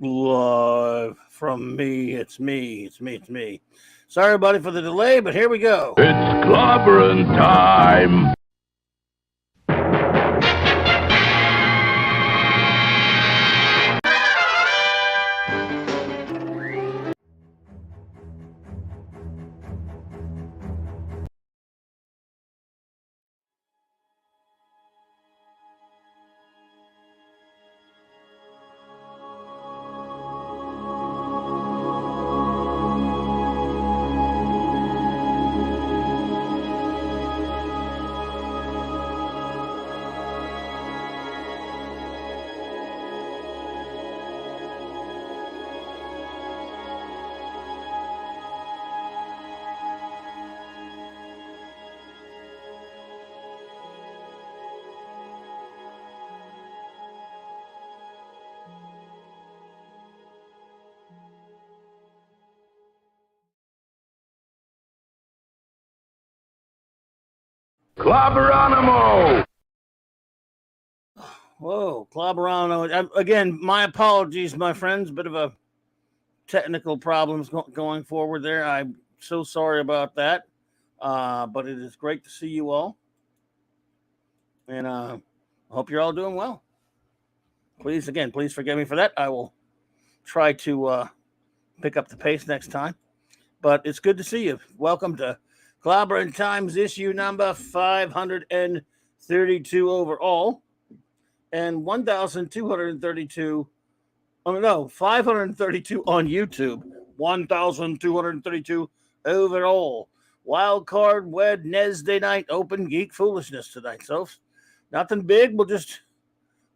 Live from me. It's me. Sorry, everybody, for the delay, but here we go. It's Clobberin time. Clobberonimo! Whoa, Clobberin. Again, my apologies, my friends. Bit of a technical problems going forward there. I'm so sorry about that. But it is great to see you all. And I hope you're all doing well. Please forgive me for that. I will try to pick up the pace next time. But it's good to see you. Welcome to Clobberin Times issue number 532 overall, and 1,232. 532 on YouTube. 1,232 overall. Wild card Wednesday night open geek foolishness tonight. So nothing big. We'll just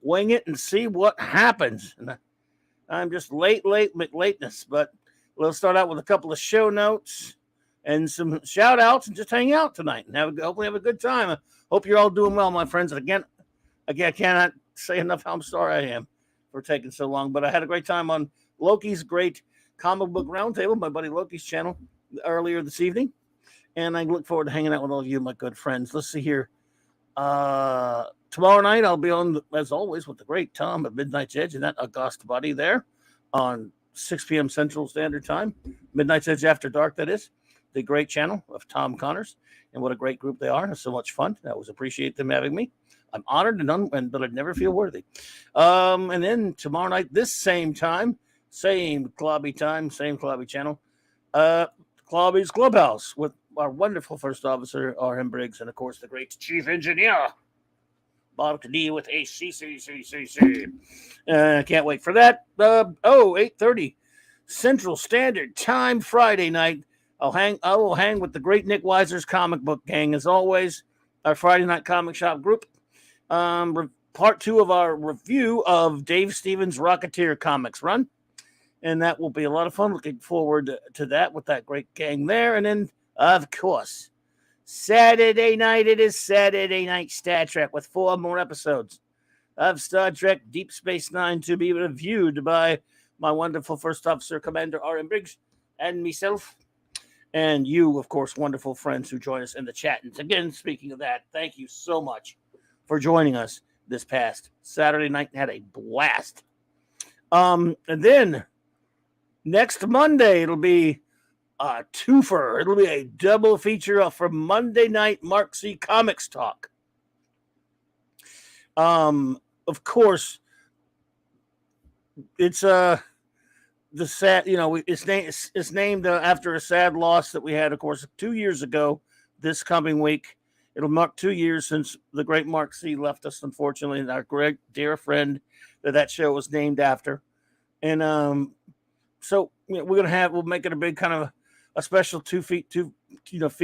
wing it and see what happens. And I'm just lateness, but we'll start out with a couple of show notes and some shout outs and just hang out tonight and hopefully have a good time. I hope you're all doing well, my friends. And again, I cannot say enough how sorry I am for taking so long, but I had a great time on Loki's great comic book roundtable, my buddy Loki's channel, earlier this evening. And I look forward to hanging out with all of you, my good friends. Let's see here. Tomorrow night, I'll be on, as always, with the great Tom at Midnight's Edge and that august buddy there on 6 p.m. Central Standard Time. Midnight's Edge After Dark, that is. The great channel of Tom Connors. And what a great group they are. It's so much fun. I always appreciate them having me. I'm honored but I'd never feel worthy. And then tomorrow night, this same time, same Clobby time, same Clobby channel, Clobby's Clubhouse with our wonderful first officer, R.M. Briggs, and of course the great chief engineer, Bob Cadillo with a CCCCC. Can't wait for that. 8:30 Central Standard Time Friday night. I will hang with the great Nick Weiser's comic book gang as always. Our Friday night comic shop group. Part 2 of our review of Dave Stevens' Rocketeer comics run. And that will be a lot of fun. Looking forward to that with that great gang there. And then, of course, Saturday night, it is Saturday Night Star Trek with 4 more episodes of Star Trek Deep Space Nine to be reviewed by my wonderful First Officer Commander R.M. Briggs and myself. And you, of course, wonderful friends who join us in the chat. And again, speaking of that, thank you so much for joining us this past Saturday night. Had a blast. And then next Monday, it'll be a twofer. It'll be a double feature from Monday night Mark C. Comics Talk. Of course, it's the sad, it's named after a sad loss that we had, of course, 2 years ago. This coming week, it'll mark 2 years since the great Mark C. left us, unfortunately, and our great dear friend that show was named after. And so we'll make it a big kind of a special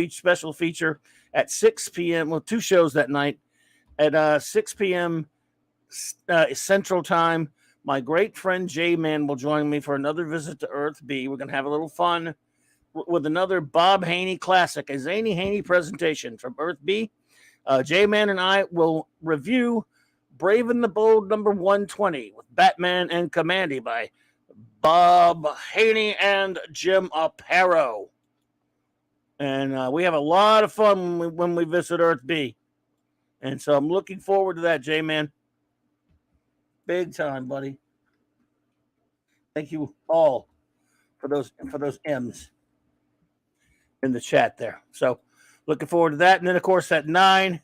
special feature at 6 p.m. Well, 2 shows that night at 6 p.m. Central Time. My great friend J-Man will join me for another visit to Earth B. We're going to have a little fun with another Bob Haney classic, a Zany Haney presentation from Earth B. J-Man and I will review Brave and the Bold number 120 with Batman and Commandy by Bob Haney and Jim Aparo. And we have a lot of fun when we visit Earth B. And so I'm looking forward to that, J-Man. Big time, buddy. Thank you all for those M's in the chat there. So looking forward to that. And then of course at 9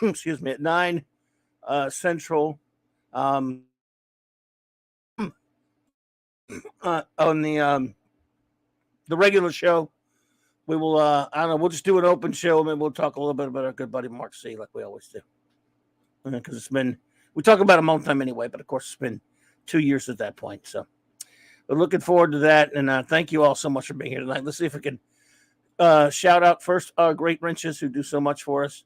excuse me, at 9 Central on the regular show. We will I don't know, we'll just do an open show and we'll talk a little bit about our good buddy Mark C like we always do. Because it's been, we talk about him all the time anyway, but of course it's been 2 years at that point. So we're looking forward to that. And thank you all so much for being here tonight. Let's see if we can shout out first our great wrenches who do so much for us.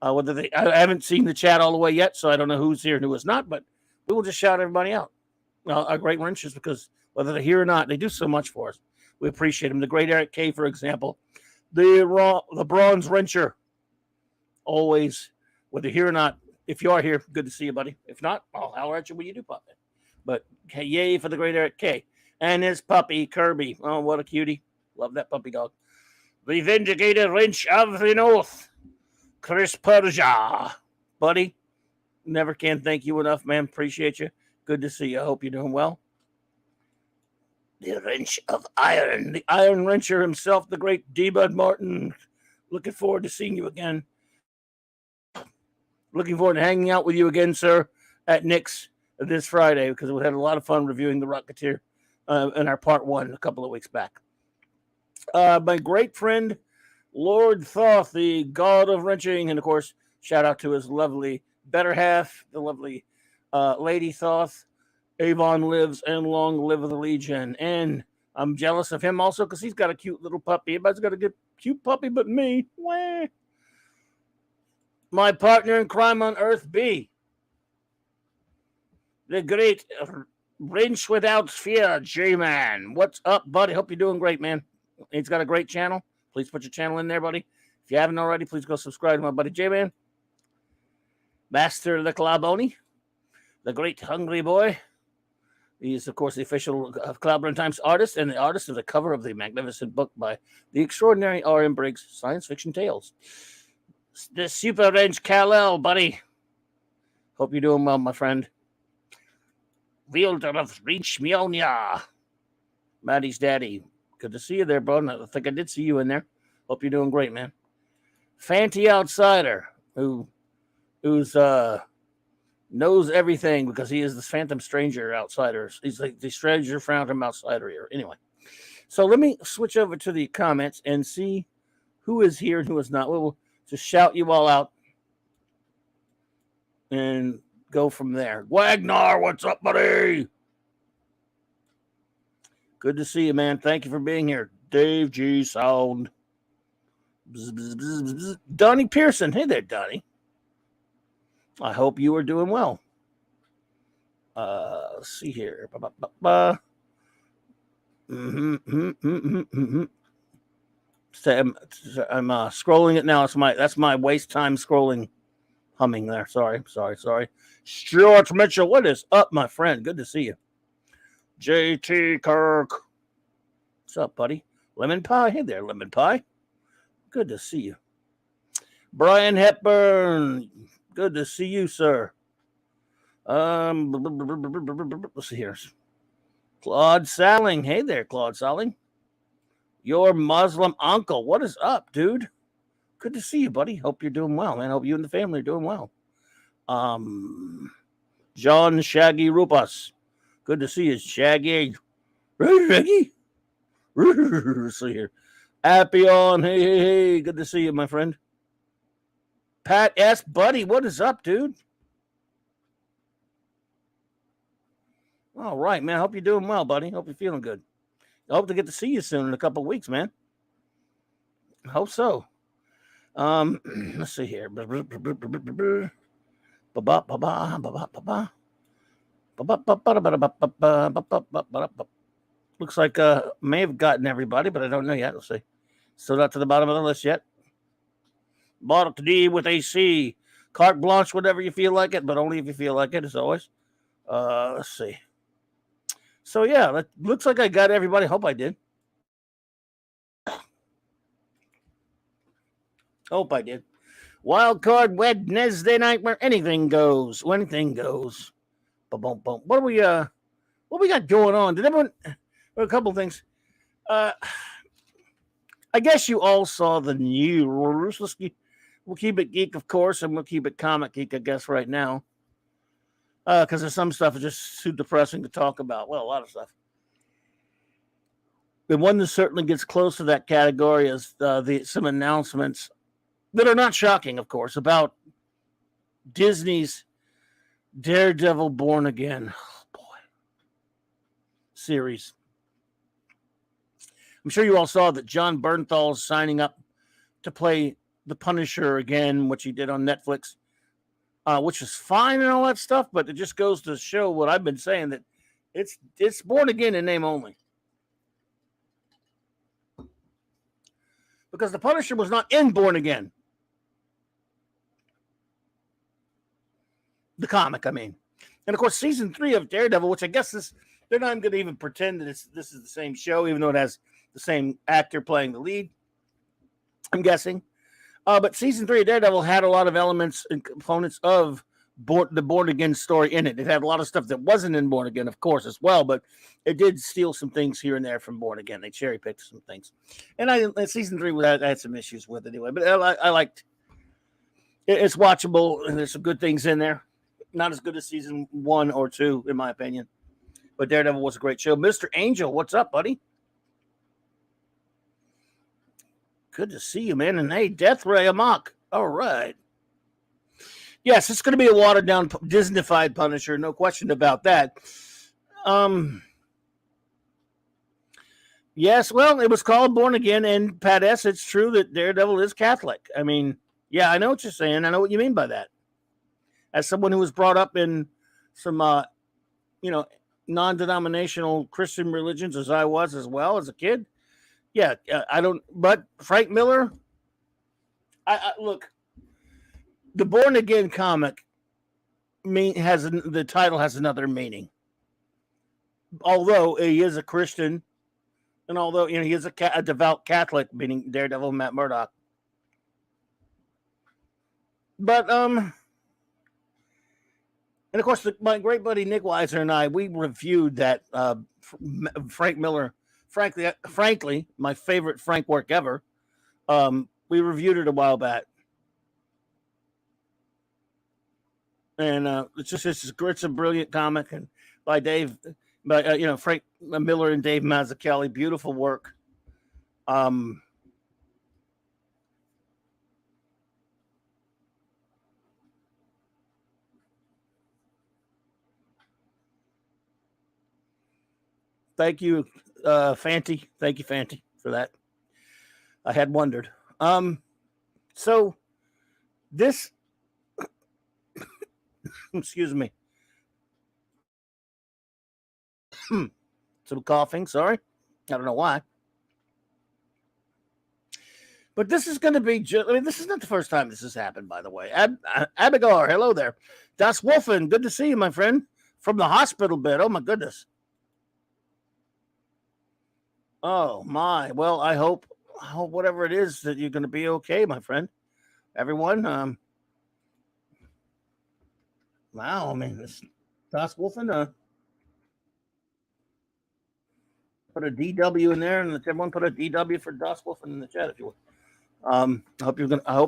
I haven't seen the chat all the way yet, so I don't know who's here and who is not, but we will just shout everybody out. Our great wrenches, because whether they're here or not, they do so much for us. We appreciate them. The great Eric K, for example, the bronze wrencher, always, whether here or not. If you are here, good to see you, buddy. If not, I'll holler at you when you do pop in. But hey, yay for the great Eric K. And his puppy, Kirby. Oh, what a cutie. Love that puppy dog. The Vindicated Wrench of the North, Chris Persia. Buddy, never can thank you enough, man. Appreciate you. Good to see you. I hope you're doing well. The Wrench of Iron. The Iron Wrencher himself, the great D-Bud Martin. Looking forward to seeing you again. Looking forward to hanging out with you again, sir, at Nick's this Friday, because we had a lot of fun reviewing The Rocketeer in our part 1 a couple of weeks back. My great friend, Lord Thoth, the god of wrenching, and of course, shout out to his lovely better half, the lovely Lady Thoth. Avon lives and long live the Legion. And I'm jealous of him also because he's got a cute little puppy. Everybody's got a good, cute puppy but me. Wah. My partner in crime on Earth B. The great Wrench Without Fear, J-Man. What's up, buddy? Hope you're doing great, man. He's got a great channel. Please put your channel in there, buddy. If you haven't already, please go subscribe to my buddy J-Man. Master of the Clobberin, the great hungry boy. He is, of course, the official Clobberin Times artist and the artist of the cover of the magnificent book by the extraordinary R.M. Briggs, Science Fiction Tales. The Super Wrench Kal-El, buddy. Hope you're doing well, my friend. Wielder of Wrench Mjolnir. Maddie's daddy. Good to see you there, bro. I think I did see you in there. Hope you're doing great, man. Fanty Outsider, who's knows everything because he is the Phantom Stranger Outsider. He's like the Stranger Phantom Outsider here. Anyway, so let me switch over to the comments and see who is here and who is not. We'll just shout you all out and go from there. Wagner, what's up, buddy? Good to see you, man. Thank you for being here. Dave G. Sound. Bzz, bzz, bzz, bzz. Donnie Pearson. Hey there, Donnie. I hope you are doing well. Let's see here. So I'm scrolling it now. That's my waste time scrolling, humming there. Sorry. Stuart Mitchell, what is up, my friend? Good to see you. JT Kirk, what's up, buddy? Lemon Pie, hey there, Lemon Pie. Good to see you. Brian Hepburn, good to see you, sir. Let's see here. Claude Salling, hey there, Claude Salling. Your Muslim uncle, what is up, dude? Good to see you, buddy. Hope you're doing well, man. Hope you and the family are doing well. John Shaggy Rupas, good to see you, Shaggy. Shaggy. Let's see here. Appion, hey, good to see you, my friend. Pat S. Buddy, what is up, dude? All right, man. Hope you're doing well, buddy. Hope you're feeling good. I hope to get to see you soon in a couple of weeks, man. I hope so. Let's see here. Looks like may have gotten everybody, but I don't know yet. Let's see. Still not to the bottom of the list yet. Bought a D with AC. Carte blanche, whatever you feel like it, but only if you feel like it, as always. Let's see. So, yeah, that looks like I got everybody. Hope I did. Hope I did. Wild card Wednesday night where anything goes. Anything goes. Boom, boom, boom. What are we what we got going on? Did everyone? Well, a couple of things. Uh, I guess you all saw the news. We'll keep it geek, of course, and we'll keep it comic geek, I guess, right now. Because there's some stuff that's just too depressing to talk about. Well, a lot of stuff. The one that certainly gets close to that category is some announcements that are not shocking, of course, about Disney's Daredevil Born Again series. I'm sure you all saw that John Bernthal's signing up to play the Punisher again, which he did on Netflix, which is fine and all that stuff, but it just goes to show what I've been saying, that it's Born Again in name only. Because the Punisher was not in Born Again. The comic, I mean. And of course, season 3 of Daredevil, which I guess they're not going to even pretend that this is the same show, even though it has the same actor playing the lead, I'm guessing. But season 3 of Daredevil had a lot of elements and components of the Born Again story in it. It had a lot of stuff that wasn't in Born Again, of course, as well, but it did steal some things here and there from Born Again. They cherry picked some things. And season 3 I had some issues with it anyway, but I liked it. It's watchable, and there's some good things in there. Not as good as season 1 or 2, in my opinion. But Daredevil was a great show. Mr. Angel, what's up, buddy? Good to see you, man. And hey, Death Ray Amok. All right. Yes, it's going to be a watered-down, Disney-fied Punisher. No question about that. Yes, well, it was called Born Again, and Pat S., it's true that Daredevil is Catholic. I mean, yeah, I know what you're saying. I know what you mean by that. As someone who was brought up in some, non-denominational Christian religions, as I was as well as a kid, yeah, I don't. But Frank Miller, I look, the Born Again comic the title has another meaning. Although he is a Christian, and although he is a devout Catholic, meaning Daredevil Matt Murdock. But and of course, my great buddy Nick Weiser and I, we reviewed that Frank Miller. Frankly, my favorite Frank work ever. We reviewed it a while back, and it's a brilliant comic, and by Frank Miller and Dave Mazzucchelli, beautiful work. Thank you, Fanty. Thank you, Fanty, for that. I had wondered. So this, excuse me. Some coughing, sorry. I don't know why. But this is going to be, this is not the first time this has happened, by the way. Abigail, hello there. Das Wolfen, good to see you, my friend. From the hospital bed. Oh, my goodness. Oh, my. Well, I hope whatever it is that you're going to be okay, my friend. Everyone. Wow, I mean, this Das Wolfen, put a DW in there, and everyone put a DW for Das Wolfen in the chat, if you will. I hope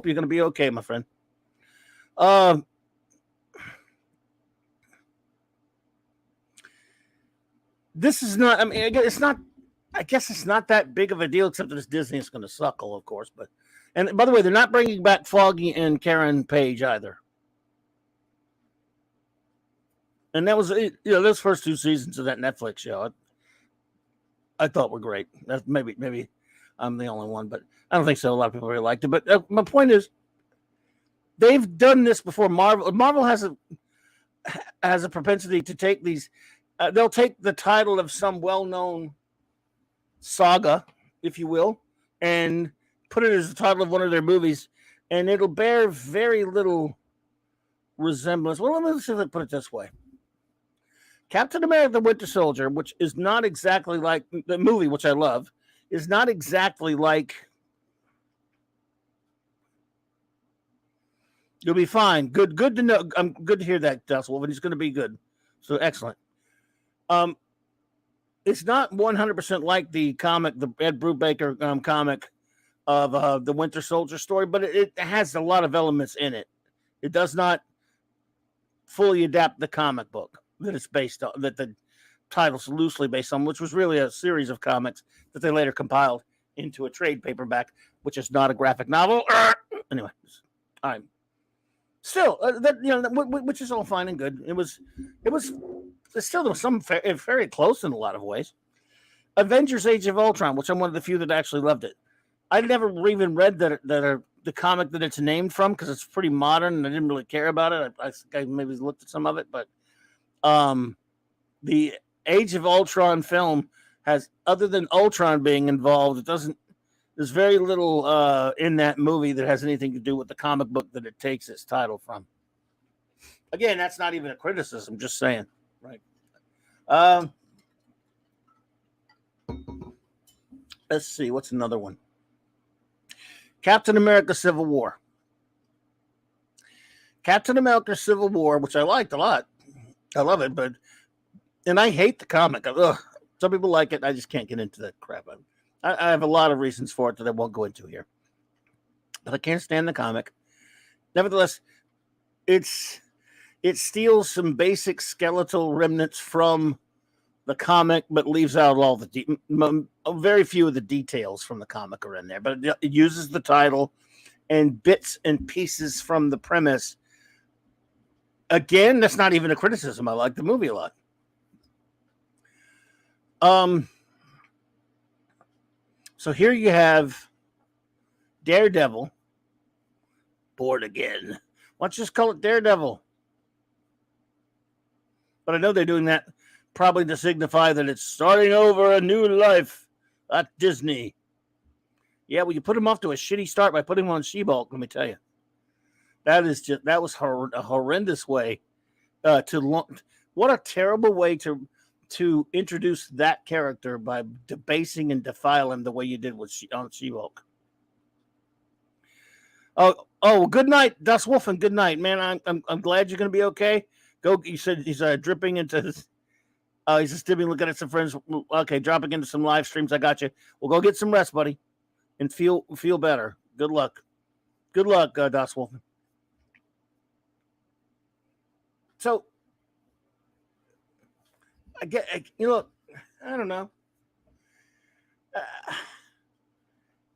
you're gonna be okay, my friend. This is not. I mean, it's not. I guess it's not that big of a deal, except that Disney is going to suckle, of course. And by the way, they're not bringing back Foggy and Karen Page either. And that was, those first 2 seasons of that Netflix show, I thought were great. That's maybe I'm the only one, but I don't think so. A lot of people really liked it. But my point is, they've done this before. Marvel has a propensity to take these. They'll take the title of some well-known saga, if you will, and put it as the title of one of their movies, and it'll bear very little resemblance. Well, let me put it this way. Captain America the Winter Soldier, which is not exactly like the movie, which I love, is not exactly like. You'll be fine. Good to know. I'm good to hear that, Dustle, but he's going to be good. So excellent. it's not 100% like the comic, the Ed Brubaker comic of the Winter Soldier story, but it has a lot of elements in it. It does not fully adapt the comic book that it's based on, that the title's loosely based on, which was really a series of comics that they later compiled into a trade paperback, which is not a graphic novel. Anyway, all right. Still, which is all fine and good. It was still there was some very close in a lot of ways. Avengers: Age of Ultron, which I'm one of the few that actually loved it. I never even read the comic that it's named from because it's pretty modern and I didn't really care about it. I maybe looked at some of it, but the Age of Ultron film has, other than Ultron being involved, it doesn't. There's very little in that movie that has anything to do with the comic book that it takes its title from. Again, that's not even a criticism, just saying. Right. Let's see. What's another one? Captain America Civil War. Captain America Civil War, which I liked a lot. I love it, and I hate the comic. Ugh. Some people like it. I just can't get into that crap. I have a lot of reasons for it that I won't go into here. But I can't stand the comic. Nevertheless, it steals some basic skeletal remnants from the comic, but leaves out all the very few of the details from the comic are in there. But it uses the title and bits and pieces from the premise. Again, that's not even a criticism. I like the movie a lot. So here you have Daredevil, born again. Why don't you just call it Daredevil? But I know they're doing that probably to signify that it's starting over a new life at Disney. Yeah, well, you put him off to a shitty start by putting him on She-Hulk, let me tell you. That was a horrendous way what a terrible way to introduce that character by debasing and defiling the way you did with on She-Hulk. Oh, good night, Dust Wolf, and good night, man. I'm glad you're gonna be okay. You said he's dripping into his. He's just looking at some friends. Okay, dropping into some live streams. I got you. Well, go get some rest, buddy, and feel better. Good luck, Dust Wolf. So. I don't know. I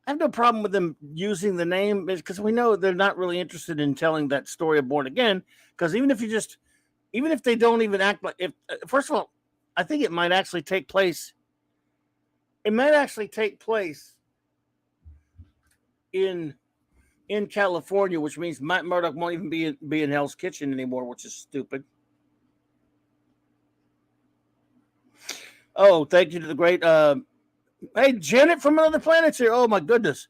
have no problem with them using the name because we know they're not really interested in telling that story of Born Again. Because even if they don't even act like, first of all, I think it might actually take place. It might actually take place in California, which means Matt Murdock won't even be in Hell's Kitchen anymore, which is stupid. Oh, thank you to the great. Hey, Janet from Another Planet's here. Oh, my goodness.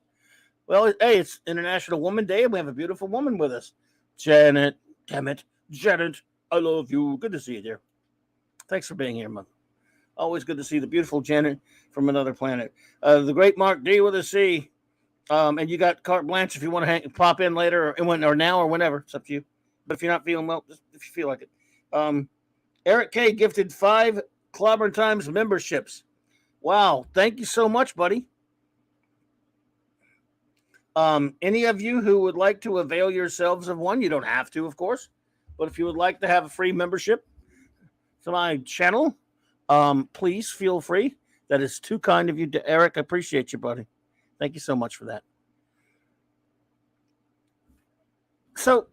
Well, hey, it's International Woman Day, and we have a beautiful woman with us. Janet, damn it. Janet, I love you. Good to see you, dear. Thanks for being here, Mother. Always good to see the beautiful Janet from Another Planet. The great Mark D with a C. And you got carte blanche if you want to pop in later or now or whenever. It's up to you. But if you're not feeling well, just if you feel like it. Eric K. gifted 5 Clobberin Times memberships. Wow. Thank you so much, buddy. Any of you who would like to avail yourselves of one, you don't have to, of course. But if you would like to have a free membership to my channel, please feel free. That is too kind of you, Eric. I appreciate you, buddy. Thank you so much for that. So,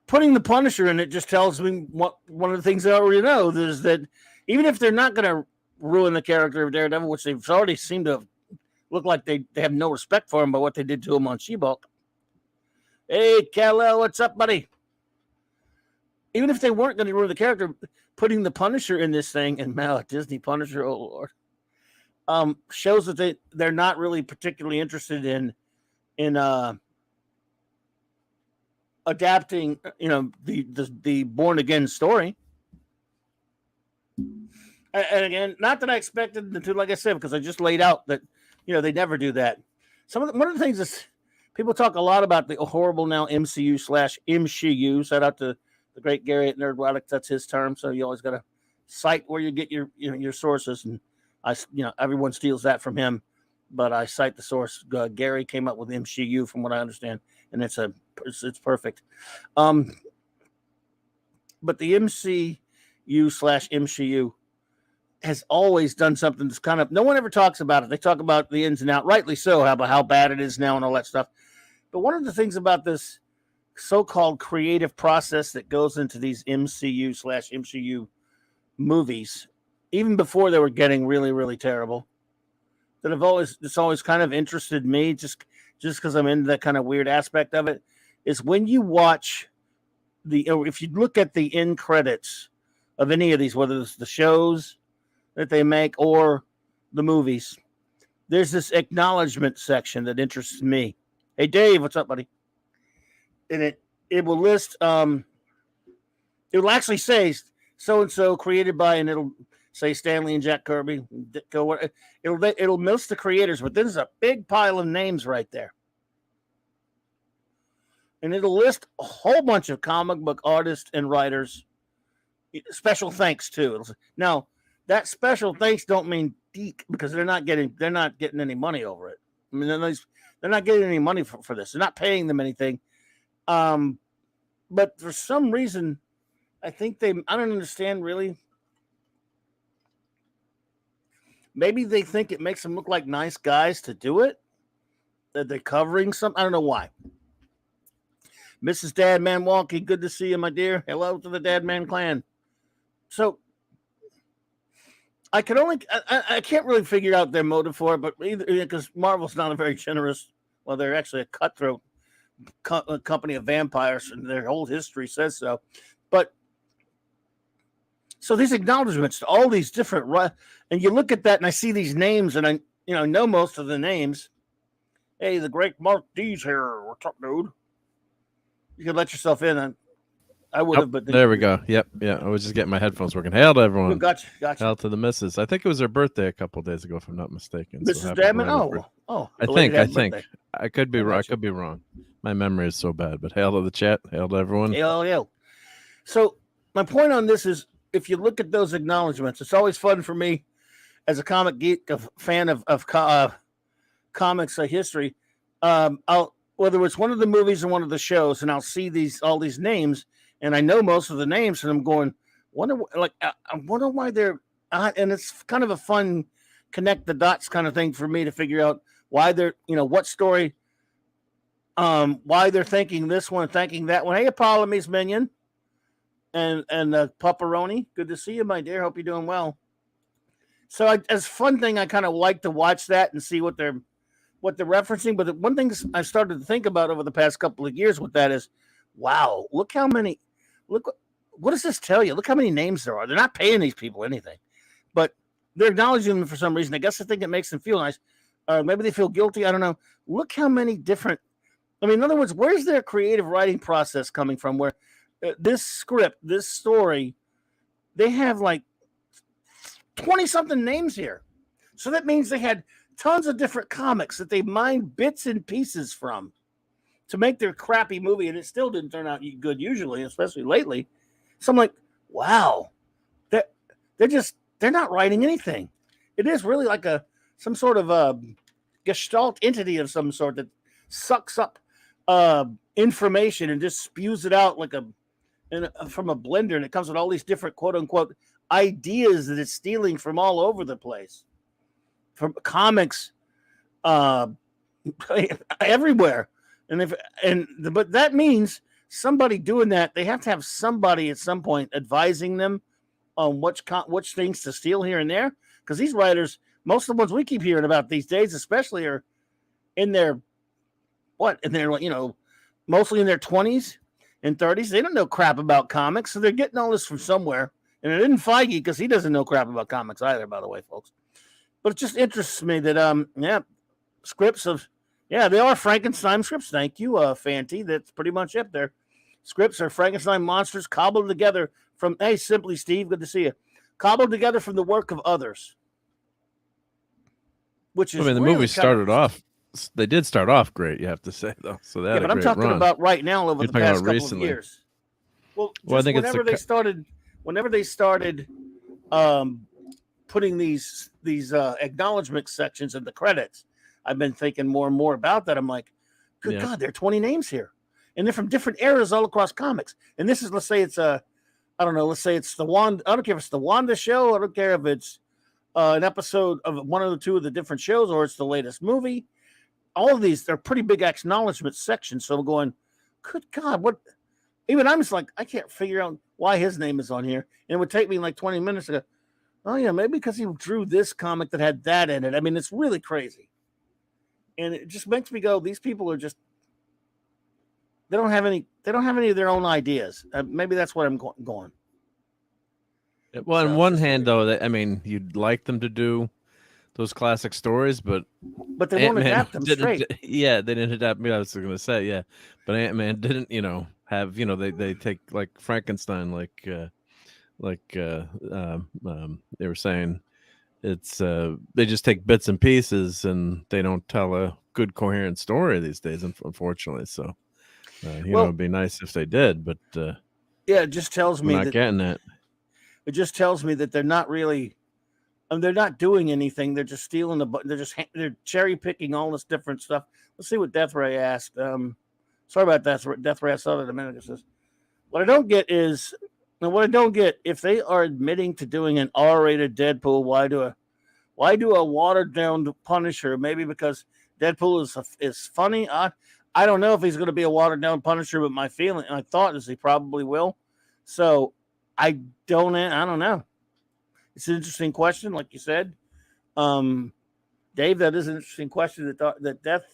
putting the Punisher in it just tells me one of the things I already know is that even if they're not going to ruin the character of Daredevil, which they've already seemed to look like they have no respect for him by what they did to him on She-Hulk. Hey, Kal-El, what's up, buddy? Even if they weren't going to ruin the character, putting the Punisher in this thing, and Disney Punisher, oh Lord, shows that they're not really particularly interested in adapting, the Born Again story. And again, not that I expected them to, like I said, because I just laid out that, they never do that. One of the things is people talk a lot about the horrible now MCU/MCU. Shout out to the great Gary at Nerdrotic. That's his term. So you always got to cite where you get your sources, and everyone steals that from him, but I cite the source. Gary came up with MCU, from what I understand, and it's perfect. But the MCU/MCU has always done something that's kind of, no one ever talks about it. They talk about the ins and outs, rightly so, how bad it is now and all that stuff. But one of the things about this so-called creative process that goes into these MCU/MCU movies, even before they were getting really, really terrible, that it's always kind of interested me, just because I'm into that kind of weird aspect of it, is when you watch if you look at the end credits of any of these, whether it's the shows that they make or the movies, there's this acknowledgement section that interests me. Hey Dave, what's up, buddy? And it will list it will actually say so and so created by, and it'll say Stanley and Jack Kirby. It'll list the creators, but there's a big pile of names right there. And it'll list a whole bunch of comic book artists and writers. Special thanks too. Now, that special thanks don't mean deek, because they're not getting any money over it. I mean, they're not getting any money for this. They're not paying them anything. But for some reason, I think I don't understand really. Maybe they think it makes them look like nice guys to do it. That they're covering something. I don't know why. Mrs. Dadman Wonky, good to see you, my dear. Hello to the Dadman clan. So I can't really figure out their motive for it, but either because Marvel's not a very generous, well, they're actually a cutthroat company of vampires, and their whole history says so. But so these acknowledgments to all these different, and you look at that, and I see these names, and I know most of the names. Hey, the great Mark D's here. What's up, dude? You could let yourself in. I would have, but there we go. Yep, yeah. I was just getting my headphones working. Hail to everyone. Gotcha. Hail to the missus. I think it was her birthday a couple of days ago, if I'm not mistaken. Mrs. Dadman. Oh. I think. I could be wrong. I could be wrong. My memory is so bad. But hail to the chat. Hail to everyone. Hail. So my point on this is, if you look at those acknowledgments, it's always fun for me as a comic geek, a fan of comics history. Whether it's one of the movies or one of the shows, and I'll see all these names. And I know most of the names, and I'm going, I wonder why they're, and it's kind of a fun connect the dots kind of thing for me to figure out why they're, what story, why they're thanking this one, thanking that one. Hey, Apollome's Minion and Pepperoni, good to see you, my dear. Hope you're doing well. So as a fun thing, I kind of like to watch that and see what they're referencing. But the one thing I started to think about over the past couple of years with that is, wow, look how many. Look, what does this tell you? Look how many names there are. They're not paying these people anything, but they're acknowledging them for some reason. I guess I think it makes them feel nice. Maybe they feel guilty. I don't know. Look how many different. I mean, in other words, where's their creative writing process coming from? Where this script, this story, they have like 20-something names here. So that means they had tons of different comics that they mined bits and pieces from to make their crappy movie, and it still didn't turn out good usually, especially lately. So I'm like, wow, they're not writing anything. It is really like some sort of a gestalt entity of some sort that sucks up information and just spews it out like from a blender, and it comes with all these different quote unquote ideas that it's stealing from all over the place, from comics, everywhere. But that means somebody doing that, they have to have somebody at some point advising them on which things to steal here and there. Because these writers, most of the ones we keep hearing about these days, especially, are in their mostly in their 20s and 30s. They don't know crap about comics, so they're getting all this from somewhere. And it isn't Feige, because he doesn't know crap about comics either, by the way, folks. But it just interests me that scripts of. Yeah, they are Frankenstein scripts. Thank you, Fanty. That's pretty much it. Their scripts are Frankenstein monsters cobbled together from, hey, Simply Steve, good to see you. Cobbled together from the work of others. Which is, the movie started off. They did start off great, you have to say, though. So that. Yeah, but I'm talking about right now over the past couple of years. Well, I think whenever they started putting these acknowledgement sections in the credits, I've been thinking more and more about that. I'm like, good God, there are 20 names here, and they're from different eras all across comics. And this is, let's say it's I don't know, let's say it's the Wanda. I don't care if it's the Wanda show. I don't care if it's an episode of one of the two of the different shows, or it's the latest movie. All of these, they're pretty big acknowledgement sections. So I'm going, good God, what? Even I'm just like, I can't figure out why his name is on here. And it would take me like 20 minutes to go, oh yeah, maybe because he drew this comic that had that in it. I mean, it's really crazy. And it just makes me go, these people are just, they don't have any of their own ideas. Maybe that's what I'm going. Well, on one hand, though, I mean, you'd like them to do those classic stories, but they won't adapt them straight. Yeah, they didn't adapt me. I was going to say, yeah, but Ant-Man didn't, have, they take like Frankenstein, they were saying, it's they just take bits and pieces and they don't tell a good coherent story these days, unfortunately. So, it'd be nice if they did, but it just tells me not getting that. It just tells me that they're not really, they're not doing anything. They're just stealing they're cherry picking all this different stuff. Let's see what Death Ray asked. Sorry about that, Death Ray. I saw that a minute ago. What I don't get is, if they are admitting to doing an R-rated Deadpool, why do a watered down Punisher? Maybe because Deadpool is funny. I don't know if he's going to be a watered down Punisher, but my thought is he probably will. So I don't know. It's an interesting question, like you said, Dave. That is an interesting question that Death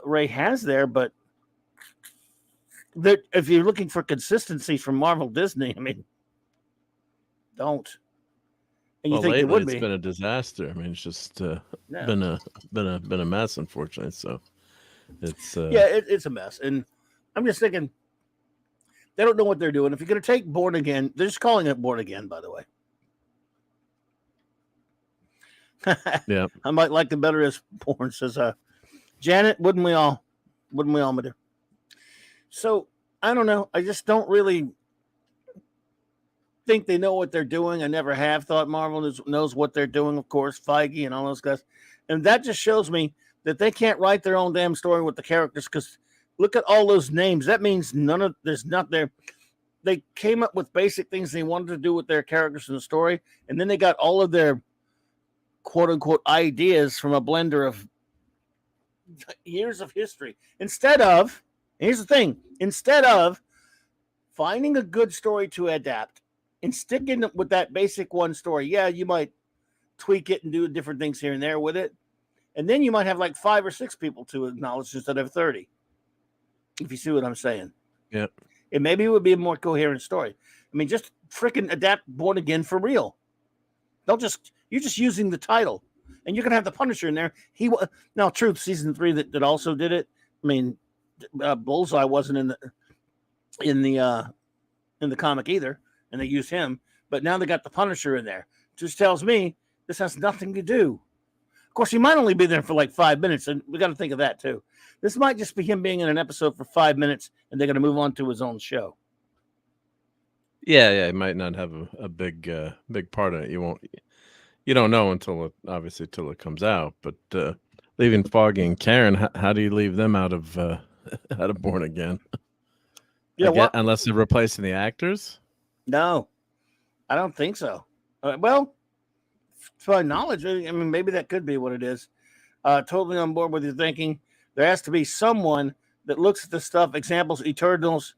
Ray has there, but if you're looking for consistency from Marvel Disney, I mean, don't. And you think lately it would it's be. been a disaster. I mean, it's just been a mess, unfortunately. So it's it's a mess, and I'm just thinking they don't know what they're doing. If you're going to take Born Again, they're just calling it Born Again, by the way. Yeah, I might like them better as Born, says Janet. Wouldn't we all, my dear? So I don't know. I just don't really think they know what they're doing. I never have thought Marvel knows what they're doing. Of course, Feige and all those guys, and that just shows me that they can't write their own damn story with the characters. Because look at all those names. That means there's not there. They came up with basic things they wanted to do with their characters in the story, and then they got all of their quote unquote ideas from a blender of years of history. Here's the thing, instead of finding a good story to adapt and sticking with that basic one story, you might tweak it and do different things here and there with it. And then you might have like 5 or 6 people to acknowledge instead of 30. If you see what I'm saying. Yeah. And maybe it would be a more coherent story. I mean, just freaking adapt Born Again for real. You're just using the title. And you're going to have the Punisher in there. Now, Truth, season 3 that also did it. I mean, Bullseye wasn't in the comic either, and they used him. But now they got the Punisher in there. Just tells me this has nothing to do. Of course, he might only be there for like 5 minutes, and we got to think of that too. This might just be him being in an episode for 5 minutes, and they're going to move on to his own show. Yeah, he might not have a big part in it. You don't know until it comes out. But leaving Foggy and Karen, how do you leave them out of Born Again? Yeah, unless they're replacing the actors. No, I don't think so. Well, to my knowledge, I mean, maybe that could be what it is. Totally on board with your thinking. There has to be someone that looks at the stuff, examples, Eternals,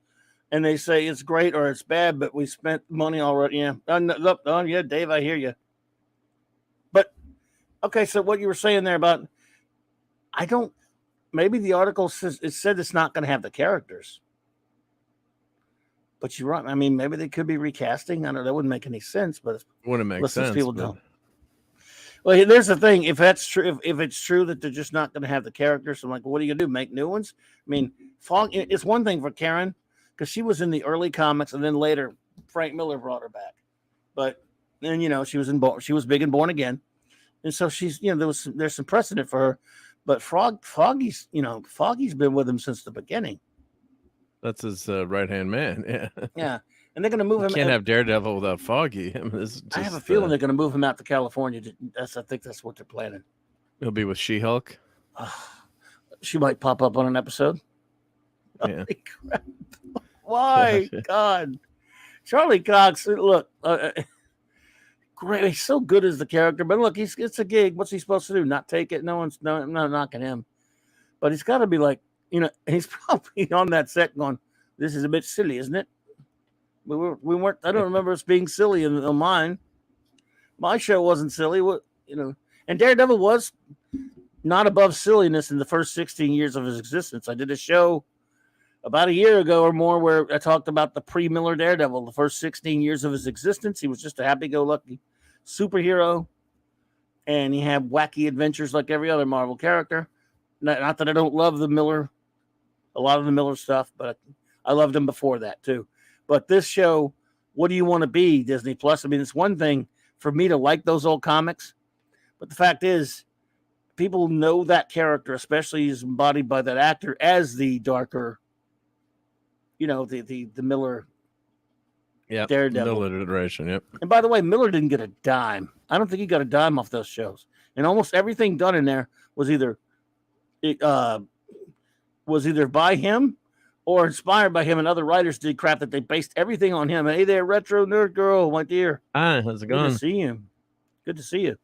and they say it's great or it's bad, but we spent money already. Yeah. Yeah, Dave, I hear you. But, okay, so what you were saying there about, maybe the article said it's not going to have the characters. But you're right. I mean, maybe they could be recasting. I don't know. That wouldn't make any sense, but it wouldn't make sense. People don't. Well, there's the thing. If that's true, if it's true that they're just not going to have the characters, I'm like, what are you going to do? Make new ones? I mean, it's one thing for Karen because she was in the early comics, and then later Frank Miller brought her back. But then she was big in Born Again, and so she's there's some precedent for her. But Foggy's been with him since the beginning. That's his right-hand man. Yeah. Yeah. And they're going to move You him. can't have Daredevil without Foggy. I mean, this is I have a just, feeling they're going to move him out to California. I think that's what they're planning. he'll be with She-Hulk. She might pop up on an episode. Yeah. Holy crap. Why? God. Charlie Cox, look, great. He's so good as the character, but look, it's a gig. What's he supposed to do? Not take it? I'm not knocking him. But he's got to be like, he's probably on that set going, this is a bit silly, isn't it? We weren't. I don't remember us being silly in mine. My show wasn't silly. And Daredevil was not above silliness in the first 16 years of his existence. I did a show about a year ago or more where I talked about the pre-Miller Daredevil, the first 16 years of his existence. He was just a happy-go-lucky superhero, and he had wacky adventures like every other Marvel character. Not that I don't love a lot of the Miller stuff, but I loved him before that too. But this show, what do you want to be, Disney Plus? I mean, it's one thing for me to like those old comics, but the fact is, people know that character, especially as embodied by that actor, as the darker, the Miller Daredevil. Miller iteration, yep. And by the way, Miller didn't get a dime. I don't think he got a dime off those shows. And almost everything done in there was either by him or inspired by him, and other writers did crap that they based everything on him. Hey there, retro nerd girl, my dear. Hi, how's it going? Good to see you. Good to see you.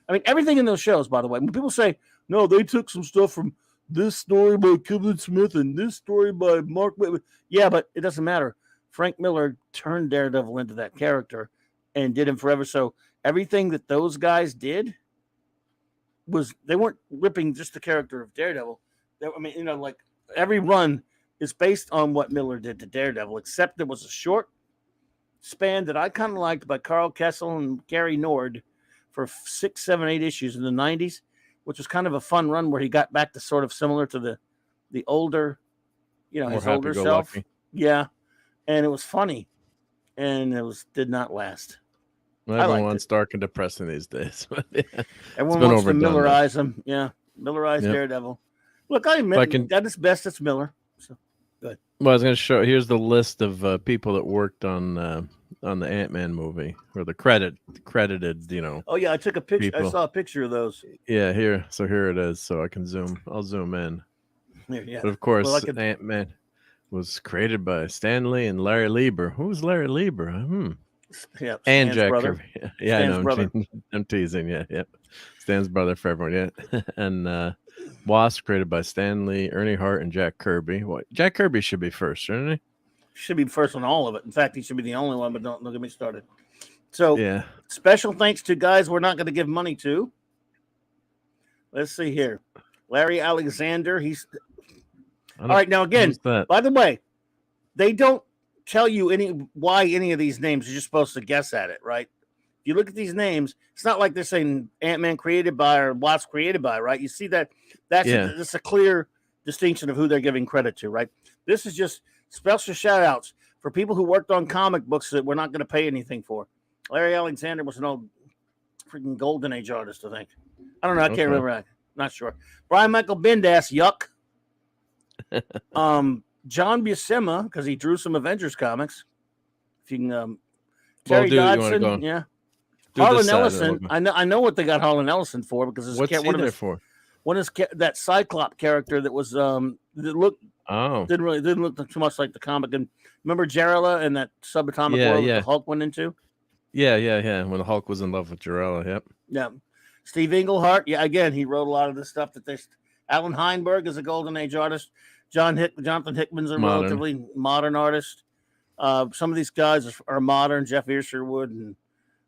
I mean, everything in those shows, by the way, when people say, no, they took some stuff from this story by Kevin Smith and this story by Mark Whitman. Yeah, but it doesn't matter. Frank Miller turned Daredevil into that character and did him forever. So everything that those guys did they weren't ripping just the character of Daredevil. Like every run is based on what Miller did to Daredevil, except there was a short span that I kind of liked by Carl Kessel and Gary Nord for 6, 7, 8 issues in the 90s, which was kind of a fun run where he got back to sort of similar to the older, his older self. Lucky. Yeah. And it was funny. And did not last. Everyone wants dark and depressing these days. Everyone wants to Millerize him. Yeah. Millerize Daredevil. Look, I admit that is best. It's Miller. So good. Well, I was going to show. Here's the list of people that worked on the Ant-Man movie, or the credited. Oh yeah, I took a picture. People. I saw a picture of those. Yeah, here. So here it is. So I can zoom. I'll zoom in. Yeah. But of course, Ant-Man was created by Stan Lee and Larry Lieber. Who's Larry Lieber? Yeah, and Stan's Jack brother. Kirby. Yeah, Stan's I know. brother. I'm teasing. Yeah. Stan's brother for everyone. Yeah, and Wasp created by Stan Lee, Ernie Hart, and Jack Kirby. Jack Kirby should be first, shouldn't he? Should be first on all of it. In fact, he should be the only one. But don't get me started. So yeah, special thanks to guys we're not going to give money to. Let's see here, Larry Alexander. He's all right now. Again, by the way, they don't tell you why any of these names. You're just supposed to guess at it, right? If you look at these names, it's not like they're saying Ant-Man created by or Wasp created by, right? You see that's a clear distinction of who they're giving credit to, right? This is just special shout outs for people who worked on comic books that we're not going to pay anything for. Larry Alexander was an old freaking Golden Age artist, I think. I don't know. I can't remember. I'm not sure. Brian Michael Bendis, yuck. John Buscema, because he drew some Avengers comics. If you can, Terry Dodson, yeah. Harlan Ellison. I know what they got Harlan Ellison for because what's he there for? That Cyclops character that was that looked didn't look too much like the comic. And remember Jarella and that subatomic world that the Hulk went into? Yeah. When the Hulk was in love with Jarella, yep. Yeah. Steve Englehart, again, he wrote a lot of the stuff that they. Alan Heinberg is a Golden Age artist. Jonathan Hickman's a relatively modern artist. Some of these guys are modern. Jeff Isherwood and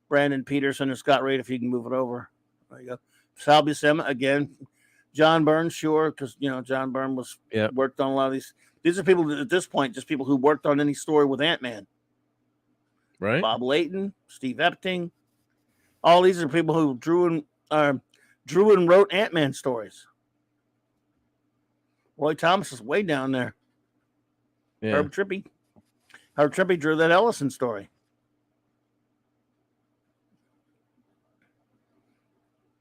Brandon Peterson and Scott Reed, if you can move it over. There you go. Sal Buscema, again. John Byrne, sure, because, John Byrne worked on a lot of these. These are people that, at this point, just people who worked on any story with Ant-Man. Right. Bob Layton, Steve Epting. All these are people who drew and wrote Ant-Man stories. Roy Thomas is way down there. Yeah. Herb Trimpe drew that Ellison story.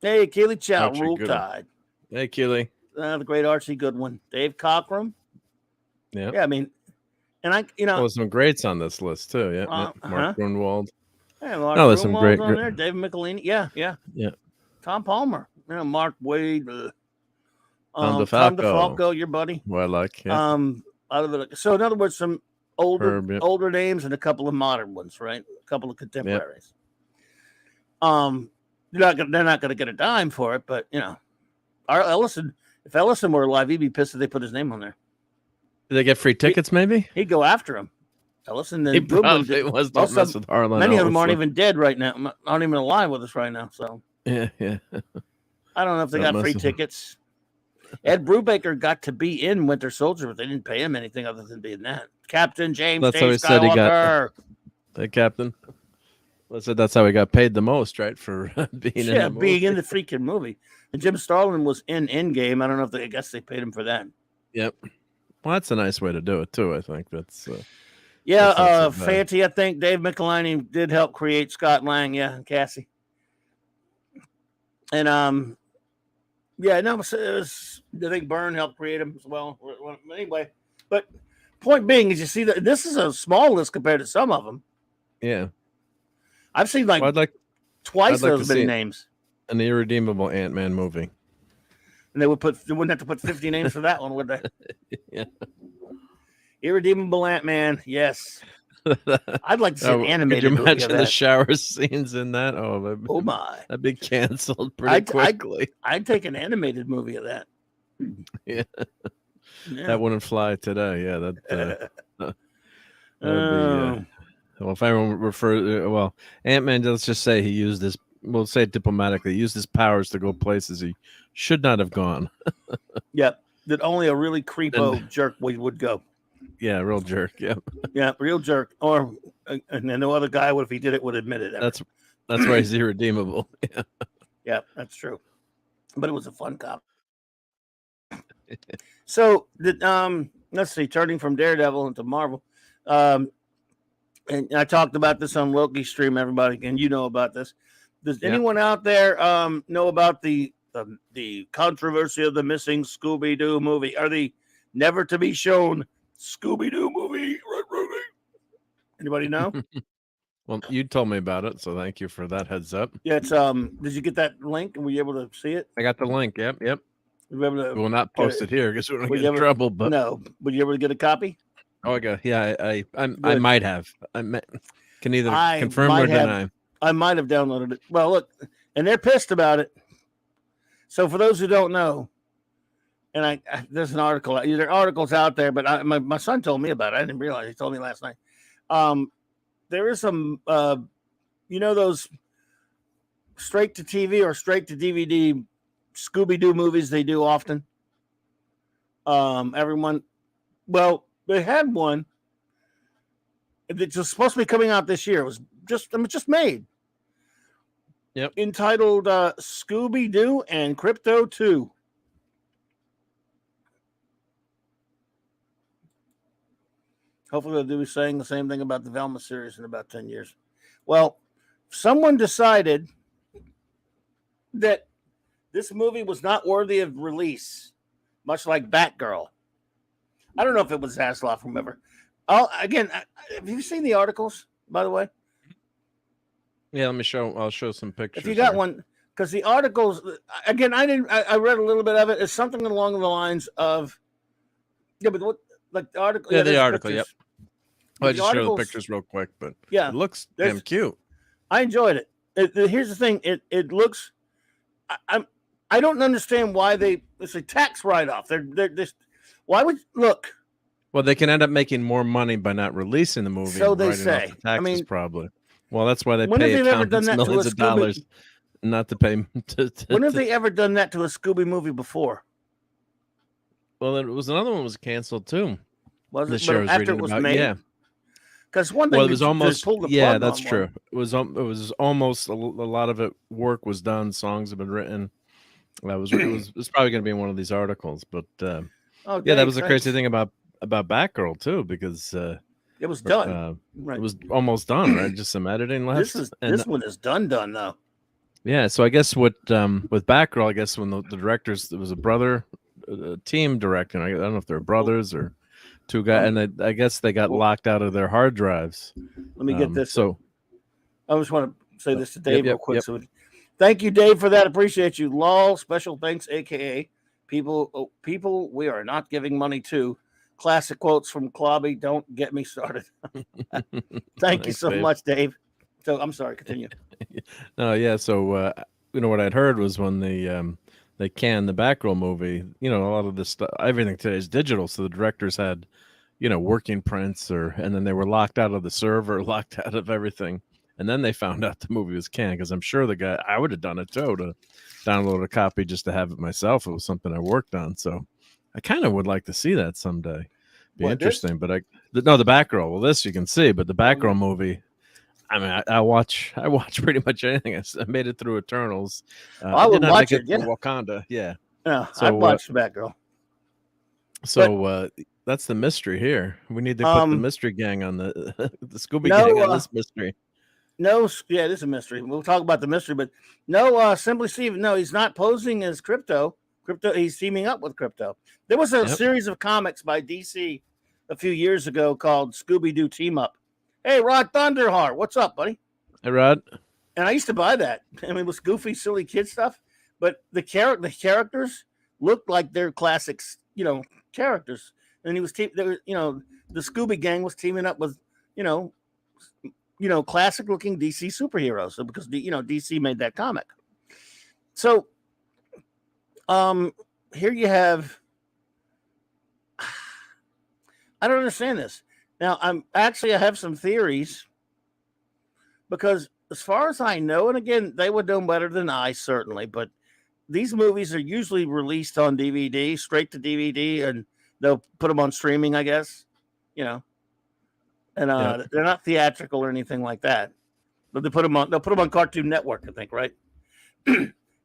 Hey, Keely Chow, Roll Tide. Hey, Keely. The great Archie Goodwin. Dave Cockrum. Yeah. Yeah, I mean, And I, Well, there's some greats on this list too. Yeah, Mark Grunwald. Yeah, Mark No, there's some Grunwald's great. on there. David Michelini. Yeah. Yeah. Tom Palmer. Mark Wade. Tom Tom DeFalco. DeFalco, your buddy. Who I like. Yeah. Out of it. So in other words, some older Herb, yep. older names and a couple of modern ones, right? A couple of contemporaries. Yep. They're not gonna get a dime for it, but Ellison. If Ellison were alive, he'd be pissed if they put his name on there. Did they get free tickets? Maybe he'd go after him. Ellison. He probably was. Don't mess with Harlan. Many of them aren't even dead right now. Aren't even alive with us right now. So yeah. I don't know if they got free tickets. Ed Brubaker got to be in Winter Soldier, but they didn't pay him anything other than being that. Captain James That's J. how he said he got the captain. Well, said that's how he got paid the most, right? For being in the movie. Being in the freaking movie. And Jim Starlin was in Endgame. I don't know if I guess they paid him for that. Yep. Well, that's a nice way to do it too. I think that's. Fanty. I think Dave Michelini did help create Scott Lang. Yeah, and Cassie. And I think Byrne helped create him as well. Anyway, but point being is, you see that this is a small list compared to some of them. Yeah, I've seen twice those many names. An irredeemable Ant-Man movie, and they wouldn't have to put 50 names for that one, would they? Yeah, irredeemable Ant-Man. Yes, I'd like to see an animated. Could you imagine the shower scenes in that? Oh my, that'd be canceled pretty quickly. I'd take an animated movie of that. Yeah. That wouldn't fly today. Yeah, that'd be. Well, if anyone Ant-Man, let's just say he used his. We'll say it diplomatically, used his powers to go places he should not have gone. Yep, that only a really creepo jerk would go. Yeah, real jerk. Yeah. Yeah, real jerk. Or and no other guy if he did it would admit it. That's why he's irredeemable. Yeah. Yeah, that's true. But it was a fun cop. So let's see, turning from Daredevil into Marvel. And I talked about this on Loki stream, everybody, and you know about this. Does anyone out there know about the controversy of the missing Scooby-Doo movie? Are the never to be shown Scooby-Doo movie? Anybody know? Well, you told me about it, so thank you for that heads up. Yeah, it's did you get that link? Were you able to see it? I got the link. Yep. We will not post it here because we're gonna get in trouble. But no, were you able to get a copy? Oh, I got. Yeah, I might have. Can either confirm or deny. I might have downloaded it. Well, look, and they're pissed about it. So for those who don't know, and there's an article. There are articles out there, but my son told me about it. I didn't realize. He told me last night. There is some, those straight to TV or straight to DVD Scooby-Doo movies they do often. They had one that's supposed to be coming out this year. It was just made. Yep. Entitled Scooby-Doo and Crypto 2. Hopefully they'll be saying the same thing about the Velma series in about 10 years. Well, someone decided that this movie was not worthy of release, much like Batgirl. I don't know if it was Zaslav, whomever. Again, have you seen the articles, by the way? Yeah, I'll show some pictures. If you got one, because the articles, again, I read a little bit of it. It's something along the lines of, but what, like the article. Yeah, the article, pictures. Yep. I just show the pictures real quick, but it looks damn cute. I enjoyed it. Here's the thing. It looks, I don't understand why it's a tax write-off. They're just, why would, look. Well, they can end up making more money by not releasing the movie. So they say. Taxes, probably. Well, that's why they pay accountants millions of dollars not to pay. When have they ever done that to a Scooby movie before? Well, it was another one was canceled too. Was it? But after it was made? Yeah. Because one thing, it was almost. Yeah, that's true. One. It was almost a lot of it. Work was done. Songs have been written. It was probably going to be in one of these articles, but that was the crazy thing about Batgirl too, because it was done. Right. It was almost done, right? Just some editing left. This one is done though. Yeah, so I guess with Batgirl, I guess when the directors, there was a brother team directing. I don't know if they're brothers or Two guys, and I guess they got locked out of their hard drives. Let me get this. So I just want to say this to Dave real quick. Yep. So, thank you, Dave, for that. Appreciate you. Lol, special thanks, aka people. We are not giving money to. Classic quotes from Clobby. Don't get me started. Thank you so much, Dave. So I'm sorry. Continue. No, yeah. So what I'd heard was when they canned the Batgirl movie. A lot of this stuff, everything today is digital. So the directors had, working prints, and then they were locked out of the server, locked out of everything. And then they found out the movie was canned, because I'm sure I would have done it too, to download a copy just to have it myself. It was something I worked on. So I kind of would like to see that someday. Be interesting. But the Batgirl. Well, this you can see, but the Batgirl movie, I mean, I watch pretty much anything. I made it through Eternals. I would watch it. Yeah. Wakanda. Yeah. Yeah. So, I watched Batgirl. So that's the mystery here. We need to put the mystery gang on the Scooby gang on this mystery. No, yeah, it is a mystery. We'll talk about the mystery, but no, Simply Steve. No, he's not posing as Crypto. He's teaming up with Crypto. There was a series of comics by DC a few years ago called Scooby-Doo Team Up. Hey, Rod Thunderheart, what's up, buddy? Hey, Rod. And I used to buy that. I mean, it was goofy, silly kid stuff, but the characters looked like their classics, characters. And he was the Scooby Gang was teaming up with, classic looking DC superheroes. So because DC made that comic. So here you have, I don't understand this. Now I have some theories, because as far as I know, and again, they would know better than I certainly, but these movies are usually released on DVD, straight to DVD, and they'll put them on streaming, I guess, and they're not theatrical or anything like that, but they'll put them on Cartoon Network, I think, right?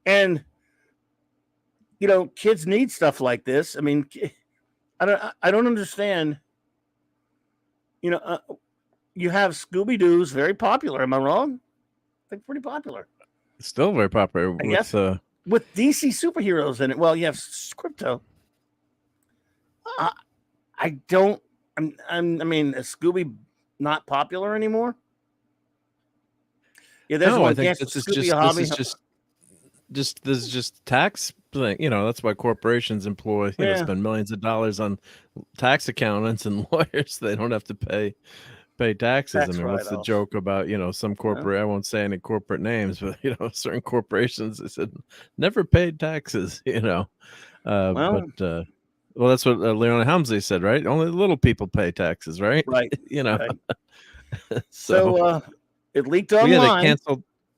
And kids need stuff like this. I mean, I don't understand. You have Scooby-Doo's very popular. Am I wrong? I think pretty popular. Still very popular. I guess with DC superheroes in it. Well, you have Crypto. I mean, is Scooby not popular anymore? Yeah, there's one. I think this is just tax thing. That's why corporations employ spend millions of dollars on tax accountants and lawyers. They don't have to pay taxes. What's the joke about some corporate? I won't say any corporate names, but certain corporations, they said never paid taxes. Well, that's what Leona Helmsley said, right? Only little people pay taxes, right? Right. Right. So it leaked online.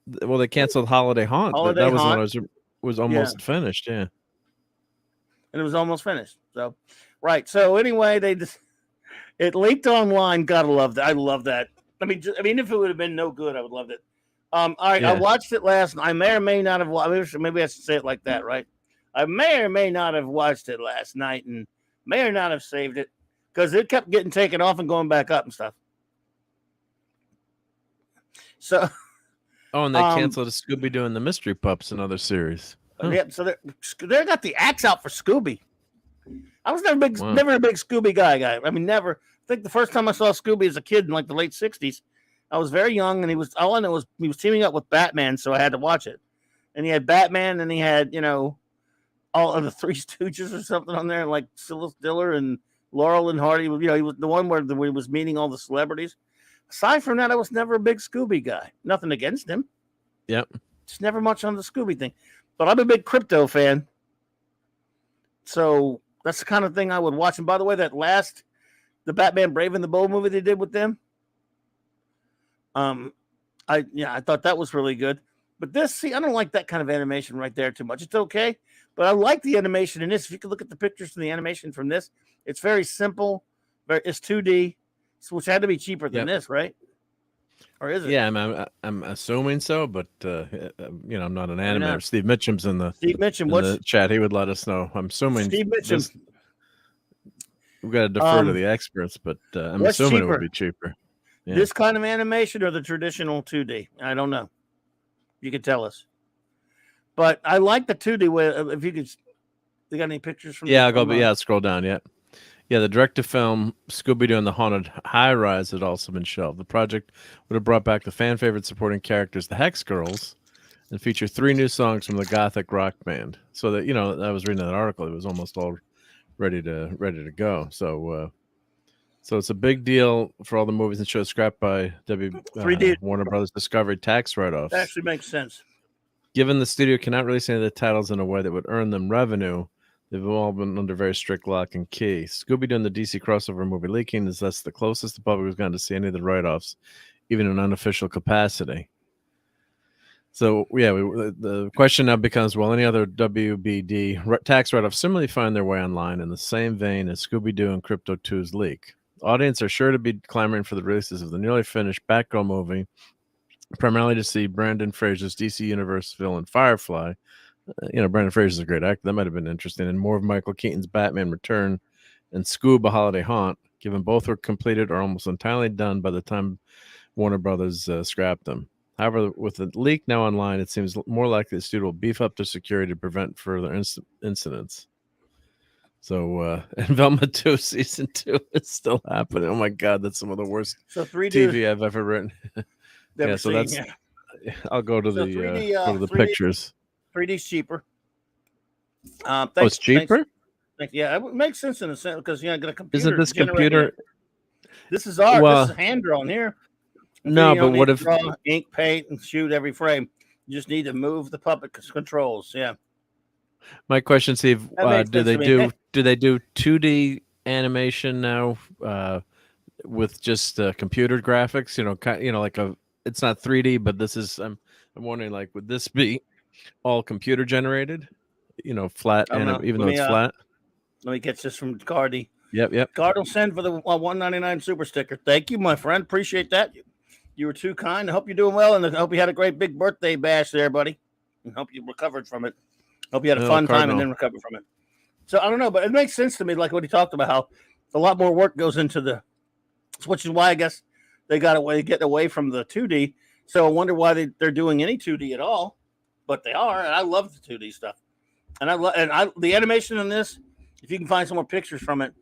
They canceled Holiday Haunt. That was when it was almost finished. Yeah. And it was almost finished. So, right. So anyway, it leaked online. Gotta love that. I love that. I mean, if it would have been no good, I would love it. All right. Yeah. I watched it last night. I may or may not have watched. Maybe I should say it like that, right? I may or may not have watched it last night, and may or not have saved it, because it kept getting taken off and going back up and stuff. So. Oh, and they canceled Scooby-Doo and the Mystery Pups, another series. Huh. Yeah, so they got the axe out for Scooby. I was never a big Scooby guy. I mean, never. I think the first time I saw Scooby as a kid in like the late 60s, I was very young, and all I know was he was teaming up with Batman, so I had to watch it. And he had Batman, and he had, all of the Three Stooges or something on there, like Phyllis Diller and Laurel and Hardy. He was the one where he was meeting all the celebrities. Aside from that, I was never a big Scooby guy. Nothing against him. Yep. Just never much on the Scooby thing. But I'm a big Crypto fan. So that's the kind of thing I would watch. And by the way, the Batman Brave and the Bold movie they did with them, I thought that was really good. But I don't like that kind of animation right there too much. It's okay, but I like the animation in this. If you could look at the pictures from the animation from this, it's very simple. It's 2D, which had to be cheaper than this, right? Or is it? Yeah, I'm assuming so, but I'm not an animator. Steve Mitchum's in the chat. He would let us know. I'm assuming Steve Mitchum. We've got to defer to the experts, but I'm assuming it would be cheaper. Yeah. This kind of animation or the traditional 2D? I don't know. You could tell us. But I like the 2D way. If you could, you got any pictures from? Yeah, I'll go. But scroll down. Yeah. Yeah, the direct-to-film Scooby-Doo and the Haunted High Rise had also been shelved. The project would have brought back the fan-favorite supporting characters, the Hex Girls, and feature 3 new songs from the gothic rock band. So that I was reading that article; it was almost all ready to go. So it's a big deal for all the movies and shows scrapped by 3D. Warner Brothers Discovery tax write-offs. That actually makes sense. Given the studio cannot release any of the titles in a way that would earn them revenue, they've all been under very strict lock and key. Scooby-Doo and the DC crossover movie leaking is thus the closest the public has gotten to see any of the write-offs, even in an unofficial capacity. So, yeah, the question now becomes, will any other WBD tax write-offs similarly find their way online in the same vein as Scooby-Doo and Crypto 2's leak? Audience are sure to be clamoring for the releases of the nearly finished Batgirl movie, primarily to see Brandon Fraser's DC Universe villain Firefly. Brandon Fraser's a great actor. That might have been interesting. And more of Michael Keaton's Batman Return and Scoob: A Holiday Haunt, given both were completed or almost entirely done by the time Warner Brothers scrapped them. However, with the leak now online, it seems more likely the studio will beef up their security to prevent further incidents. So, and Velma 2 season 2 is still happening. Oh my God, that's some of the worst TV I've ever written. Yeah, so that's. I'll go to the pictures. 3D's cheaper. It's cheaper. Yeah, it makes sense in a sense because you're not going to computer. Isn't this computer? This is art. This is hand drawn here. No, but what if draw, ink, paint, and shoot every frame? You just need to move the puppet controls. Yeah. My question, Steve, do they do 2D animation now with just computer graphics? It's not 3D, but this is. I'm wondering, like, would this be all computer generated? Flat, even though it's flat. Let me get this from Cardi. Yep. Card will send for the $1.99 super sticker. Thank you, my friend. Appreciate that. You were too kind. I hope you're doing well, and I hope you had a great big birthday bash there, buddy. And hope you recovered from it. Hope you had a fun time and then recovered from it. So I don't know, but it makes sense to me, like what he talked about, how a lot more work goes into which is why I guess they got away, getting away from the 2D. So I wonder why they're doing any 2D at all, but they are, and I love the 2D stuff. And the animation in this, if you can find some more pictures from it,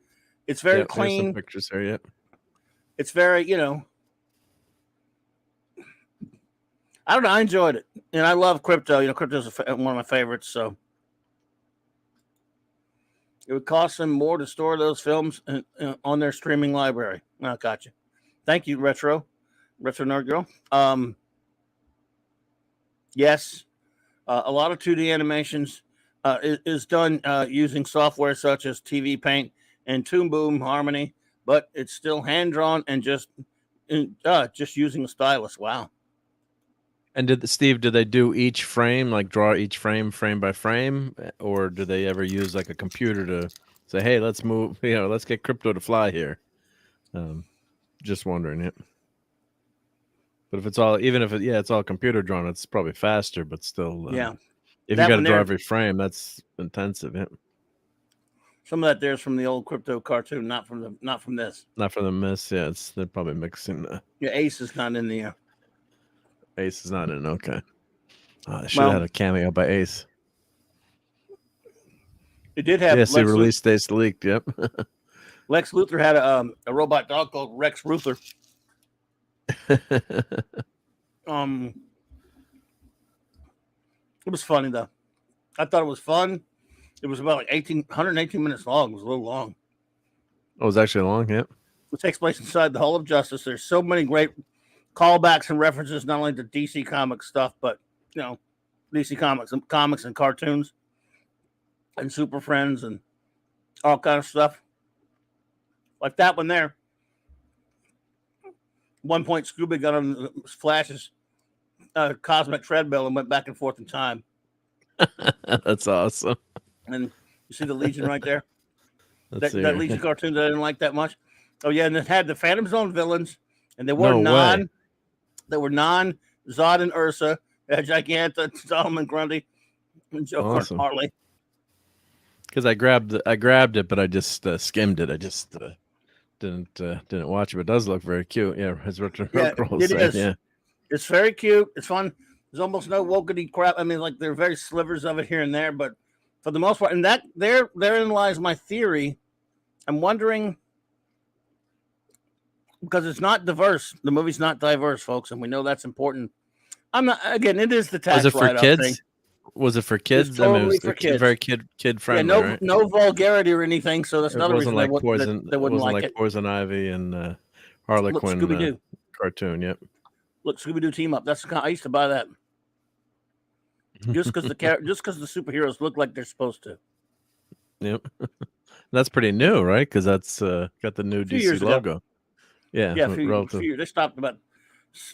it's very clean. Some pictures there, yeah. It's very, I don't know. I enjoyed it, and I love Crypto. Crypto's one of my favorites. So it would cost them more to store those films on their streaming library. Oh, gotcha. Thank you, Retro Nerd Girl. Yes, a lot of 2D animations is done using software such as TV Paint and Toon Boom Harmony, but it's still hand drawn and just using a stylus. Wow. And did they do each frame, like draw each frame by frame, or do they ever use like a computer to say, hey, let's move, let's get Crypto to fly here? Just wondering it. But if it's all, it's all computer drawn, it's probably faster, but still, yeah. If you got to draw every frame, that's intensive. Yeah. Some of that there's from the old Crypto cartoon, not from this. Not from the Miss. Yeah, they're probably mixing. Ace is not in the. Ace is not in. Okay. I should have had a cameo by Ace. It did have. Yes, the release date's leaked. Yep. Lex Luthor had a robot dog called Rex Ruther. It was funny though. I thought it was fun. It was about like 118 minutes long. It was a little long. Oh, it was actually long. Yep. It takes place inside the Hall of Justice. There's so many great callbacks and references, not only to DC Comics stuff, but DC comics and cartoons and Super Friends and all kind of stuff. Like that one there. One point, Scooby got on Flash's cosmic treadmill and went back and forth in time. That's awesome. And you see the Legion right there? that Legion cartoon that I didn't like that much. Oh, yeah, and it had the Phantom Zone villains, and they were Zod and Ursa, Giganta, Solomon Grundy, and Joe Harley. Because I grabbed it, but I just skimmed it. I just didn't watch it. But it does look very cute. Yeah, as Richard it is. Yeah, it's very cute. It's fun. There's almost no wokey crap. I mean, like there are very slivers of it here and there, but for the most part, and that therein lies my theory I'm wondering because it's not diverse. The movie's not diverse, folks, and we know that's important. I'm not. Again, it is the Was it tax for write-off thing. kids? Was it for It's kids? I mean, it totally was for kids. very kid Yeah, friendly, right? no vulgarity or anything. So that's It another wasn't reason like they Poison. It wouldn't wasn't like like it. Poison Ivy and Look, Harlequin Scooby Doo. cartoon. Yep. Look, Scooby Doo team up. That's the kind I used to buy that just because the superheroes look like they're supposed to. Yep. That's pretty new, right? Because that's got the new DC logo. Yeah. Yeah, a few years. They stopped about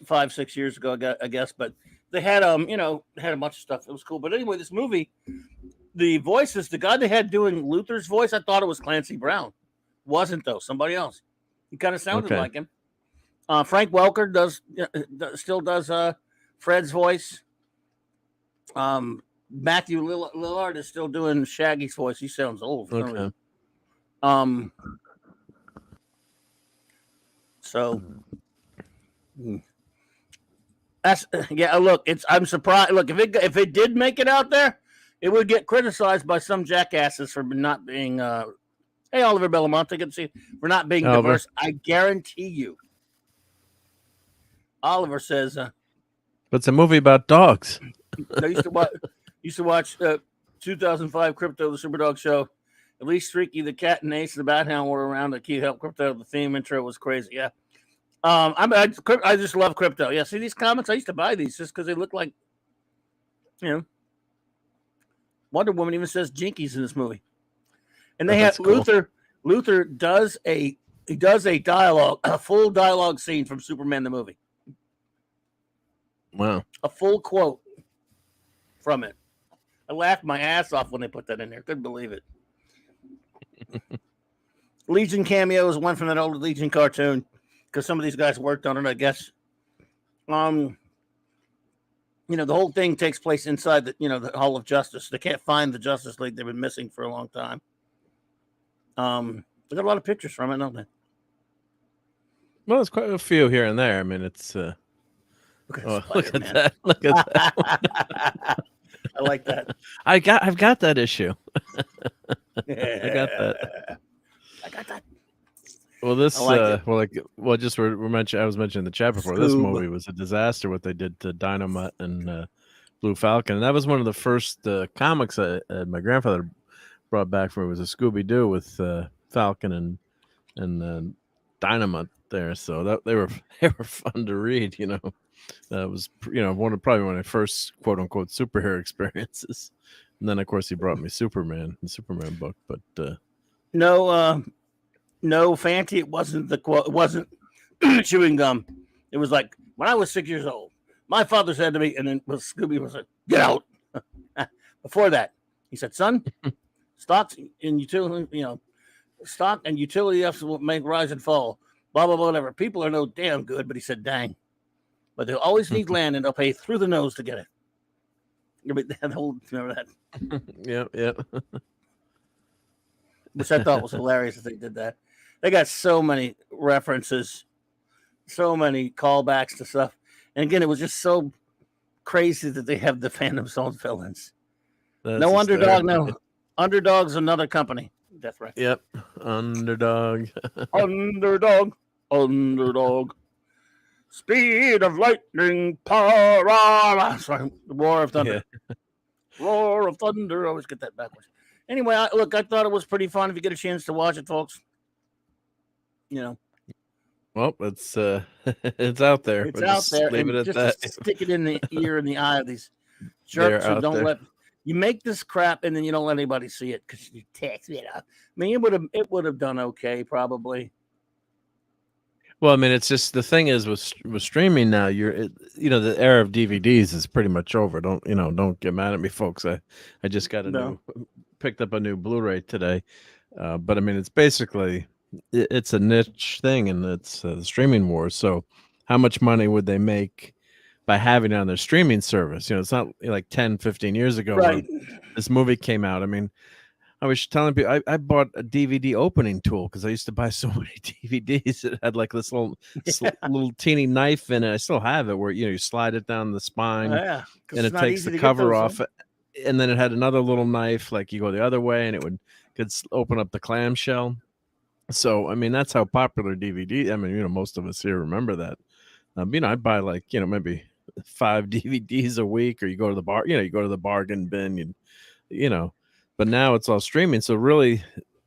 5-6 years ago, I guess. But they had had a bunch of stuff. It was cool. But anyway, this movie, the voices, the guy they had doing Luther's voice, I thought it was Clancy Brown. Wasn't though. Somebody else. He kind of sounded like him. Frank Welker still does Fred's voice. Matthew Lillard is still doing Shaggy's voice. He sounds old. Okay. So that's Look, I'm surprised. Look, if it did make it out there, it would get criticized by some jackasses for not being. Hey, Oliver Belamonte, good to see you. For not being diverse. I guarantee you. Oliver says. But it's a movie about dogs. I used to watch 2005 Crypto, the Superdog Show. At least Streaky, the cat, and Ace, the Bat Hound were around to keep help Crypto. The theme intro was crazy. Yeah. I just love Crypto. Yeah. See these comics? I used to buy these just because they look like, Wonder Woman even says Jinkies in this movie. And they have cool. Luther does a dialogue, a full dialogue scene from Superman the movie. Wow. A full quote from it. I laughed my ass off when they put that in there. Couldn't believe it. Legion cameos, one from that old Legion cartoon, because some of these guys worked on it, I guess. The whole thing takes place inside the Hall of Justice. They can't find the Justice League. They've been missing for a long time. They got a lot of pictures from it, don't they? Well, there's quite a few here and there. I mean, it's look at that. Look at that. I like that. I've got that issue. Yeah. I got that. Well, this I was mentioning the chat before. This movie was a disaster. What they did to Dynamite and Blue Falcon, and that was one of the first comics my grandfather brought back for me. Was a Scooby Doo with Falcon and Dynamite there. So that they were fun to read. That was probably one of my first quote unquote superhero experiences. And then of course he brought me the Superman book, but no, Fanty. It wasn't the quote. It wasn't chewing gum. It was like when I was 6 years old, my father said to me, and then Scooby was like, "Get out." Before that, he said, "Son, stocks and utility, stock and utility will make rise and fall. Blah blah blah. Whatever. People are no damn good." But he said, "Dang, but they'll always need land, and they'll pay through the nose to get it." Remember that? Yeah. Which I thought was hilarious that they did that. They got so many references, so many callbacks to stuff. And again, it was just so crazy that they have the Phantom's own villains. No Underdog, no. Underdog's another company. Death Records. Yep. Underdog. Underdog. Speed of lightning, power. Sorry, Roar of Thunder. Yeah. Roar of Thunder. I always get that backwards. Anyway, I thought it was pretty fun. If you get a chance to watch it, folks. Well, it's it's out there. It's out there. Leave it at that. Stick it in the ear and the eye of these jerks who don't let you make this crap, and then you don't let anybody see it because you text it up. I mean, it would have done okay, probably. Well, I mean, it's just the thing is with streaming now. The era of DVDs is pretty much over. Don't get mad at me, folks. I just got picked up a new Blu-ray today, but I mean, it's basically it's a niche thing, and it's the streaming wars. So, how much money would they make by having it on their streaming service? It's not like 10, 15 years ago when this movie came out. I mean, I was telling people I bought a DVD opening tool because I used to buy so many DVDs. It had like this little teeny knife in it. I still have it where you slide it down the spine and it takes the cover off. And then it had another little knife, like you go the other way and it could open up the clamshell. So I mean, that's how popular DVD. I mean, most of us here remember that. I'd buy like maybe 5 DVDs a week, or you go to the bar. You go to the bargain bin. You know, but now it's all streaming. So really,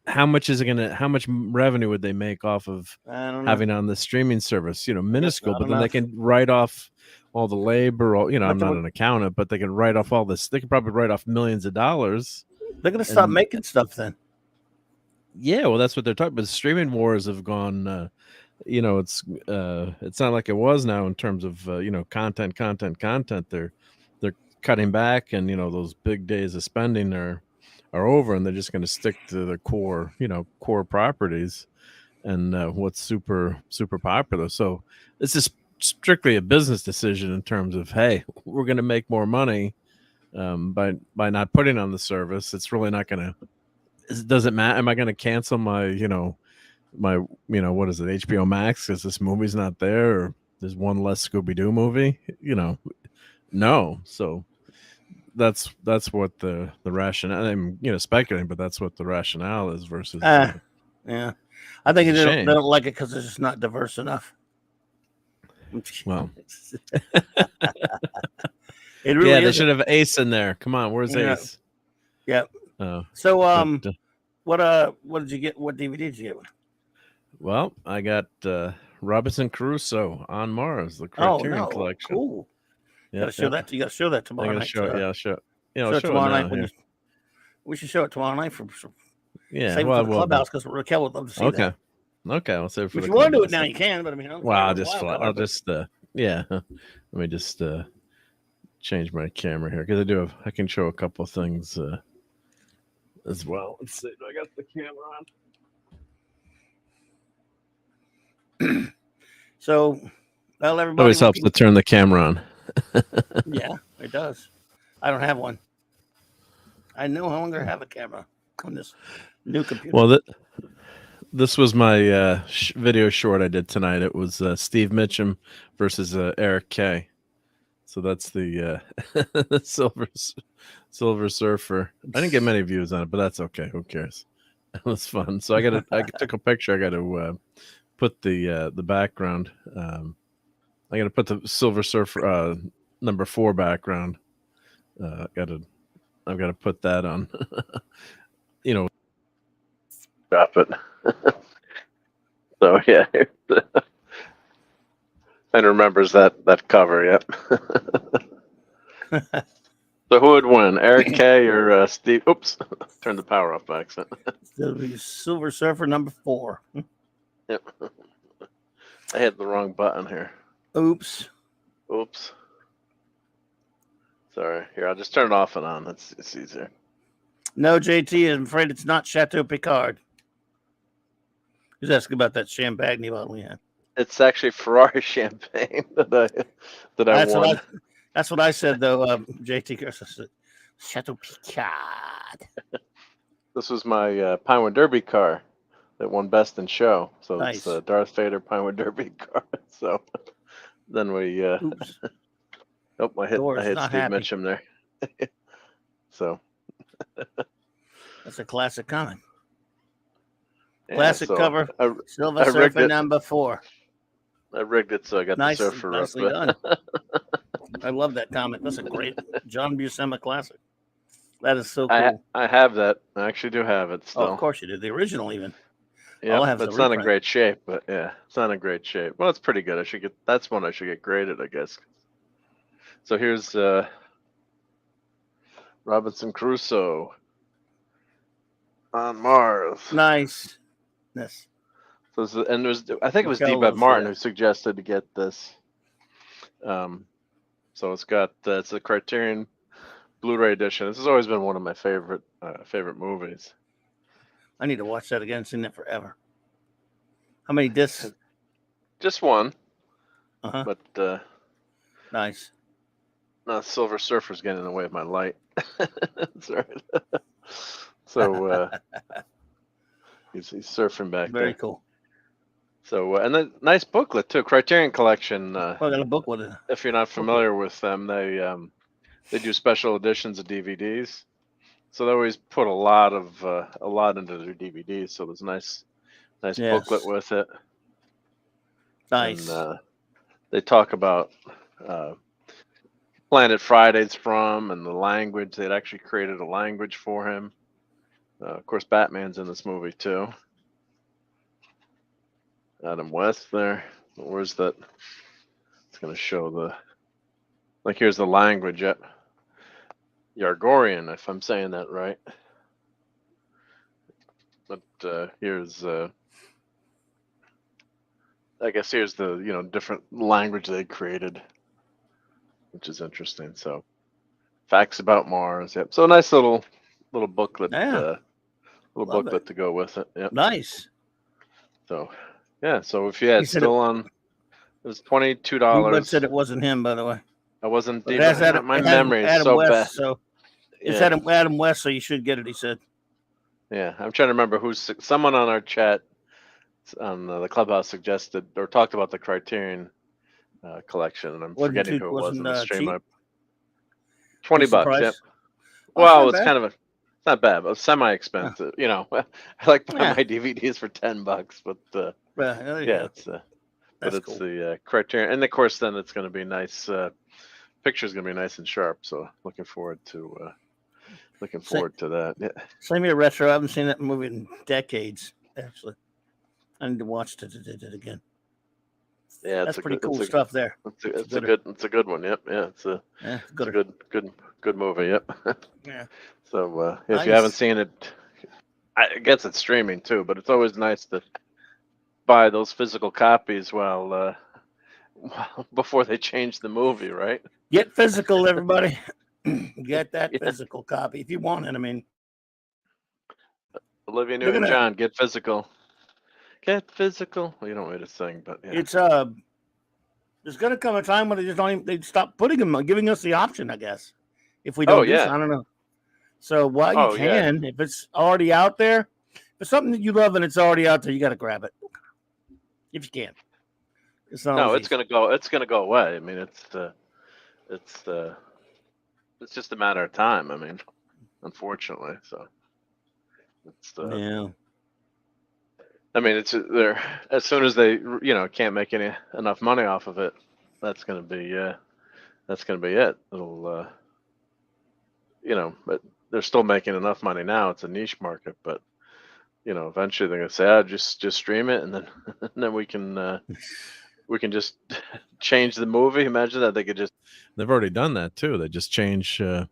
how much is it gonna? How much revenue would they make off of I don't know. having on the streaming service? I guess Minuscule, not but then they enough. can write off all the labor. I'm But not an accountant, but they can write off all this. They could probably write off millions of dollars. They're gonna stop And- making stuff then. Yeah, well, that's what they're talking. But streaming wars have gone. It's not like it was now in terms of content. They're cutting back, and those big days of spending are over, and they're just going to stick to the core properties and what's super popular. So it's just strictly a business decision in terms of, hey, we're going to make more money by not putting on the service. It's really not going to. It doesn't matter. Am I going to cancel my what is it, HBO Max, because this movie's not there, or there's one less Scooby-Doo movie? No. So that's what the rationale. I'm speculating, but that's what the rationale is versus. Yeah, I think It's a they shame. don't like it because it's just not diverse enough. Well, it really yeah, is. they should have Ace in there. Come on, where's Yeah. Ace? Yep. Oh, So, but, what did you get? What DVD did you get? well, I got Robinson Crusoe on Mars, the Oh Criterion no, collection. cool. Yeah, Gotta show that. You gotta show that I'm tomorrow gonna night. show it. Yeah, I'll show. Yeah, show I'll it show tomorrow it now. night. When we should show it tomorrow night for Yeah, save it well, for the clubhouse because Raquel would love to see that. Okay, I'll save it for If the you want to do it clubhouse. now, you can. But I mean, Well, I'll just yeah. Let me just change my camera here because I can show a couple things as well. Let's see. Do I got the camera on? So, well, It everybody. always helps to turn the camera on. Yeah, it does. I don't have one. I no longer have a camera on this new computer. Well, this was my video short I did tonight. It was Steve Mitchum versus Eric Kay. So that's the Silver Surfer. I didn't get many views on it, but that's okay. Who cares? It was fun. So I took a picture. I got to put the background. I got to put the Silver Surfer number 4 background. I've got to put that on. Drop it. So yeah, and remembers that cover. Yep. So who would win, Eric Kay or Steve? Oops, turned the power off by accident. It'll be Silver Surfer number 4. Yep. I hit the wrong button here. Oops. Sorry. Here, I'll just turn it off and on. It's easier. No, JT, I'm afraid it's not Chateau Picard. He's asking about that Champagne bottle we had. It's actually Ferrari champagne that I won. That's what I said, though, JT. Said, Chateau Picard. This was my Pinewood Derby car that won Best in Show. So Nice. It's Darth Vader Pinewood Derby car. So then we... Oops. Nope, I hit Steve happy. Mitchum there. So... That's a classic comic. Yeah, Classic so cover. Silver Surfer number 4. I rigged it so I got the Surfer nicely done. I love that comic. That's a great John Buscema classic. That is so cool. I have that. I actually do have it still. Oh, of course you do. The original, even. Yeah, but it's not in great shape. But yeah, it's not in great shape. Well, it's pretty good. That's one I should get graded, I guess. So here's Robinson Crusoe on Mars. Nice. Yes. So I think it was D. Bud Martin who suggested to get this. So it's got it's a Criterion Blu-ray edition. This has always been one of my favorite movies. I need to watch that again. Seen it forever. How many discs? Just one. Uh-huh. But nice. No, Silver Surfer's getting in the way of my light. That's all right. So he's surfing back there. Very cool. So and then nice booklet too. Criterion Collection. I got a book with it. If you're not familiar with them, they do special editions of DVDs. So they always put a lot into their DVDs. So there's nice Nice Yes. booklet with it. Nice. And they talk about Planet Friday's from and the language. They'd actually created a language for him. Of course, Batman's in this movie too. Adam West there. Where's that? It's going to show the. Like, here's the language. Yargorian, if I'm saying that right. But here's. I guess here's the different language they created, which is interesting. So, facts about Mars. Yep. So a nice little booklet. Yeah. Little Love booklet it. to go with it. Yep. Nice. So, yeah. So if you had said still on, it was $22. Web said it wasn't him, by the way. I wasn't. But it has Adam, my it has memory is Adam so West, bad. so it's Yeah. Adam West, so you should get it. He said. Yeah, I'm trying to remember someone on our chat on the Clubhouse suggested or talked about the Criterion collection, and I'm forgetting who it was in the stream. Cheap? $20. Yep. Oh, Well, it's it's kind of it's not bad, but semi-expensive. I like buying my DVDs for $10, but yeah, it's but it's cool. the Criterion, and of course, then it's going to be nice. Picture's going to be nice and sharp, so looking forward to that. Yeah. Same here, retro. I haven't seen that movie in decades. Actually, I need to watch it again. Yeah, that's pretty cool stuff there. It's a good one. Yep. Yeah, it's a good movie. Yep. Yeah. So if you haven't seen it, I guess it's streaming too. But it's always nice to buy those physical copies before they change the movie, right? Get physical, everybody. Get that physical copy if you want it. I mean, Olivia Newton-John, get physical. Get physical. Well, you don't need to sing, but yeah. It's there's gonna come a time when they just they'd stop giving us the option, I guess. If we don't I don't know. So while you can, if it's already out there, if it's something that you love and it's already out there, you gotta grab it. If you can. It's gonna go away. I mean, it's just a matter of time. I mean, unfortunately. So it's yeah. I mean, they're as soon as they can't make enough money off of it, that's gonna be it. It'll but they're still making enough money now. It's a niche market, but eventually they're gonna say, just stream it, and then we can just change the movie. Imagine that they could just. They've already done that too. They just change the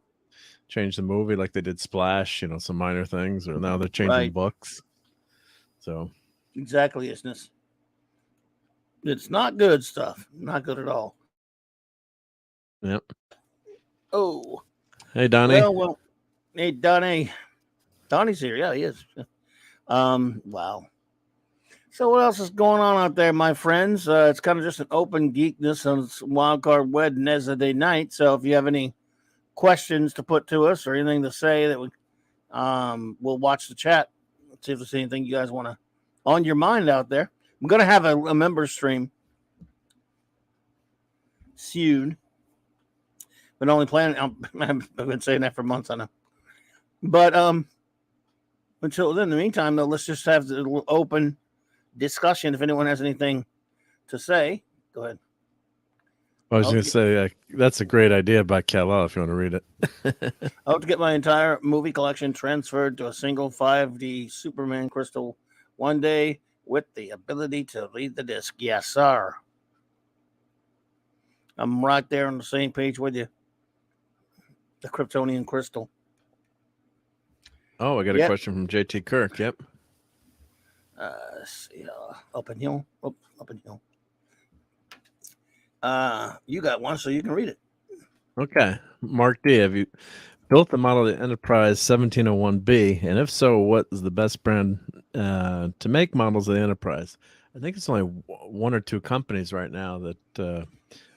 movie like they did Splash. Some minor things, or now they're changing books. So. Exactly, isn't it's not good stuff. Not good at all. Yep. Oh. Hey, Donnie. Well, hey, Donnie. Donnie's here. Yeah, he is. Wow. So what else is going on out there, my friends? It's kind of just an open geekness on Wildcard Wednesday night. So if you have any questions to put to us or anything to say, that we'll watch the chat. Let's see if there's anything you guys want to on your mind out there. I'm going to have a member stream soon. But only planning. I've been saying that for months, I know. But until then, in the meantime, though, let's just have the open discussion. If anyone has anything to say, go ahead. I was going to say that's a great idea by Kal-El if you want to read it. I hope to get my entire movie collection transferred to a single 5D Superman crystal one day with the ability to read the disc. Yes, sir. I'm right there on the same page with you. The Kryptonian crystal. Oh, I got a question from JT Kirk. Yep. See, up and hill. Up and hill. You got one, so you can read it. Okay. Mark D, have you built the model of the Enterprise 1701B? And if so, what is the best brand to make models of the Enterprise? I think it's only one or two companies right now that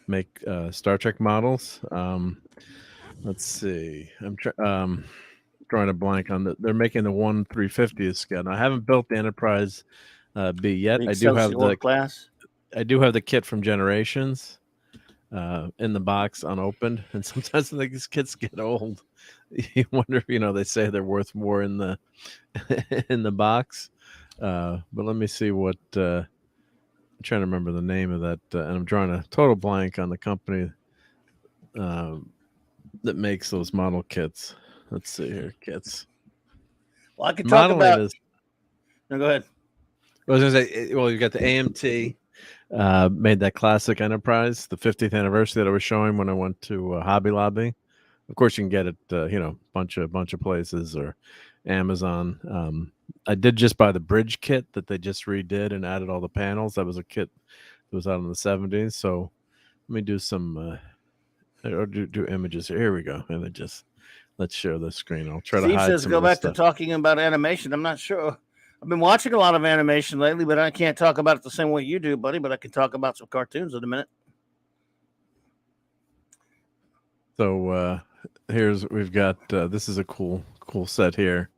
make Star Trek models. Let's see. I'm drawing a blank on they're making the 1/350th scale. Now, I haven't built the Enterprise B yet. I do have the class. I do have the kit from Generations in the box unopened, and sometimes when these kits get old, you wonder if they say they're worth more in the in the box. But let me see what I'm trying to remember the name of that, and I'm drawing a total blank on the company that makes those model kits. Let's see here, kits. Well, I could talk Modeling about. is. No, go ahead. I was gonna say, well, you got the AMT made that classic Enterprise, the 50th anniversary that I was showing when I went to Hobby Lobby. Of course, you can get it, bunch of places or Amazon. I did just buy the bridge kit that they just redid and added all the panels. That was a kit that was out in the 70s. So let me do some or do images here. Here we go. Images. Let's share the screen. I'll try to Steve hide says some go of this back to stuff. talking about animation. I'm not sure. I've been watching a lot of animation lately, but I can't talk about it the same way you do, buddy. But I can talk about some cartoons in a minute. So we've got this is a cool set here.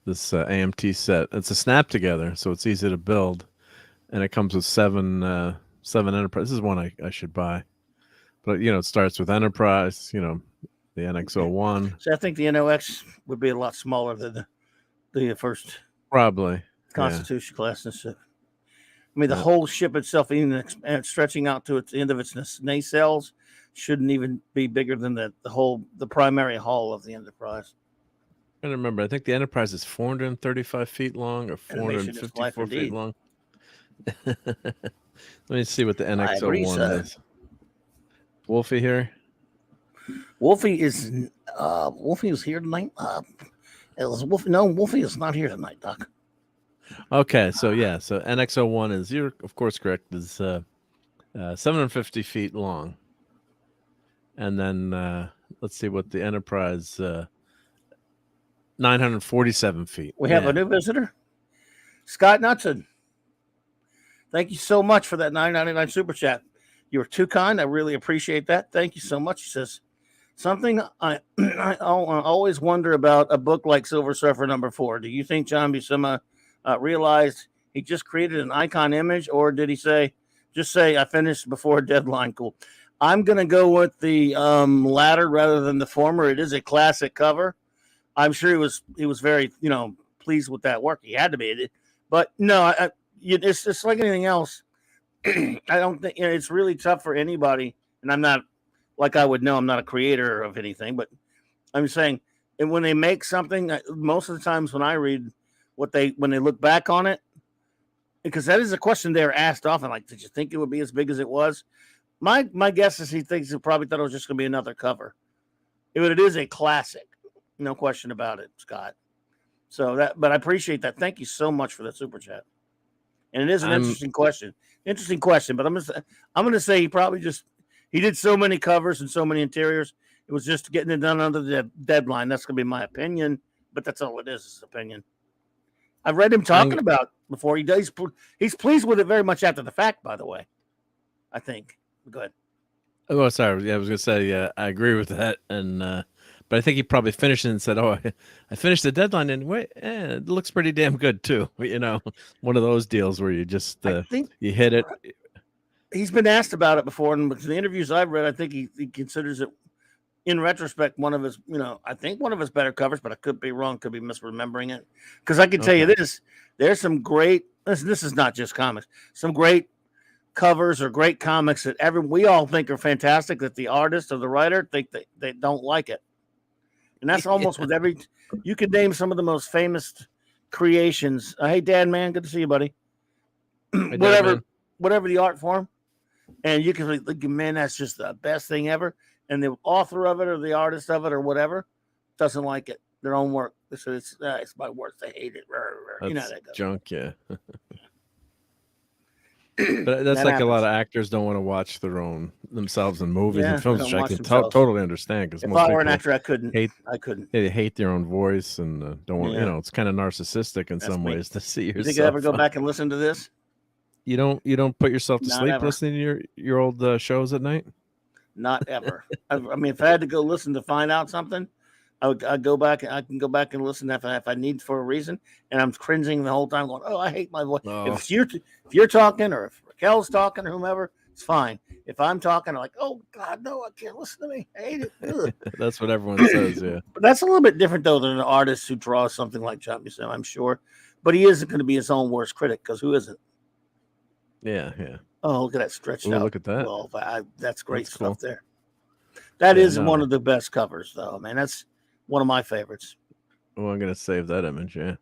This AMT set. It's a snap together, so it's easy to build, and it comes with seven Enterprise. This is one I should buy, but it starts with Enterprise. The NX-01. So I think the NOX would be a lot smaller than the first Probably Constitution class and stuff. I mean, the Yeah. whole ship itself, even stretching out to its end of its nacelles, shouldn't even be bigger than the primary hull of the Enterprise. I don't remember. I think the Enterprise is 435 feet long or Animation is life 454 feet indeed. long. Let me see what the I agree, NX-01 sir. is. Wolfie here. Wolfie is here tonight. Wolfie is not here tonight, Doc. Okay, so NX-01 is, you're of course correct, is 750 feet long. And then let's see what the Enterprise 947 feet. We have a new visitor, Scott Knudsen. Thank you so much for that $9.99 super chat. You were too kind. I really appreciate that. Thank you so much. He says, something I always wonder about a book like Silver Surfer #4. Do you think John Buscema realized he just created an icon image, or did he just say I finished before deadline? Cool. I'm gonna go with the latter rather than the former. It is a classic cover. I'm sure he was very pleased with that work. He had to be, but no, it's just like anything else. I don't think it's really tough for anybody, and I'm not like I would know. I'm not a creator of anything, but I'm saying, and when they make something, most of the times when I read when they look back on it, because that is a question they're asked often, like, did you think it would be as big as it was? My guess is he probably thought it was just going to be another cover. But it is a classic, no question about it, Scott. So but I appreciate that. Thank you so much for that super chat. And it is an interesting question. But I'm gonna say he probably he did so many covers and so many interiors. It was just getting it done under the deadline. That's gonna be my opinion, but that's all it is. It's opinion. I've read him talking about before. He's pleased with it very much after the fact. By the way, I think. Go ahead. Oh, sorry. Yeah, I was gonna say I agree with that, and but I think he probably finished it and said, "Oh, I finished the deadline, and wait, it looks pretty damn good too." One of those deals where you just you hit it. He's been asked about it before, and the interviews I've read, I think he considers it, in retrospect, one of his, I think one of his better covers, but I could be wrong, could be misremembering it. Because I can tell you this: there's some great. This is not just comics. Some great covers or great comics that we all think are fantastic, that the artist or the writer think they don't like it. And that's almost with every. You could name some of the most famous creations. Hey, Dan, man, good to see you, buddy. Hey, whatever the art form, and you can think, man, that's just the best thing ever. And the author of it or the artist of it or whatever doesn't like it. Their own work. So it's my work. They hate it. That's you know that goes. Junk, yeah. But that's like happens. A lot of actors don't want to watch themselves in movies and films, which I can totally understand. Because if I were an actor, I couldn't. They hate their own voice and don't want. It's kind of narcissistic in some ways to see yourself. You think I ever go back and listen to this? You don't put yourself to sleep listening to your old shows at night? Not ever. I mean, if I had to go listen to find out something, I'd go back. I can go back and listen if I need for a reason, and I'm cringing the whole time, going, "Oh, I hate my voice." Oh. If you're talking, or if Raquel's talking, or whomever, it's fine. If I'm talking, I'm like, "Oh God, no, I can't listen to me. I hate it." That's what everyone says, yeah. But that's a little bit different though than an artist who draws something like John Buscema, I'm sure. but he isn't going to be his own worst critic because who isn't? Yeah, yeah. Oh, look at that stretched Ooh, out. look at that. Well, that's great That's stuff cool. there. That Yeah, is no. one of the best covers, though, man. That's one of my favorites. Oh, I'm gonna save that image. Yeah.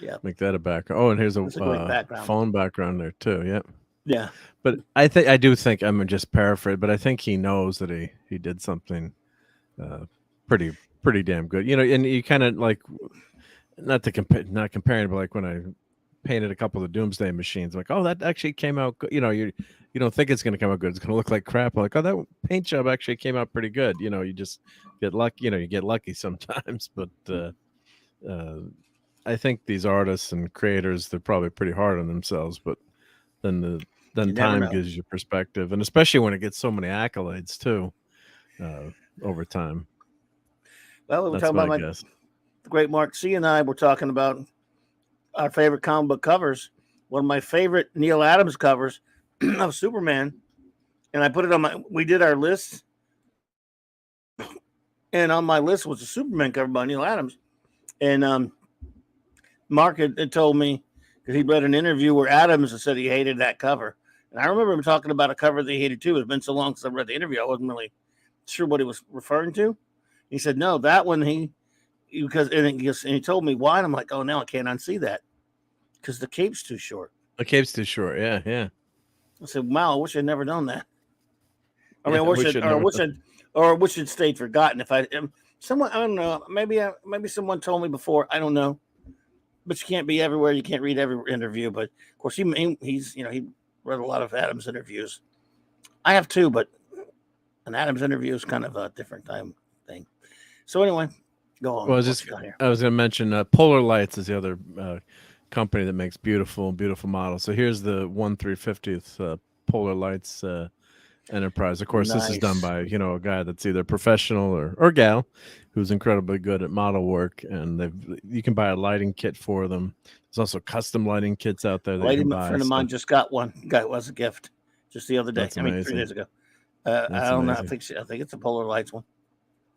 Yeah. Make that a background. Oh, and here's a great background. phone background there too. Yep. Yeah. But I do think I'm just paraphrase, but I think he knows that he did something pretty damn good. You know, and you kind of like not comparing, but like when I painted a couple of Doomsday machines, like, oh, that actually came out good. You know, you don't think it's going to come out good. It's going to look like crap. I'm like, oh, that paint job actually came out pretty good. You know, you just get lucky. You know, you get lucky sometimes. But I think these artists and creators, they're probably pretly hard on themselves. But then time gives you perspective, and especially when it gets so many accolades too over time. Well, we're talking about the great Mark C. and I were talking about our favorite comic book covers. One of my favorite Neil Adams covers of Superman, and I put it on we did our list, and on my list was a Superman cover by Neil Adams, and Mark had told me because he read an interview where Adams said he hated that cover, and I remember him talking about a cover that he hated too. It's been so long since I read the interview, I wasn't really sure what he was referring to. He said, no, that one and he told me why. And I'm like, oh, now I can't unsee that because the cape's too short. The cape's too short. Yeah, yeah. I said, wow, I wish I'd never done that. I mean, I wish it stayed forgotten. If someone, I don't know, maybe someone told me before. I don't know, but you can't be everywhere. You can't read every interview. But of course, he read a lot of Adams interviews. I have too, but an Adams interview is kind of a different time thing. So anyway, go on. Well, I was going to mention Polar Lights is the other company that makes beautiful models. So here's the 1/350th Polar Lights Enterprise. Of course, This is done by a guy that's either professional or gal who's incredibly good at model work, and you can buy a lighting kit for them. There's also custom lighting kits out there that you can buy. A friend of mine just got one. Got it as a gift just the other day. That's amazing. 3 days ago. I don't know. I think it's a Polar Lights one.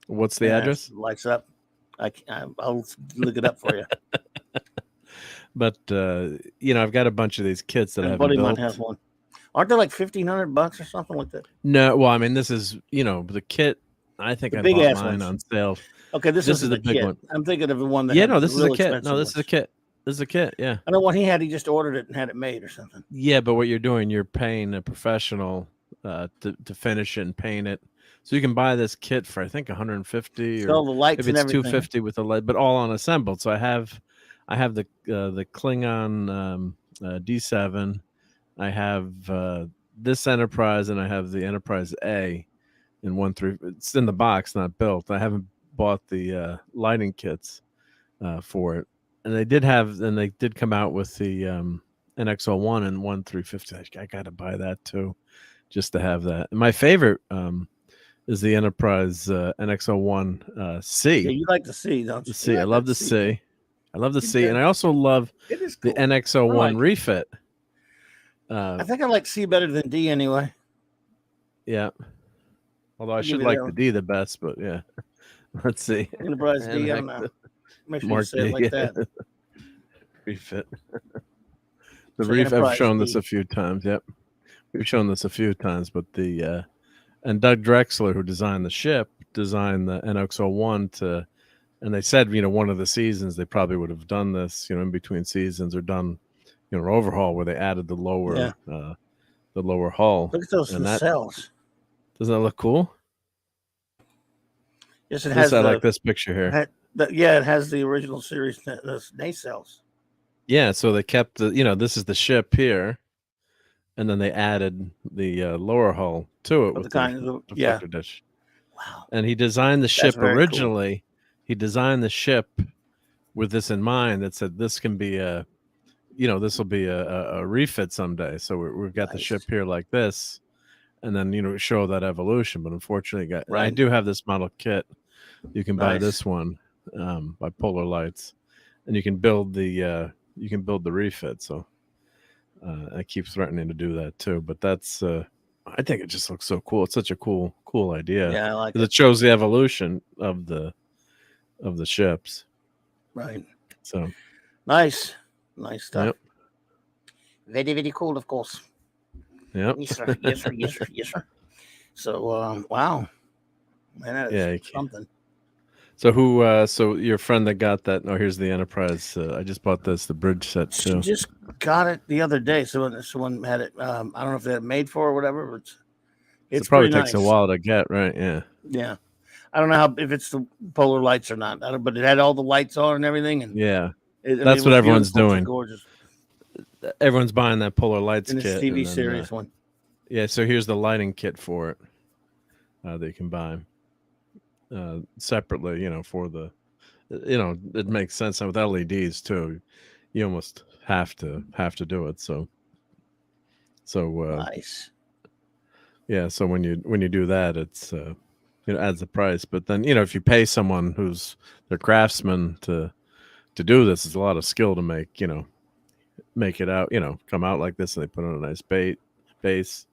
What's the address? Lights up. I'll look it up for you. But I've got a bunch of these kits that I haven't built. Buddy might have one. Aren't they like $1,500 or something like that? No, well, I mean, this is the kit. I think I bought mine on sale. Okay, this is the big kit. One. I'm thinking of the one that. Yeah, no, this is a kit. No, this is a kit. This is a kit. Yeah. I know what he had. He just ordered it and had it made or something. Yeah, but what you're doing, you're paying a professional to finish it and paint it. So you can buy this kit for I think 150 or the lights if it's 250 with the light, but all unassembled. So I have the Klingon D7. I have this Enterprise, and I have the Enterprise A in 1/3. It's in the box, not built. I haven't bought the lighting kits for it, and they did come out with the NX-01 and 1/350. I got to buy that too, just to have that. And my favorite is the Enterprise NX-01 C. Yeah, you like the C, don't you? C. I love the C. I love the C, and I also love the NX-01 refit. I think I like C better than D anyway. Yeah. Although I should like the D the best, but yeah. Let's see. Enterprise D, I don't know. Make sure you say it like that. Refit. I've shown this a few times. Yep. We've shown this a few times, but and Doug Drexler, who designed the ship, designed the NX-01 and they said, one of the seasons they probably would have done this, in between seasons, or done, overhaul where they added the lower hull. Look at those cells. Doesn't that look cool? Yes, it has. I like this picture here. It has the original series nacelles. Yeah, so they kept this is the ship here, and then they added the lower hull to it with the reflector dish. Wow! And he designed the ship originally. Cool. He designed the ship with this in mind. That said, this can be this will be a refit someday. So we've got the ship here like this, and then show that evolution. But unfortunately, I do have this model kit. You can buy this one by Polar Lights, and you can build the refit. So I keep threatening to do that too. But that's I think it just looks so cool. It's such a cool idea. Yeah, I like it. It shows the evolution of the ships. Right. So Nice stuff. Yep. Very, very cool, of course. Yep. Yes, sir. Yes, sir. Yes, sir. Yes, sir. So, wow, man, that is something. So so your friend that got that? No, here's the Enterprise. I just bought the bridge set too. She just got it the other day. Someone had it. I don't know if they had it made for or whatever. But it probably pretty takes nice. a while to get, right? Yeah. Yeah. I don't know if it's the polar lights or not, but it had all the lights on and everything. And yeah, that's what everyone's doing. Gorgeous. Everyone's buying that polar lights kit. This TV series one. Yeah, so here's the lighting kit for it that you can buy separately. For the, it makes sense. And with LEDs too, you almost have to do it. So nice. Yeah, so when you do that, it's it adds the price. But then if you pay someone who's their craftsman to do this, it's a lot of skill to make make it out come out like this, and they put on a nice base.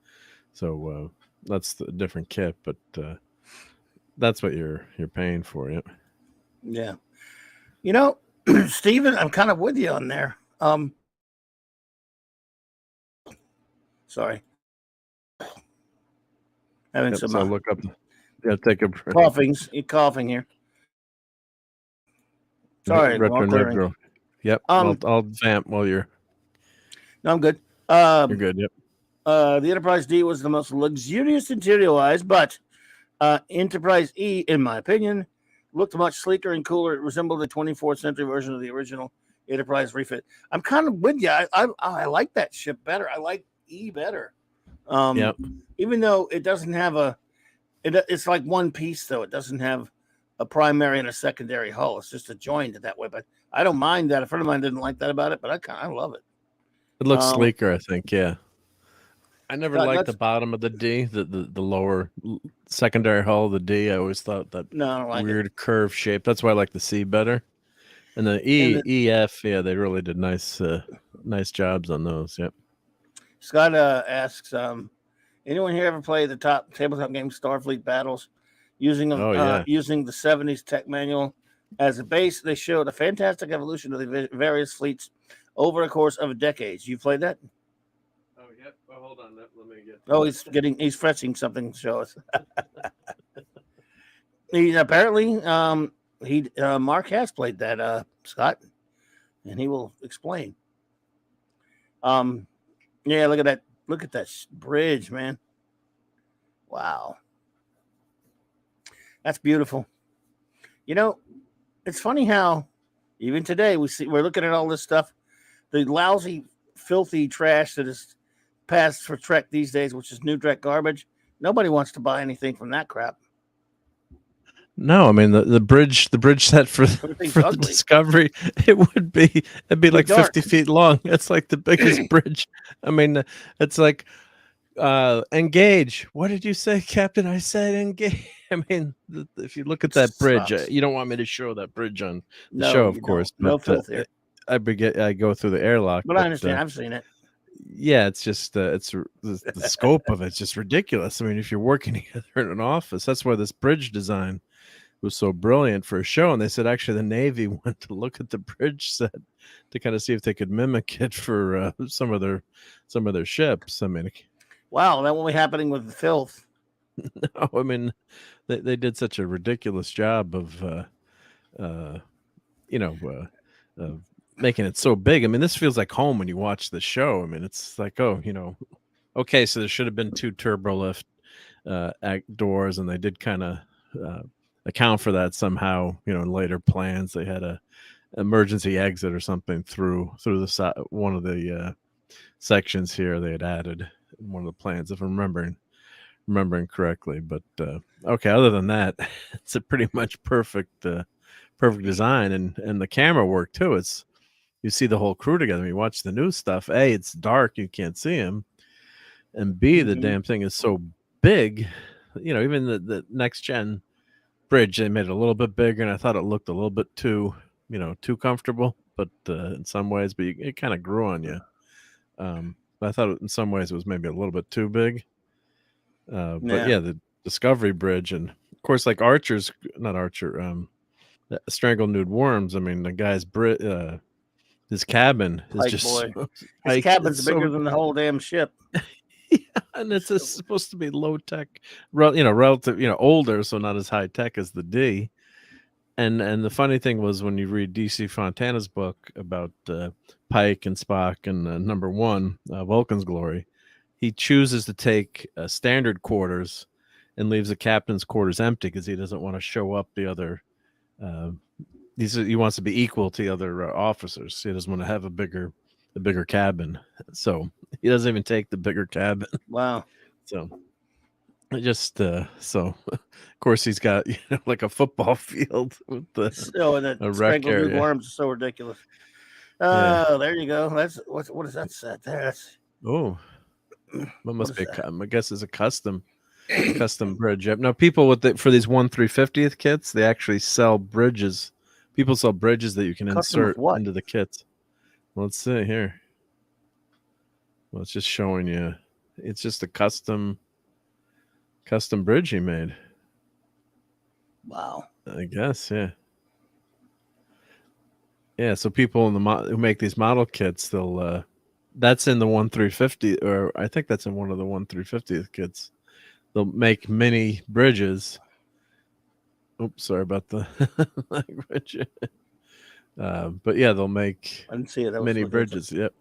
So that's the different kit, but that's what you're paying for. Yeah. Steven, I'm kind of with you on there. Sorry. Having some. So look up. Yeah, take a break. Coughing here. Sorry, retro. Yep. I'll vamp while you're. No, I'm good. You're good. Yep. The Enterprise D was the most luxurious interior-wise, but Enterprise E, in my opinion, looked much sleeker and cooler. It resembled the 24th century version of the original Enterprise refit. I'm kind of with you. I like that ship better. I like E better. Yep. Even though it doesn't have it's like one piece, though. It doesn't have a primary and a secondary hull. It's just a joined that way. But I don't mind that. A friend of mine didn't like that about it, but I love it. It looks sleeker, I think. Yeah. I never liked the bottom of the D, the lower secondary hull of the D. I always thought that weird curve shape. That's why I like the C better. And the EF, yeah, they really did nice jobs on those. Yep. Scott asks, anyone here ever play the top tabletop game Starfleet Battles using the 70s tech manual as a base? They showed a fantastic evolution of the various fleets over a course of decades. You played that? Oh, yep. Oh, hold on. Let me get. Oh, he's fetching something to show us. He apparently Mark has played that, Scott, and he will explain. Yeah, look at that bridge, man. Wow, that's beautiful. It's funny how even today we're looking at all this stuff, the lousy, filthy trash that is passed for Trek these days, which is new Trek garbage. Nobody wants to buy anything from that crap. No, I mean the bridge set for the Discovery, it'd be like dark. 50 feet long. It's like the biggest bridge. I mean, it's like engage. What did you say, Captain? I said engage. I mean, if you look at that bridge, you don't want me to show that bridge on the show, of course. No filth here. I go through the airlock, but I understand. I've seen it. Yeah, it's just it's the scope of it's just ridiculous. I mean, if you're working together in an office, that's why this bridge design was so brilliant for a show. And they said actually the Navy went to look at the bridge set to kind of see if they could mimic it for some of their ships. I mean, wow, that won't be happening with the filth. No, I mean they did such a ridiculous job of making it so big. I mean, this feels like home when you watch the show. I mean, it's like, okay, so there should have been 2 turbolift doors, and they did kind of account for that somehow. In later plans, they had a emergency exit or something through the side, one of the sections here. They had added in one of the plans, if I'm remembering correctly. But okay, other than that, it's a pretty much perfect design, and the camera work too. You see the whole crew together. When you watch the new stuff, A, it's dark, you can't see them, and B, the damn thing is so big. Even the next gen bridge, they made it a little bit bigger, and I thought it looked a little bit too comfortable, but in some ways, but it kind of grew on you. But I thought in some ways it was maybe a little bit too big. But yeah, the Discovery bridge, and of course, like Strangled Nude Worms. I mean, the guy's his cabin is Pike just boy. so, His Pike cabin's is bigger so than the whole damn ship. yeah, and it's supposed to be low tech, relative, older, so not as high tech as the D. And the funny thing was when you read DC Fontana's book about Pike and Spock and number one, Vulcan's Glory, he chooses to take standard quarters and leaves the captain's quarters empty because he doesn't want to show up the other. He wants to be equal to the other officers. He doesn't want to have a bigger cabin, so he doesn't even take the bigger cabin. Wow. So it just so of course he's got like a football field with And a the rec strangled area. worms are so ridiculous. Yeah. Oh, there you go. That's what is that set there? That's Oh, that must is be. that? I guess it's a custom bridge. Now people for these 1/350th kits, they actually sell bridges. People sell bridges that you can Custom of insert what? into the kits. Let's see here. Well, it's just showing you. It's just a custom bridge he made. Wow. I guess, yeah. Yeah, so people in who make these model kits, they'll that's in the 1/350, or I think that's in one of the 1/350th kits. They'll make mini bridges. Oops, sorry about the language. But yeah, they'll make I didn't see it. mini bridges. Yep.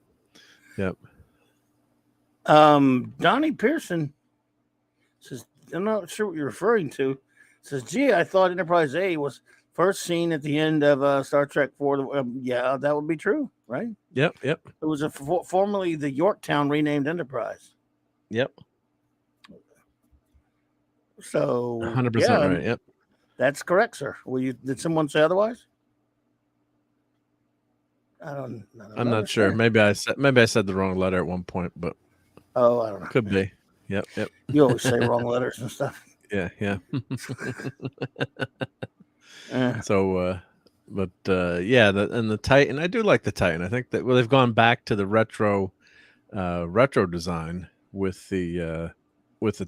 Donnie Pearson says, I'm not sure what you're referring to. Says, gee, I thought Enterprise A was first seen at the end of Star Trek 4. Yeah, that would be true, right? Yep. It was formerly the Yorktown renamed Enterprise. Yep. So 100% right. Yep. That's correct, sir. Did someone say otherwise? I'm not sure. Maybe I said the wrong letter at one point, but I don't know. Could be. Yep. You always say wrong letters and stuff. Yeah. So, but yeah, and the Titan. I do like the Titan. I think that they've gone back to the retro design with the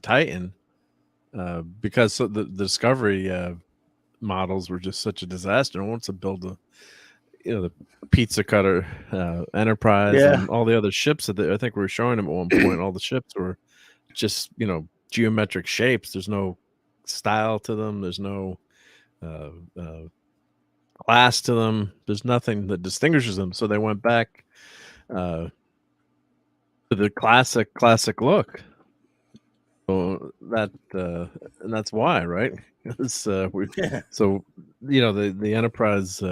Titan, because the Discovery models were just such a disaster. No one wants to build the pizza cutter Enterprise and all the other ships that I think we were showing them at one point. All the ships were just geometric shapes. There's no style to them. There's no class to them. There's nothing that distinguishes them. So they went back to the classic look. So that and that's why, right? So the Enterprise.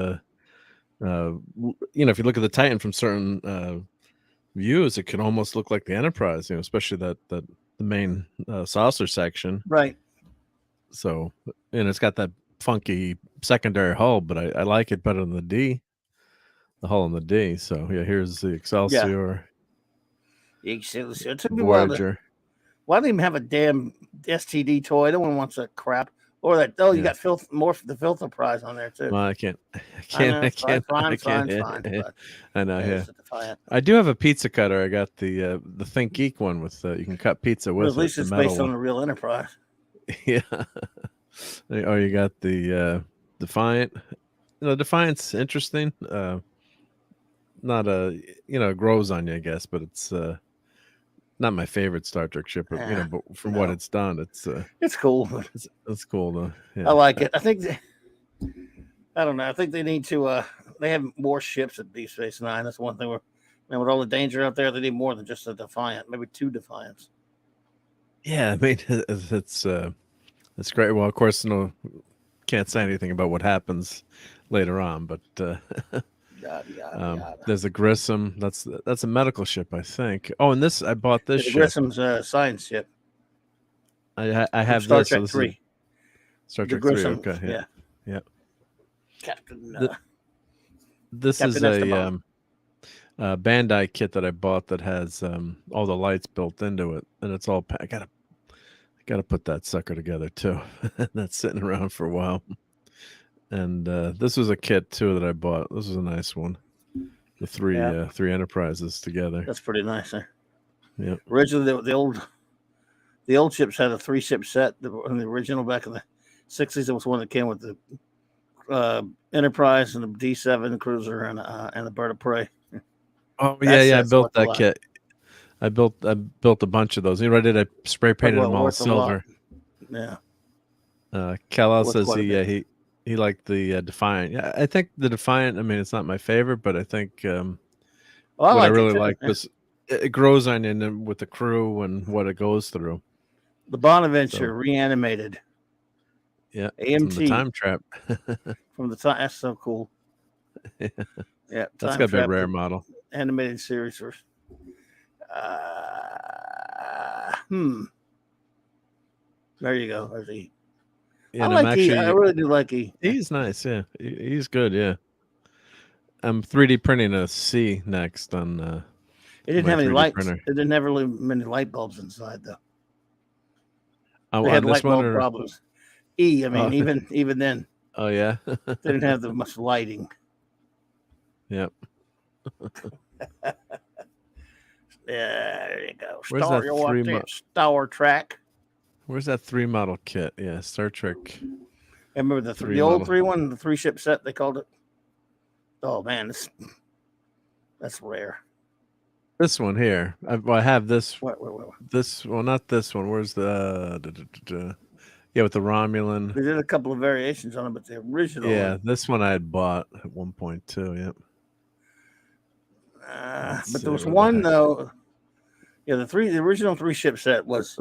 If you look at the Titan from certain views, it can almost look like the Enterprise. Especially that the main saucer section, right? So, and it's got that funky secondary hull, but I like it better than the hull in the D. So yeah, here's the Excelsior. The Excelsior. It took me Voyager. Why do they even have a damn STD toy? No one wants that crap. Or that you got the filter prize on there too. Well, I can't. Fine. I know. Yeah. I do have a pizza cutter. I got the Think Geek one with you can cut pizza with. At least it's based on the real Enterprise. Yeah. Oh, you got the Defiant. Defiant's interesting. Not grows on you, I guess, but it's not my favorite Star Trek ship, but but from what it's done, it's cool. It's cool though. Yeah. I like it. I think I don't know. I think they need to. They have more ships at Deep Space Nine. That's one thing. With all the danger out there, they need more than just a Defiant. Maybe 2 Defiants. Yeah, I mean it's great. Well, of course, can't say anything about what happens later on, but there's a Grissom. That's a medical ship, I think. Oh, and I bought this ship. Grissom's a science ship. I have Star this. Trek 3. Star Trek 3. Okay. Yeah. Captain. This Captain is a Bandai kit that I bought that has all the lights built into it, and it's all. I gotta put that sucker together too. That's sitting around for a while. And this was a kit too that I bought. This was a nice one. The three Enterprises together. That's pretty nice, huh? Yeah. Originally, the old ships had a 3-ship set. The original back in the 60s, it was one that came with the Enterprise and the D7 cruiser and the Bird of Prey. Oh That yeah. I set's built worth a that lot. kit. I built a bunch of those. You know, I did. I spray painted them all Worth a lot. silver. Yeah. Kal-El Worth says quite a bit. he liked the Defiant. Yeah, I think the Defiant. I mean, it's not my favorite, but I think Well, I what I like it really too. liked Yeah. was it grows on you and with the crew and what it goes through. The Bonaventure So reanimated yeah, from the AMT Time Trap. from the time. That's so cool. Yeah, That's Time got to be a Trap, rare the model. animated series. There you go. There's E. Yeah, I and I'm like E. I actually really do like E. he's nice. Yeah, he's good. Yeah, I'm 3D printing a C next on It didn't my have any 3D lights. printer. It didn't have really many light bulbs inside, though. Oh, They had on this light one bulb or problems. E. I mean, oh even then, oh yeah, they didn't have that much lighting. yep. There you go. Where's that You want that Star Trek? Where's that 3 model kit? Yeah, Star Trek I remember the 3 the old model. 3-1, the 3-ship set they called it. Oh man, that's rare. This one here. I have this. What? This well, not this one. Where's the yeah with the Romulan? They did a couple of variations on it, but the original. Yeah, this one I had bought at one point too. Yep. But there was one though. Yeah, the original 3-ship set was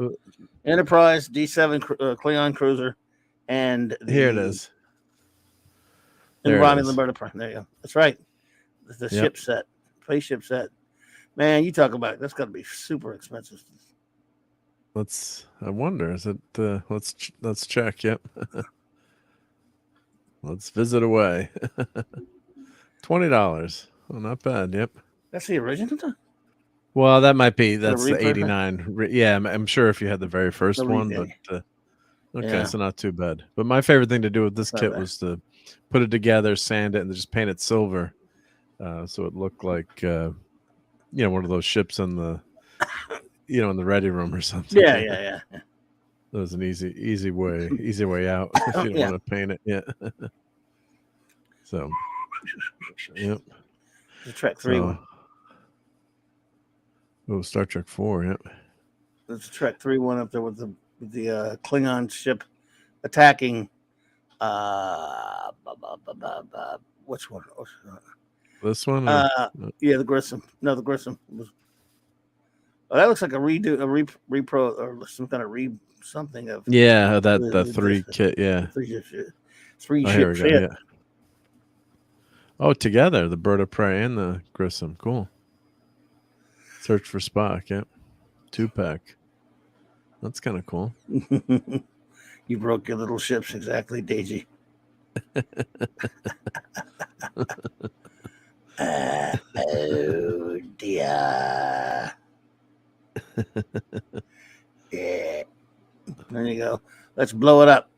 Enterprise, D7 Klingon cruiser, and here it is. And Romulan Bird of Prey. There you go. That's right. The ship set, spaceship set. Man, you talk about it. That's got to be super expensive. I wonder. Is it? Let's check. Yep. Let's visit away. $20. Oh, not bad. Yep. That's the original. Well, that might be. That's the 89. Yeah, I'm sure if you had the very first one, but okay, so not too bad. But my favorite thing to do with this kit was to put it together, sand it, and just paint it silver, so it looked like one of those ships in the in the ready room or something. Yeah. That was an easy way out if you don't want to paint it. Yeah. So, yep. The Trek 3 one. Oh, Star Trek 4. Yep. There's a Trek 3 one up there with the Klingon ship attacking. Which one? This one? Yeah, the Grissom. No, the Grissom was. Oh, that looks like a repro or some kind of something of. Yeah, that 3 kit. Yeah. 3-ship kit. Yeah. Oh, together, the Bird of Prey and the Grissom. Cool. Search for Spock. Yep. 2-pack. That's kind of cool. You broke your little ships exactly, Daisy. Oh dear. Yeah. There you go. Let's blow it up.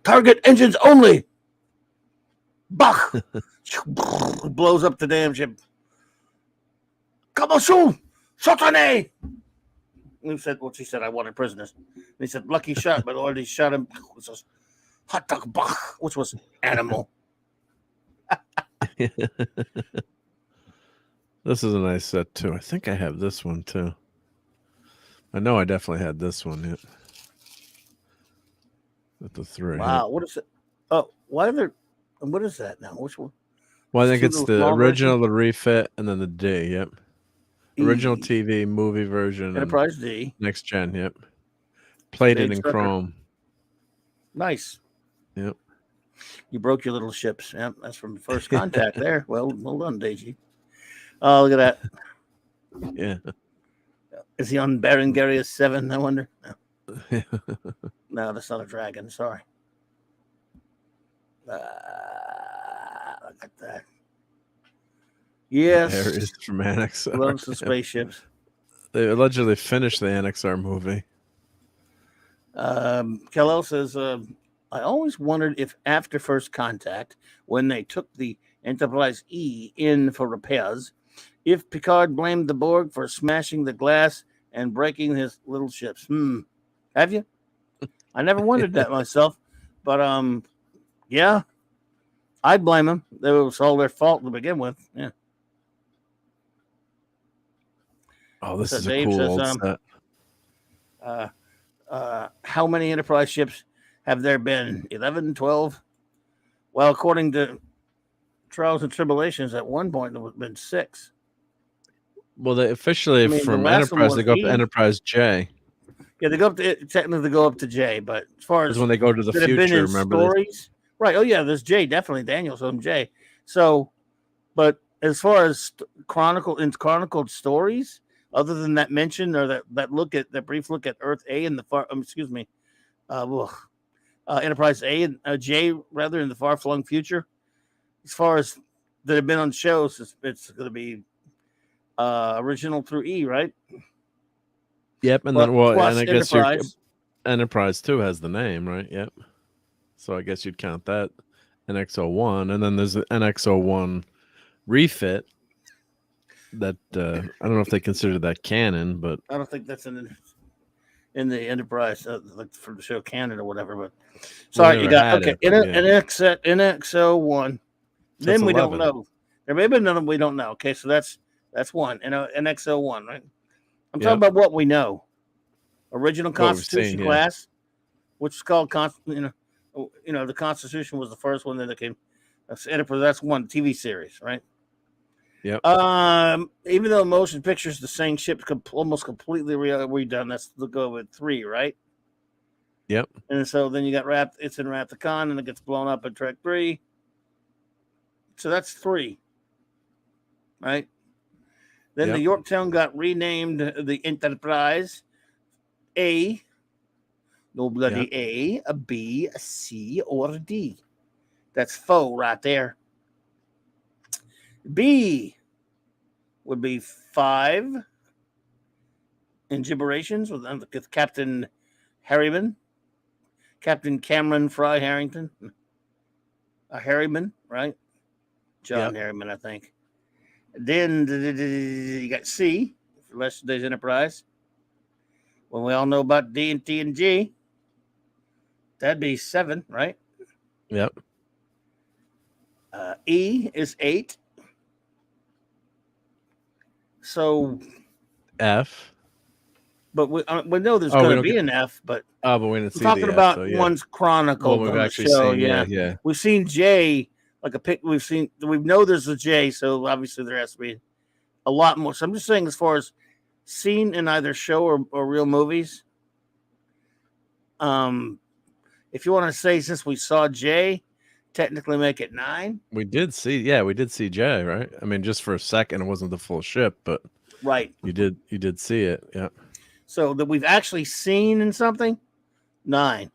Target engines only. Bach. Blows up the damn ship. Come on, soon. Sotane. He said, she said, I wanted prisoners. And he said, lucky shot, but already shot him. Which was hot dog Bach, which was animal. This is a nice set too. I think I have this one too. I know I definitely had this one. Yeah. With the 3. Wow, what is it? Oh, why are there? What is that now? Which one? Well, I think it's the original, the refit, and then the D. Yep. Original TV movie version. Enterprise D. Next gen. Yep. Plated in chrome. Nice. Yep. You broke your little ships. Yep, that's from First Contact there. Well done, Daisy. Oh, look at that. Yeah. Is he on Berengarius 7, I wonder? No. No, that's not a dragon. Sorry. Look at that. Yes. There is from Annexar. Loves the spaceships. They allegedly finished the Annexar movie. Kal-El says, I always wondered if after First Contact, when they took the Enterprise E in for repairs, if Picard blamed the Borg for smashing the glass and breaking his little ships. Have you? I never wondered that myself. But, yeah, I'd blame them. It was all their fault to begin with. Yeah. Oh, this So is a Dave cool says, old set. how many Enterprise ships have there been? 11, 12? Well, according to Trials and Tribulations, at one point there have been 6. Well, they officially I mean, the from last one Enterprise, they was go up to E. Enterprise J. Yeah, they go up to technically they go up to J, but as far Because as when they go to the that have been future, in remember they stories, right? Oh yeah, there's J definitely. Daniel's on J. So, but as far as chronicled stories, other than that mention or that brief look at Earth A in the far, Enterprise A and J rather in the far flung future. As far as that have been on shows, it's going to be original through E, right? Yep, and But then well, and plus I guess your Enterprise. Enterprise 2 has the name, right? Yep. So I guess you'd count that NX-01, and then there's the NX-01 refit that I don't know if they consider that canon, but I don't think that's in the Enterprise, like for the show canon or whatever. But sorry, you never got had okay. it, but yeah. NX01. That's Then we don't 11. know. There may be another we don't know. Okay, so that's one. NX01, right? I'm talking Yep. about what we know. Original What we've Constitution seen, yeah. class, which is called the Constitution was the first one that came. Enterprise. That's one TV series, right? Yep. Even though motion pictures the same ship almost completely redone, that's the go with 3, right? Yep. And so then you got it's in Wrath of Khan, and it gets blown up in Trek 3. So that's 3, right? Then Yep. the Yorktown got renamed the Enterprise A. No bloody Yep. A, B, a C, or a D. That's foe right there. B would be 5 in Gibberations with Captain Harriman, Captain Cameron Fry Harrington, Harriman, right? John Harriman, I think. Then you got C for Yesterday's Enterprise. Well, we all know about D and T and G. That'd be 7, right? Yep. E is 8. So F. But we know there's going to be an F. But but we didn't see talking the about F, so yeah. one's chronicled Well, we've on the actually show. seen, Yeah. yeah. We've seen J like a pic. We know there's a J, so obviously there has to be a lot more. So I'm just saying, as far as seen in either show or real movies, if you want to say since we saw J, technically make it 9. We did see J, right? I mean, just for a second, it wasn't the full ship, but right, you did see it, yeah. So that we've actually seen in something, 9.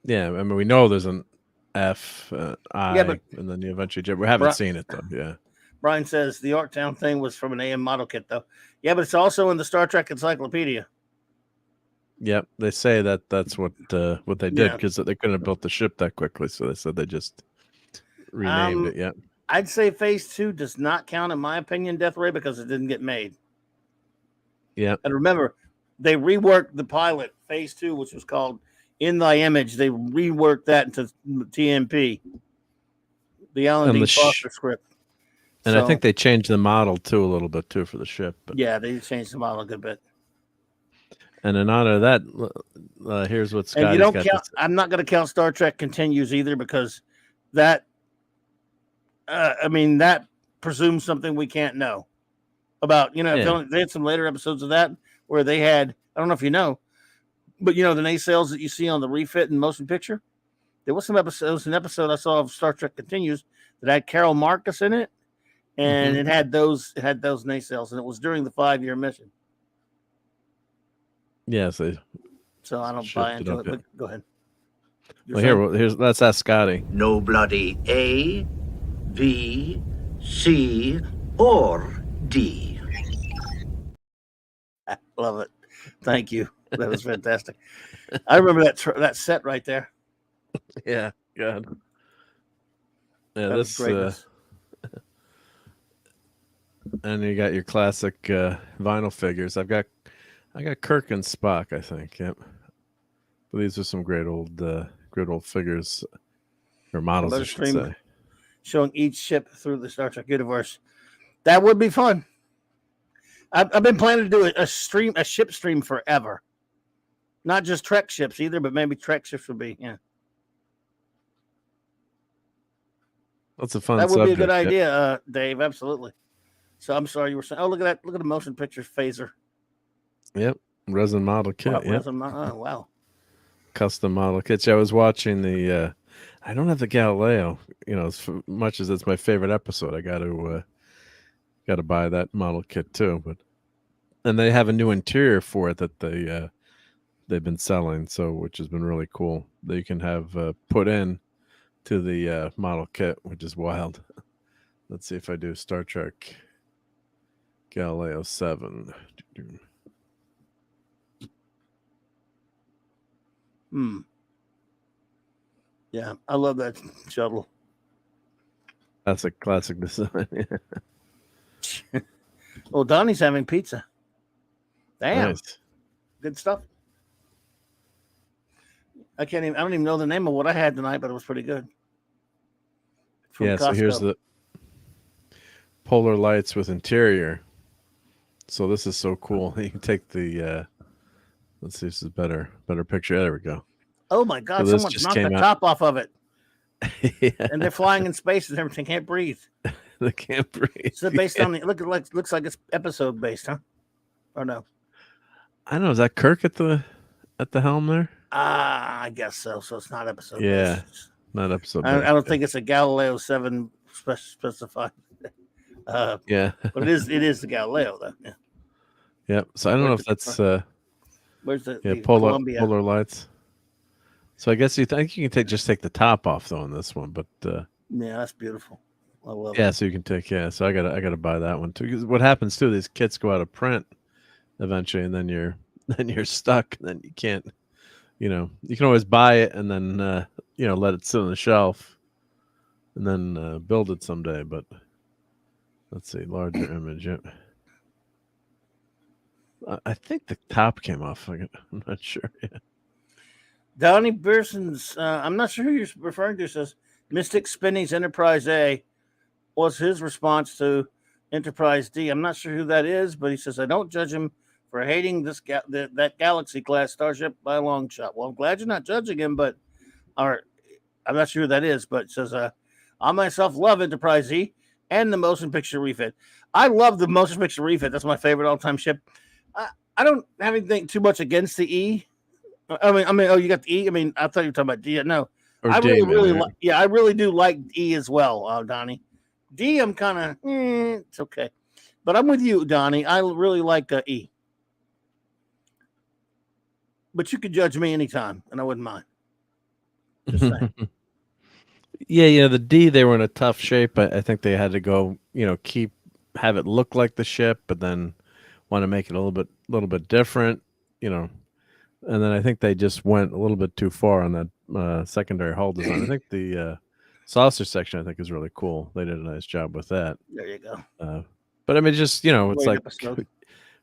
Yeah, I mean, we know there's an F, I, but and then you eventually J. We haven't seen it though, yeah. Brian says the Yorktown thing was from an AM model kit, though. Yeah, but it's also in the Star Trek Encyclopedia. Yep, they say that's what they did because they couldn't have built the ship that quickly, so they said they just renamed it. Yeah, I'd say Phase 2 does not count, in my opinion, Death Ray, because it didn't get made. Yeah, and remember, they reworked the pilot Phase 2, which was called In Thy Image. They reworked that into TMP, the Alan D. Foster script. And I think they changed the model too a little bit too for the ship. But. Yeah, they changed the model a good bit. And in honor of that, here's what Scotty's and you don't got. Count. I'm not going to count Star Trek Continues either, because that, that presumes something we can't know about. They had some later episodes of that where they had, I don't know if you know, but the nacelles that you see on the refit and motion picture. There was an episode I saw of Star Trek Continues that had Carol Marcus in it, and it had those nacelles, and it was during the 5-year mission. Yeah, so I don't buy into it. But go ahead. Let's ask Scotty. No bloody A, B, C, or D. I love it. Thank you. That was fantastic. I remember that set right there. Yeah, good. Yeah, this and you got your classic vinyl figures. I got Kirk and Spock, I think. Yep. But these are some great old figures or models, I should say. Showing each ship through the Star Trek universe. That would be fun. I've been planning to do a ship stream forever. Not just Trek ships either, but maybe Trek ships would be. Yeah, That's a fun that would subject. be a good idea, Dave. Absolutely. So I'm sorry you were saying. Oh, look at that! Look at the motion picture phaser. Yep. Resin model kit. Wow, Yep. oh, wow. Custom model kits. I was watching the. I don't have the Galileo. As much as it's my favorite episode, I got to buy that model kit too. And they have a new interior for it that they've been selling, so which has been really cool. That you can have put in to the model kit, which is wild. Let's see if I do Star Trek Galileo 7. Yeah, I love that shuttle. Classic design. Well, Donnie's having pizza. Damn, Nice. good stuff. I don't even know the name of what I had tonight, but it was pretty good. From Yeah, Costco. so here's the polar lights with interior. So this is so cool. You can take the let's see if this is a better picture. There we go. Oh my God! So Someone's knocked the top off of it, Yeah, and they're flying in space and everything. Can't breathe. they can't breathe. So based on the looks like it's episode based, huh? Or no? I don't know. Is that Kirk at the helm there? I guess so. So it's not episode Yeah, based. not episode. I don't think it's a Galileo 7 specified. Yeah, but it is the Galileo though. Yeah. Yep. So I don't know if that's Where's the polar Columbia? lights. So I guess you think you can just take the top off though in this one, but Yeah, that's beautiful. I love yeah, it. so you can take So I gotta buy that one too. Because what happens too? These kits go out of print eventually, and then you're stuck. And then you can't. You can always buy it and then let it sit on the shelf, and then build it someday. But let's see, larger image. Yep. I think the top came off. I'm not sure. Yeah. Donnie Beerson's, I'm not sure who you're referring to, says Mystic Spinney's Enterprise A was his response to Enterprise D. I'm not sure who that is, but he says, I don't judge him for hating that Galaxy class starship by a long shot. Well, I'm glad you're not judging him, but I'm not sure who that is, but it says, I myself love Enterprise D and the motion picture refit. I love the motion picture refit. That's my favorite all-time ship. I don't have anything too much against the E. I mean, oh, you got the E. I mean, I thought you were talking about D. No, Or I D, I really do like E as well, Donnie. D, I'm kind of, it's okay, but I'm with you, Donnie. I really like E. But you could judge me anytime, and I wouldn't mind. Just saying. Yeah, the D, they were in a tough shape. I think they had to go, have it look like the ship, but then want to make it a little bit different, and then I think they just went a little bit too far on that secondary hull design. I think the saucer section I think is really cool. They did a nice job with that. There you go. But I mean, just it's Great like episode.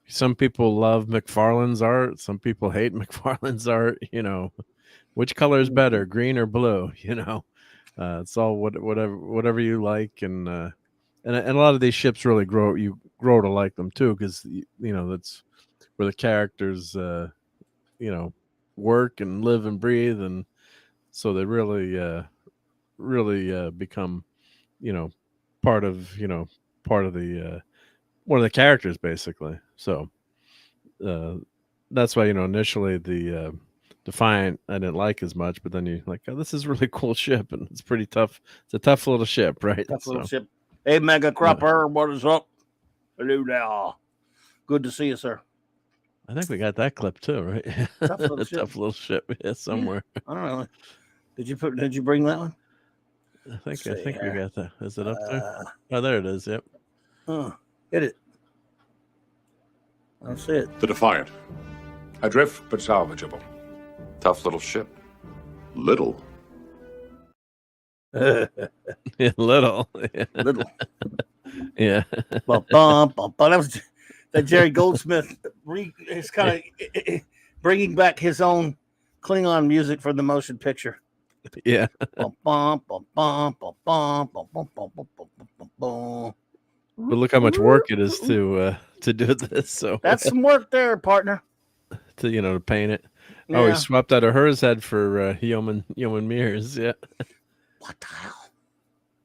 some people love McFarlane's art, some people hate McFarlane's art. Which color is better, green or blue? It's all whatever you like, and a lot of these ships really grow to like them too, because that's where the characters work and live and breathe, and so they really become part of the one of the characters basically. So that's why initially the Defiant I didn't like as much, but then you like, oh, this is a really cool ship, and it's pretty tough. It's a tough little ship, right? Tough little ship. Hey, Mega Cropper, what is up? Hello there. Good to see you, sir. I think we got that clip too, right? Tough little ship. Tough little ship, yeah, somewhere. I don't know. Did you bring that one? I think here. we got that. Is it up there? Oh, there it is. Yep. Hit it. That's it. The Defiant. Adrift but salvageable. Tough little ship. Little. Yeah, little. Yeah. Little. Yeah. That was that Jerry Goldsmith. It's kind of bringing back his own Klingon music for the motion picture. Yeah. But look how much work it is to do this. So That's some work there, partner. to paint it. Yeah. Oh, he swapped out of hers head for Yeoman Mirrors. Yeah. What the hell?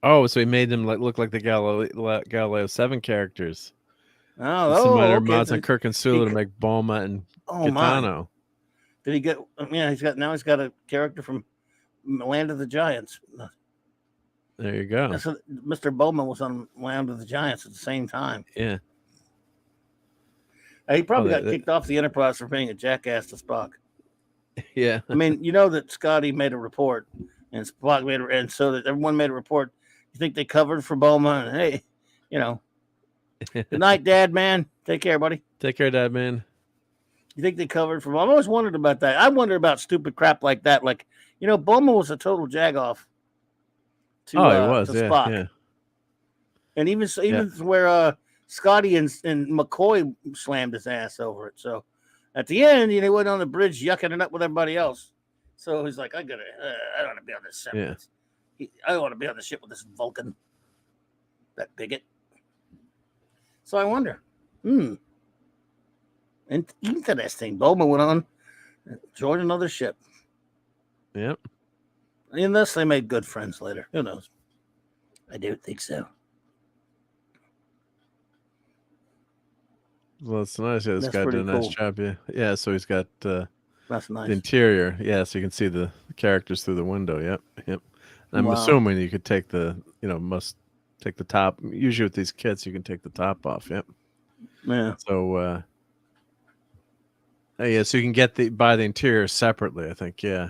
Oh, so he made them look like the Galileo 7 characters. Oh, Minor okay. mods on Kirk and Sulu to make Bulma and Kitano. Did he get? Yeah, he's got a character from Land of the Giants. There you go. So Mr. Bowman was on Land of the Giants at the same time. Yeah. He probably got kicked off the Enterprise for being a jackass to Spock. Yeah. I mean, you know that Scotty made a report, and Spock made, and so that everyone made a report. You think they covered for Bowman? And hey, good night, Dad, man. Take care, buddy. Take care, Dad, man. You think they covered for? I've always wondered about that. I wonder about stupid crap like that. Like, Bowman was a total jagoff. He was, to Spock. Yeah. And even where Scotty and McCoy slammed his ass over it. So at the end, he went on the bridge yucking it up with everybody else. So he's like, I don't want to be on this ship. Yeah. I don't want to be on the ship with this Vulcan. That bigot. So I wonder. Interesting. Bowman went on and joined another ship. Yep. Unless they made good friends later. Who knows? I don't think so. Well, it's nice. Yeah, this That's guy did a pretty nice cool. job. Yeah. Yeah, so he's got That's nice. the interior. Yeah, so you can see the characters through the window. Yep. And I'm Wow. assuming you could take must take the top. Usually with these kits, you can take the top off. Yep. Yeah. So, yeah, so you can buy the interior separately, I think. Yeah.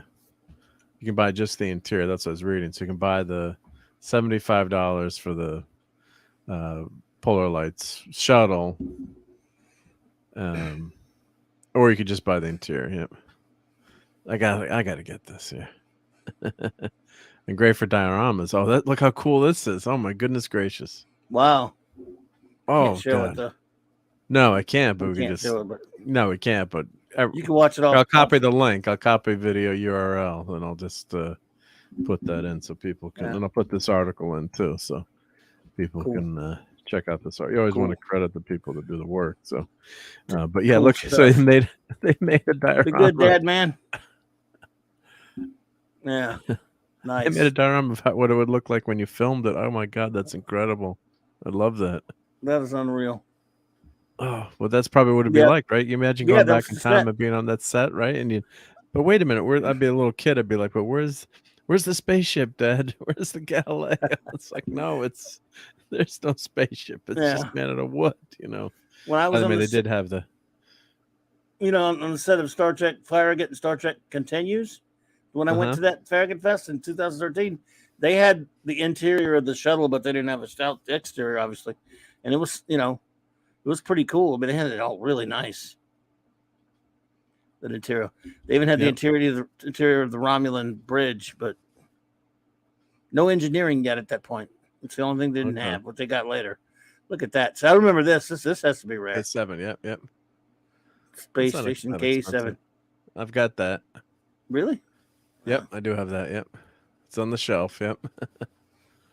You can buy just the interior. That's what I was reading. So you can buy the $75 for the Polar Lights shuttle. Or you could just buy the interior. Yep. I gotta get this here. And great for dioramas. Oh, look how cool this is. Oh my goodness gracious. Wow. Oh, Can't show God. it though. No, I can't, but we can Can't just show it, but no, we can't, but you can watch it all. I'll copy the link. I'll copy video URL and I'll just put that in so people can and I'll put this article in too so people can check out this art. You always want to credit the people that do the work. So but yeah, look, so they made a diorama. Be good, Dad, man. Yeah. Nice. They made a diorama of what it would look like when you filmed it. Oh my God, that's incredible. I love that. That is unreal. Oh, well, that's probably what it'd be like, right? You imagine going back in time set. and being on that set, right? And but wait a minute, I'd be a little kid. I'd be like, but where's the spaceship, Dad? Where's the Galileo? It's like, no, there's no spaceship. It's just made out of wood, When I was they did have the, on the set of Star Trek Farragut and Star Trek Continues. When I went to that Farragut Fest in 2013, they had the interior of the shuttle, but they didn't have a exterior, obviously. And it was, it was pretty cool. I mean, they had it all really nice. The interior. They even had the interior of the Romulan bridge, but no engineering yet at that point. It's the only thing they didn't have. What they got later. Look at that. So I remember this. This has to be rare. K7. Yep. Space Station K7. I've got that. Really? Yep, I do have that. Yep, it's on the shelf. Yep.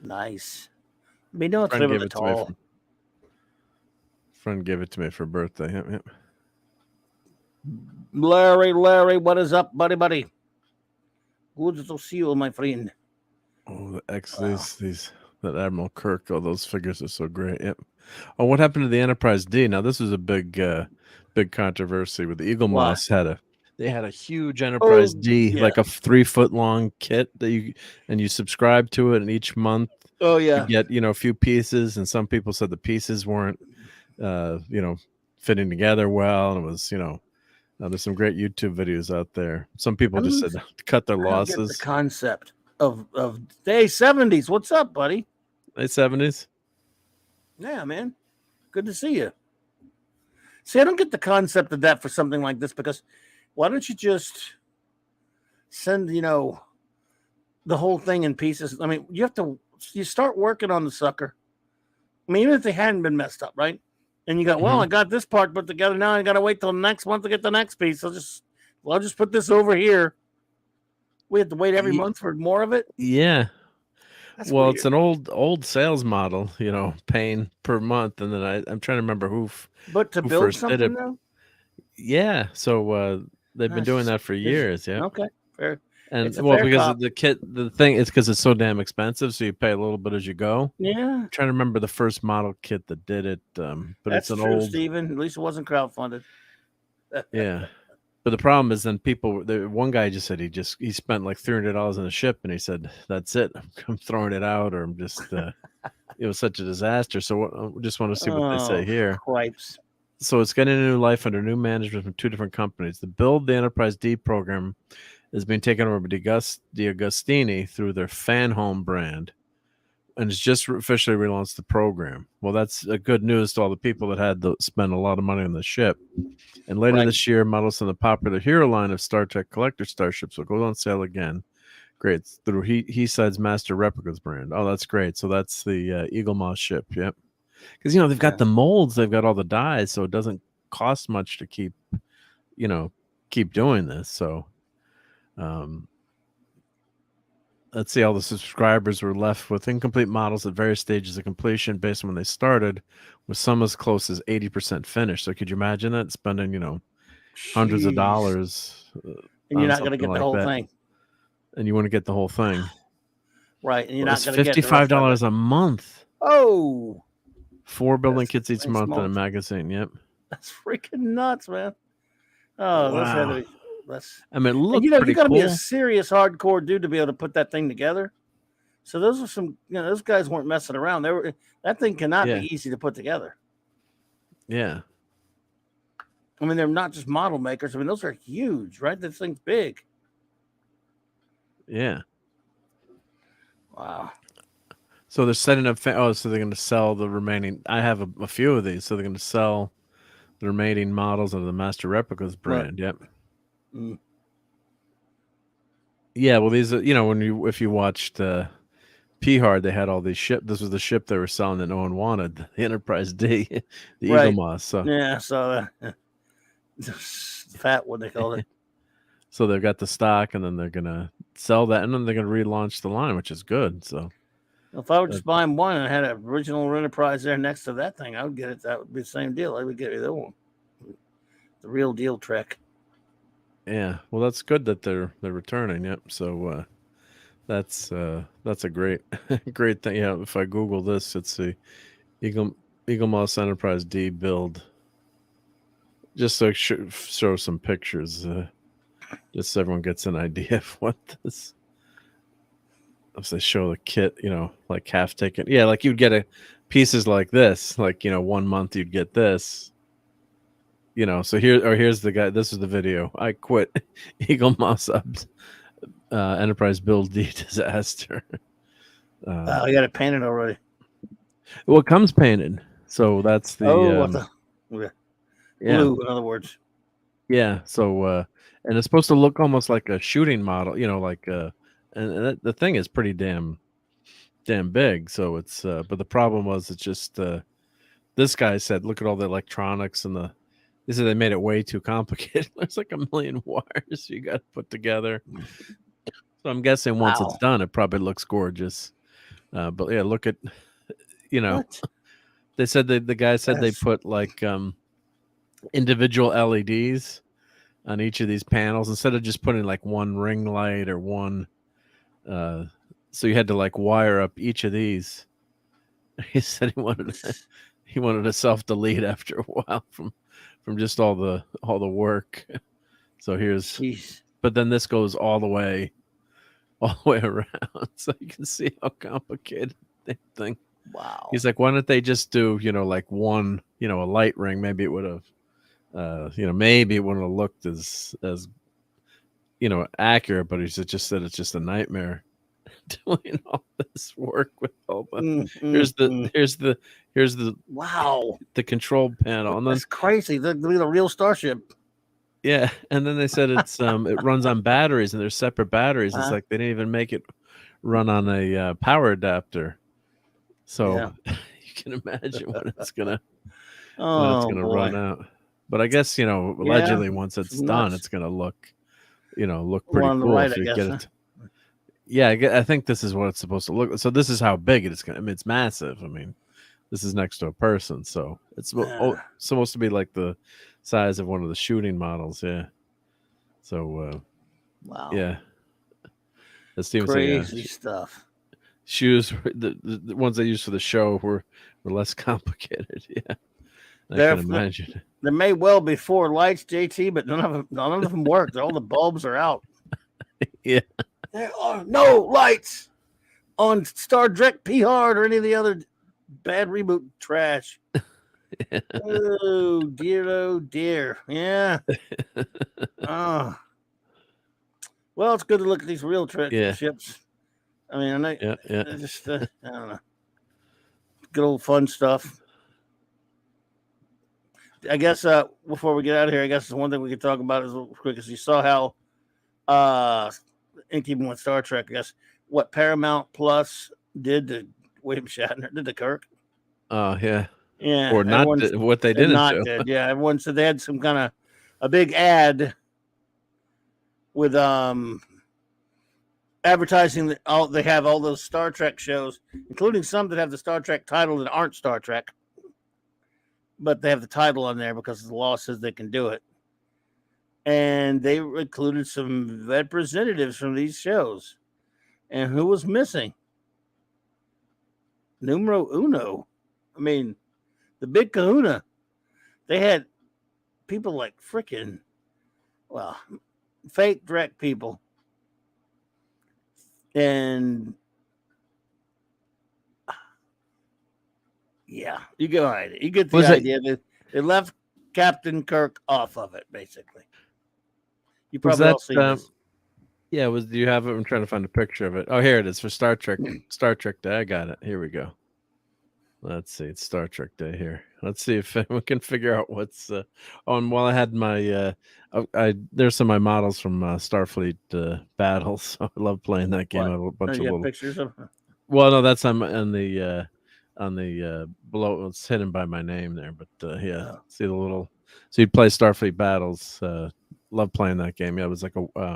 Nice. I mean, no, it's living the tall. Friend gave it to me for birthday. Yep. Larry, what is up, buddy? Good to see you, my friend. Oh, the that Admiral Kirk. Oh, those figures are so great. Yep. Oh, what happened to the Enterprise D? Now this was a big controversy with the Eagle Moss They had a huge Enterprise D, like a 3-foot long kit that you subscribe to it, and each month you get a few pieces. And some people said the pieces weren't fitting together well, and it was there's some great YouTube videos out there. Some people just said to cut their losses. Get the concept of day 70s. What's up, buddy? Day 70s. Yeah, man. Good to see you. See, I don't get the concept of that for something like this because. Why don't you just send, the whole thing in pieces? I mean, you start working on the sucker. I mean, even if they hadn't been messed up, right? And you go, I got this part put together. Now I got to wait till next month to get the next piece. I'll just put this over here. We have to wait every month for more of it. Yeah. That's Well, weird. it's an old sales model, paying per month, and then I'm trying to remember But to who build first did something it. though, Yeah, so they've been doing that's that for crazy. years, yeah. Okay, fair. And It's a well, fair because cop. of the thing is because it's so damn expensive, so you pay a little bit as you go. Yeah, I'm trying to remember the first model kit that did it, but it's that's an true, old, Stephen. At least it wasn't crowdfunded. yeah. But the problem is then one guy just said he spent like $300 on a ship, and he said that's it. I'm throwing it out, or I'm just it was such a disaster. So just want to see what they say Oh, here. cripes. So it's getting a new life under new management from 2 different companies. The Build the Enterprise D program is being taken over by Agostini through their Fan Home brand, and it's just officially relaunched the program. Well, that's a good news to all the people that had to spend a lot of money on the ship. And later Right. this year, models from the popular Hero line of Star Trek collector starships will go on sale again. Great. Through He-Side's Master Replicas brand. Oh, that's great. So that's the Eagle Moss ship. Yep. Because, they've got the molds, they've got all the dyes, so it doesn't cost much to keep doing this. So, let's see, all the subscribers were left with incomplete models at various stages of completion based on when they started, with some as close as 80% finished. So could you imagine that, spending, hundreds of Jeez. dollars And you're on not going to something get the like whole that, thing. and you want to get the whole thing? Right. And you're Well, not it's going to get the rest of $55 it. a month. Oh, 4 building that's kits each insane month in a small. magazine. Yep. That's freaking nuts, man. Oh, those had to Wow. be. That's I mean, it looked you pretty got to be a cool. serious hardcore dude to be able to put that thing together. So those are some, those guys weren't messing around. That thing cannot Yeah. be easy to put together. Yeah. I mean, they're not just model makers. I mean, those are huge, right? This thing's big. Yeah. Wow. So they're setting up. So they're going to sell the remaining. I have a few of these. So they're going to sell the remaining models of the Master Replicas brand. Right. Yep. Mm. Yeah. Well, these are, if you watched P-Hard, they had all these ship. This was the ship they were selling that no one wanted, the Enterprise D, the Right. Eagle Moss. So yeah, so fat, what they call it. So they've got the stock, and then they're gonna sell that, and then they're gonna relaunch the line, which is good. So if I were just buying one and had an original Enterprise there next to that thing, I would get it. That would be the same deal. I would get the other one, the real deal Trek. Yeah, well, that's good that they're returning. Yep. So that's a great great thing. Yeah, if I Google this, it's the Eagle Moss Enterprise D build. Just so show some pictures, just so everyone gets an idea of what this. If they show the kit, like half taken. Yeah, like you'd get pieces like this, like 1 month you'd get this. So here's the guy. This is the video. I quit Eagle Moss up Enterprise build D disaster. I got it painted already. Well, it comes painted, so that's the blue. In other words. Yeah. So and it's supposed to look almost like a shooting model, like and the thing is pretty damn big. So it's but the problem was it's just this guy said, look at all the electronics and they said they made it way too complicated. There's like a million wires you got to put together. So I'm guessing once it's done, it probably looks gorgeous. But yeah, look at, What? They said the guy said they put like individual LEDs on each of these panels instead of just putting like one ring light or one. So you had to like wire up each of these. He said he wanted to self-delete after a while from just all the work. So Jeez. But then this goes all the way around, so you can see how complicated the thing. Wow. He's like, why don't they just do like one, a light ring? Maybe it would have, maybe it wouldn't have looked as accurate. But he just said it's just a nightmare doing all this work with all the. Here's the wow, the control panel, and then that's crazy. The real Starship. Yeah, and then they said it's it runs on batteries, and there's separate batteries. It's like they didn't even make it run on a power adapter. So you can imagine when it's gonna run out. But I guess allegedly once it's done, it's gonna look pretty cool. Right, if you I guess, get it. Yeah, I think this is what it's supposed to look. So this is how big it is. I mean, it's massive. I mean, this is next to a person, so it's supposed to be like the size of one of the shooting models. Yeah. So Wow. yeah, as Steven Crazy stuff. Shoes, the ones they used for the show were less complicated. Yeah, I can imagine. There may well be 4 lights, JT, but none of them work. All the bulbs are out. Yeah. There are no lights on Star Trek P Hard or any of the other bad reboot trash. Yeah. Oh dear. Yeah. Well, it's good to look at these real ships. I mean, I know, just I don't know, good old fun stuff. I guess before we get out of here, I guess the one thing we could talk about is real quick is you saw how in keeping with Star Trek, I guess what Paramount Plus did to William Shatner, did to Kirk. Oh yeah. Yeah. Or not what they didn't not do. did. Yeah, everyone said they had some kind of a big ad with advertising that they have all those Star Trek shows, including some that have the Star Trek title that aren't Star Trek, but they have the title on there because the law says they can do it. And they included some representatives from these shows. And who was missing? Numero uno. I mean, the big kahuna. They had people like freaking, fake direct people. And yeah, you get the idea that they left Captain Kirk off of it, basically. You probably all seen this. Yeah, do you have it? I'm trying to find a picture of it. Oh, here it is for Star Trek Day. I got it. Here we go. Let's see. It's Star Trek Day here. Let's see if we can figure out what's on. While I had my there's some of my models from Starfleet Battles. So I love playing that game. I have a bunch of little pictures of. Well, no, that's on the below. It's hidden by my name there, but see the little. So you'd play Starfleet Battles. Love playing that game. Yeah, it was like a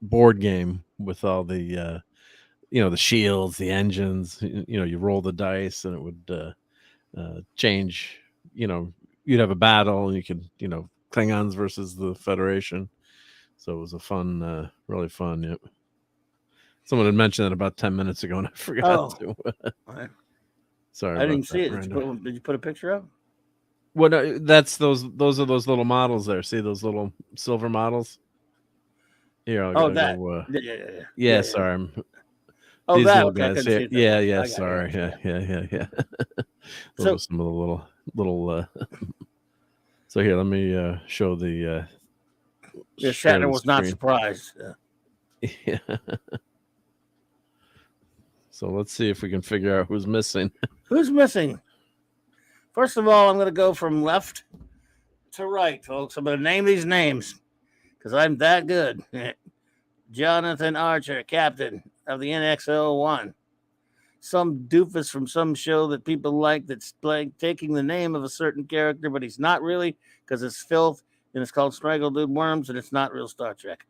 board game with all the the shields, the engines. You roll the dice and it would change. You'd have a battle and you could Klingons versus the Federation. So it was a fun, really fun. Yep. Someone had mentioned that about 10 minutes ago and I forgot to. Sorry, I didn't see it. Did you put a picture up? Well, no, that's those are those little models there. See those little silver models? Here, I'll go. Yeah. Sorry. These little okay, guys. Yeah. Sorry. Yeah. Those are some of the little. So here, let me show the. Shatner was not surprised. Yeah. So let's see if we can figure out who's missing. Who's missing? First of all, I'm going to go from left to right, folks. I'm going to name these names because I'm that good. Jonathan Archer, captain of the NX-01. Some doofus from some show that people like that's taking the name of a certain character, but he's not really because it's filth and it's called Strangledude Worms and it's not real Star Trek.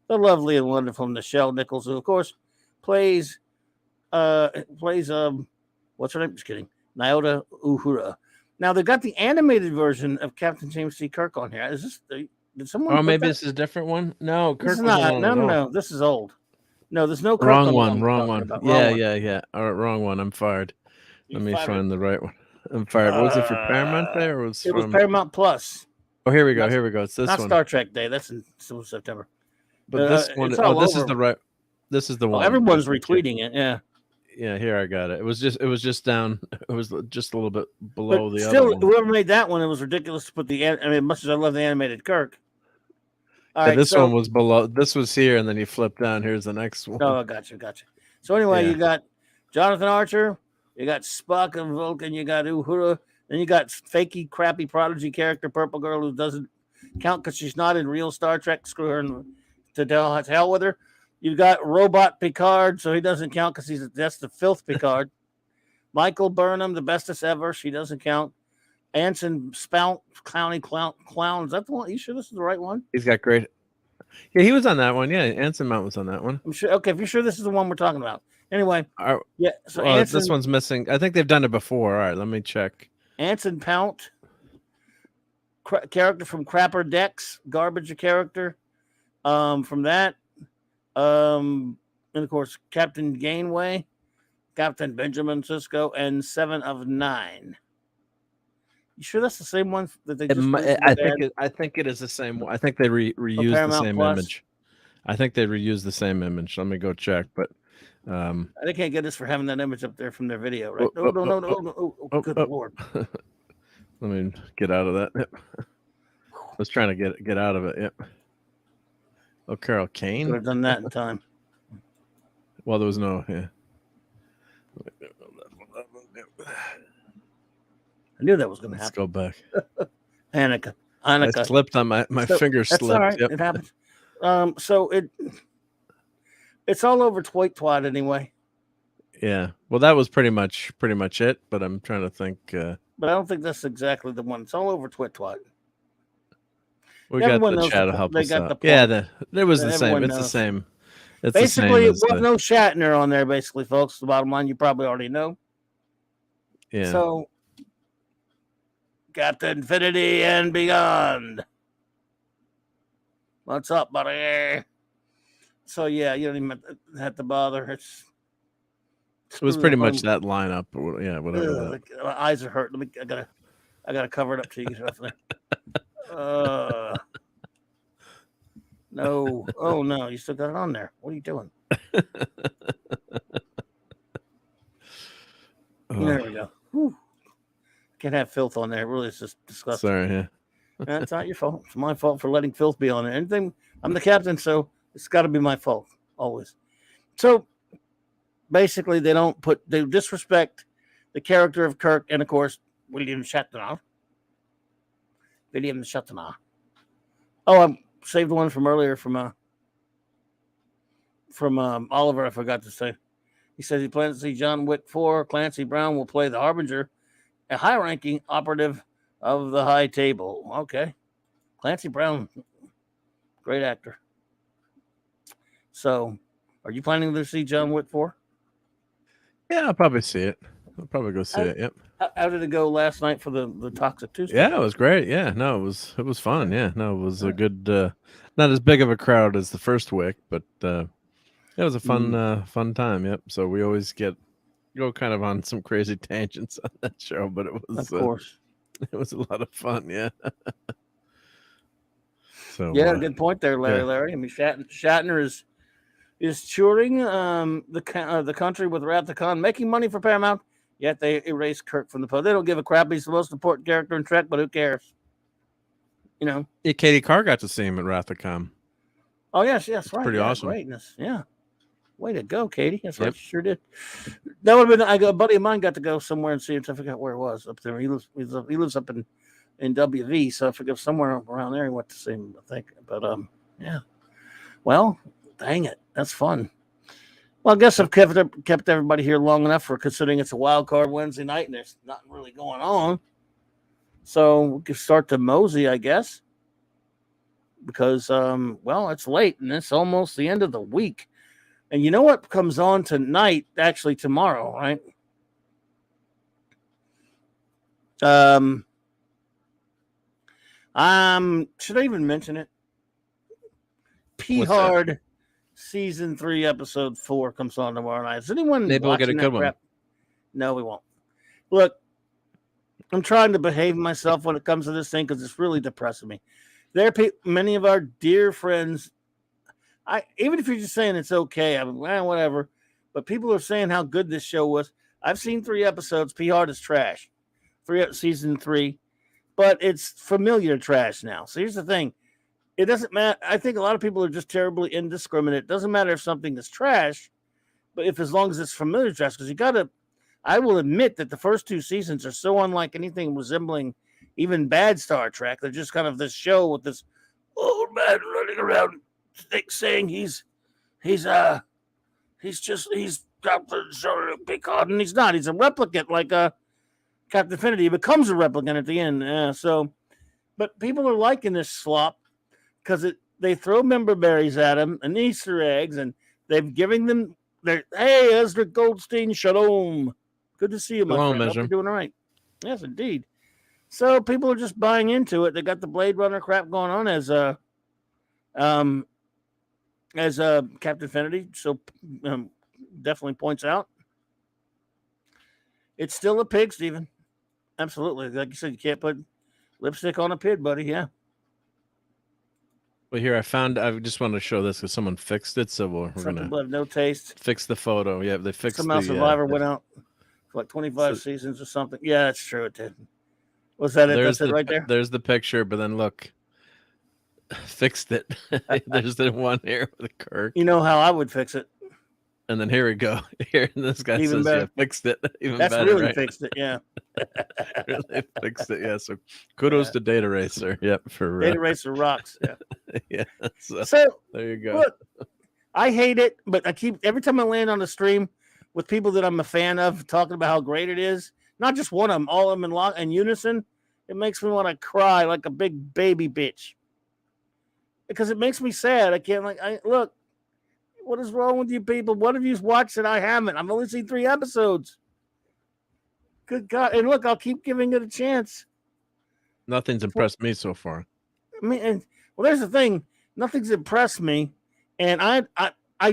The lovely and wonderful Nichelle Nichols, who of course plays what's her name? Just kidding. Nyota Uhura. Now they got the animated version of Captain James T. Kirk on here. Is this did someone? Oh, maybe this is a different one. No, Kirk this is not. No. This is old. No, there's no Kirk. Wrong one. Yeah. All right, wrong one. I'm fired. Let me find the right one. I'm fired. Was it for Paramount Day or was it was Paramount Plus? Oh, here we go. It's this not one. Star Trek Day. That's in September. But this one. This is the right. This is the one. Everyone's retweeting it. Yeah. Yeah, here I got it. It was just down. It was just a little bit below the other one. Whoever made that one, it was ridiculous to put much as I love the animated Kirk. All right, this one was below. This was here, and then you flip down. Here's the next one. Oh, I gotcha. So anyway, you got Jonathan Archer, you got Spock and Vulcan, you got Uhura, then you got fakey, crappy prodigy character, Purple Girl, who doesn't count because she's not in real Star Trek. Screw her to hell with her. You got Robot Picard, so he doesn't count because that's the filth Picard. Michael Burnham, the bestest ever, she doesn't count. Anson Spout, Clowny Clown. Is that the one? You sure this is the right one? He's got great. Yeah, he was on that one. Yeah, Anson Mount was on that one. I'm sure. Okay, if you're sure this is the one we're talking about. Anyway, yeah. So this one's missing. I think they've done it before. All right, let me check. Anson Pount, character from Crapper Decks, garbage character. From that, and of course Captain Gainway, Captain Benjamin Sisko, and 7 of 9. You sure that's the same one that they just? I think it is the same one. I think they reused the same image. I think they reused the same image. Let me go check, but they can't get us for having that image up there from their video, right? No. Good Lord. Let me get out of that. Yep. I was trying to get out of it. Yep. Oh, Carol Kane. Could have done that in time. Well, there was no. Yeah. I knew that was going to Let's happen. go back. Hanukkah. I slipped on my finger slipped. That's all right. Yep. It happens. So it's all over Twat anyway. Yeah. Well, that was pretty much it. But I'm trying to think. But I don't think that's exactly the one. It's all over Twat. We got the chat to help us out. Yeah, there was the same. It's the same. It's basically, the same no Shatner on there. Basically, folks. The bottom line, you probably already know. Yeah. So, Captain Infinity and Beyond. What's up, buddy? So yeah, you don't even have to bother. It was pretty much that lineup. Yeah, whatever. My eyes are hurting. I gotta cover it up to you. No. Oh no, you still got it on there. What are you doing? There we go. Whew. Can't have filth on there. It really is just disgusting. Sorry, yeah. That's not your fault. It's my fault for letting filth be on there. Anything, I'm the captain, so it's got to be my fault always. So basically, they disrespect the character of Kirk and of course William Shatner. Oh, I saved one from earlier from Oliver. I forgot to say. He says he plans to see John Wick 4. Clancy Brown will play the Harbinger, a high-ranking operative of the High Table. Okay. Clancy Brown, great actor. So, are you planning to see John Wick 4? Yeah, I'll probably see it. I'll probably go see it. Yep. How did it go last night for the Toxic Tuesday? Yeah, it was great. Yeah, no, it was fun. Yeah, no, it was a good, not as big of a crowd as the first Wick, but it was a fun time. Yep. So we always go kind of on some crazy tangents on that show, but it was, of course, it was a lot of fun. Yeah. So yeah, good point there, Larry. I mean, Shatner is touring the country with Wrath of Khan, making money for Paramount. Yet they erase Kirk from the post. They don't give a crap. He's the most important character in Trek, but who cares? You know. Yeah, Katie Carr got to see him at Wrath of Khan. Oh yes, right. Pretty awesome. Greatness. Yeah. Way to go, Katie. That's right. You sure did. That would have been. A buddy of mine got to go somewhere and see it. I forgot where it was up there. He lives up in WV, so I forget somewhere around there. He went to see him, I think. But yeah. Well, dang it, that's fun. Well, I guess I've kept everybody here long enough for considering it's a wild card Wednesday night and there's nothing really going on. So we can start to mosey, I guess, because it's late and it's almost the end of the week. And you know what comes on tonight? Actually, tomorrow, right? Should I even mention it? Hard season 3, episode 4 comes on tomorrow night. Is anyone? Maybe we'll get a good one. No, we won't. Look, I'm trying to behave myself when it comes to this thing because it's really depressing me. There are many of our dear friends. Even if you're just saying it's okay, whatever. But people are saying how good this show was. I've seen 3 episodes. Hard is trash. Season 3, but it's familiar trash now. So here's the thing: it doesn't matter. I think a lot of people are just terribly indiscriminate. It doesn't matter if something is trash, but as long as it's familiar trash, because I will admit that the first 2 seasons are so unlike anything resembling even bad Star Trek. They're just kind of this show with this old man running around saying he's got the Picard, and he's not. He's a replicant like Captain Infinity. He becomes a replicant at the end. But people are liking this slop because they throw member berries at them and Easter eggs, and they've given them their hey Ezra Goldstein, shalom. Good to see you, my Shalom, friend. Hope Ezra. you're doing all right. Yes, indeed. So people are just buying into it. They got the Blade Runner crap going on as Captain Finity. So definitely points out it's still a pig, Stephen. Absolutely, like you said, you can't put lipstick on a pig, buddy. Yeah. Well, here I just wanted to show this because someone fixed it, so we're Some gonna people have no taste. fix the photo. Yeah, they fixed Somehow the Survivor went out for like 25 seasons or something. Yeah, that's true. It did. Was that it? That's it right there? There's the picture, but then look, fixed it. There's the one here with Kirk. You know how I would fix it. And then here we go. Here, this guy Even says, better. "Yeah, fixed it." Even That's better, really right? fixed it. Yeah. Really fixed it. Yeah. So kudos to Data Racer. Yep. For Data Racer rocks. Yeah. yeah. So there you go. Look, I hate it, but I keep every time I land on the stream with people that I'm a fan of talking about how great it is. Not just one of them, all of them in unison. It makes me want to cry like a big baby bitch because it makes me sad. I can't look. What is wrong with you people? What have you watched that I haven't? I've only seen 3 episodes. Good God! And look, I'll keep giving it a chance. Nothing's impressed me so far. I mean, well, there's the thing. Nothing's impressed me, and I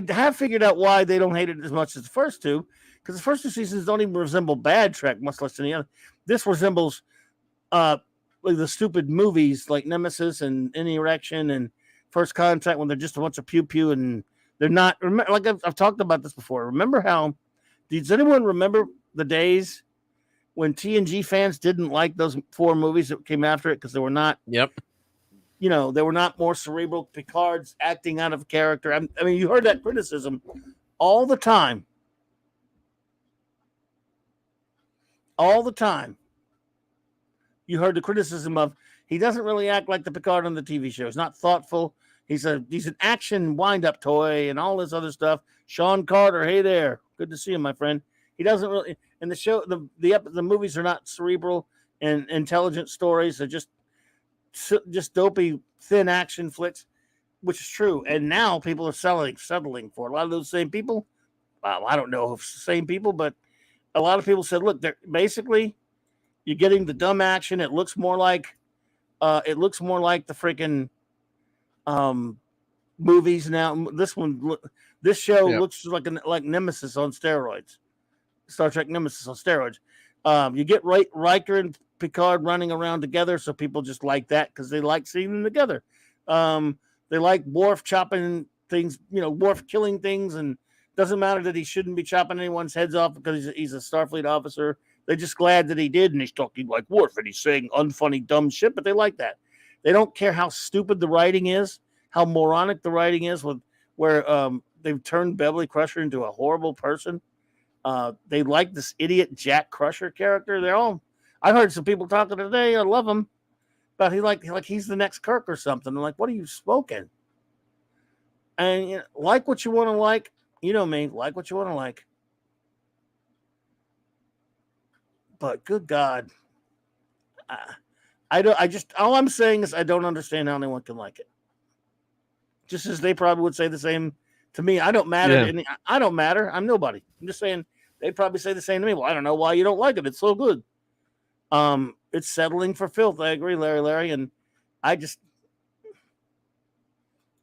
have figured out why they don't hate it as much as the first 2, because the first 2 seasons don't even resemble Bad Trek, much less than the other. This resembles like the stupid movies like Nemesis and Any Erection and First Contact when they're just a bunch of pew pew and they're not. Like I've talked about this before. Remember how? Does anyone remember the days when TNG fans didn't like those 4 movies that came after it because they were not? Yep. You know, they were not more cerebral. Picard's acting out of character. I mean, you heard that criticism all the time. All the time. You heard the criticism of he doesn't really act like the Picard on the TV show. He's not thoughtful. He's an action wind-up toy and all this other stuff. Sean Carter, hey there. Good to see you, my friend. He doesn't really – and the show, the movies are not cerebral and intelligent stories. They're just dopey, thin action flicks, which is true. And now people are settling for it. A lot of those same people, well, I don't know if it's the same people, but a lot of people said, look, they're basically you're getting the dumb action. It looks more like the freaking movies now. This show looks like Nemesis on steroids. Star Trek Nemesis on steroids. You get Riker and Picard running around together, so people just like that because they like seeing them together. They like Worf chopping things, Worf killing things, and doesn't matter that he shouldn't be chopping anyone's heads off because he's a Starfleet officer. They're just glad that he did, and he's talking like Worf, and he's saying unfunny, dumb shit, but they like that. They don't care how stupid the writing is, how moronic the writing is, where they've turned Beverly Crusher into a horrible person. They like this idiot Jack Crusher character. I've heard some people talking today. I love him, but he's the next Kirk or something. I'm like, what are you smoking? And like what you want to like. You know me, like what you want to like. But good God, all I'm saying is I don't understand how anyone can like it. Just as they probably would say the same to me. I don't matter. Yeah. I don't matter. I'm nobody. I'm just saying they'd probably say the same to me. Well, I don't know why you don't like it. It's so good. It's settling for filth. I agree, Larry. And I just,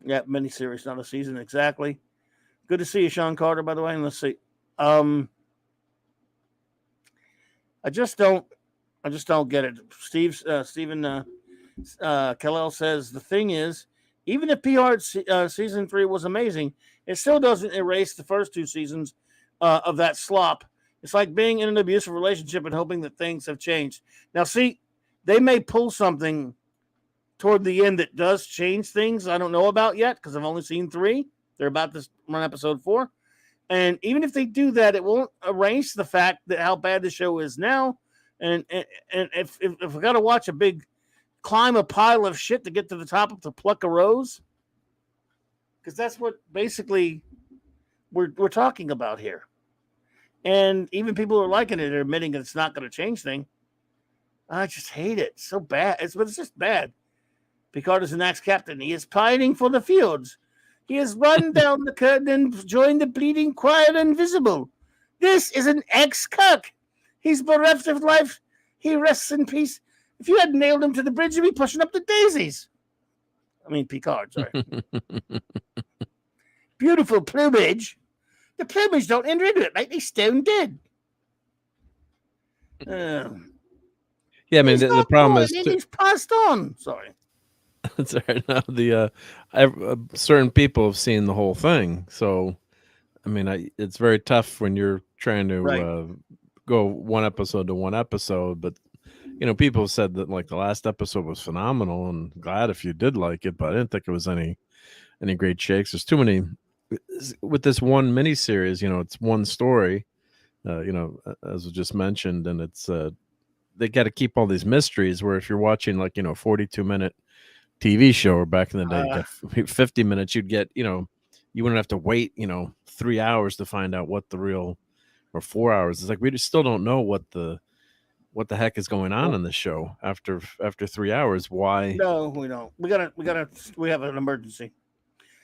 miniseries, not a season exactly. Good to see you, Sean Carter, by the way. And let's see. I just don't get it. Stephen Kellell says the thing is, even if PR season 3 was amazing, it still doesn't erase the first 2 seasons of that slop. It's like being in an abusive relationship and hoping that things have changed. Now, see, they may pull something toward the end that does change things I don't know about yet because I've only seen 3. They're about to run episode 4. And even if they do that, it won't erase the fact that how bad the show is now. And if we got to watch climb a pile of shit to get to the top of to pluck a rose, because that's what basically we're talking about here. And even people who are liking it are admitting that it's not going to change things. I just hate it. It's so bad. It's just bad. Picard is an ex-captain. He is pining for the fields. He has run down the curtain and joined the bleeding choir invisible. This is an ex-cuck. He's bereft of life. He rests in peace. If you had nailed him to the bridge, you'd be pushing up the daisies. I mean, Picard, sorry. Beautiful plumage. The plumage don't enter into it like they stone dead. Yeah, I mean, He's the not problem born, is he's passed on. Sorry. it's all right now. Certain people have seen the whole thing, so I mean, it's very tough when you're trying to Right. go one episode to one episode. But people have said that like the last episode was phenomenal, and glad if you did like it. But I didn't think it was any great shakes. There's too many with this one miniseries. It's one story. As was just mentioned, and it's they got to keep all these mysteries. Where if you're watching like 42-minute TV show, or back in the day, you get 50 minutes, you'd get you wouldn't have to wait 3 hours to find out what the real, or 4 hours. It's like we just still don't know what the heck is going on in the show after 3 hours. Why? No, we don't. We have an emergency.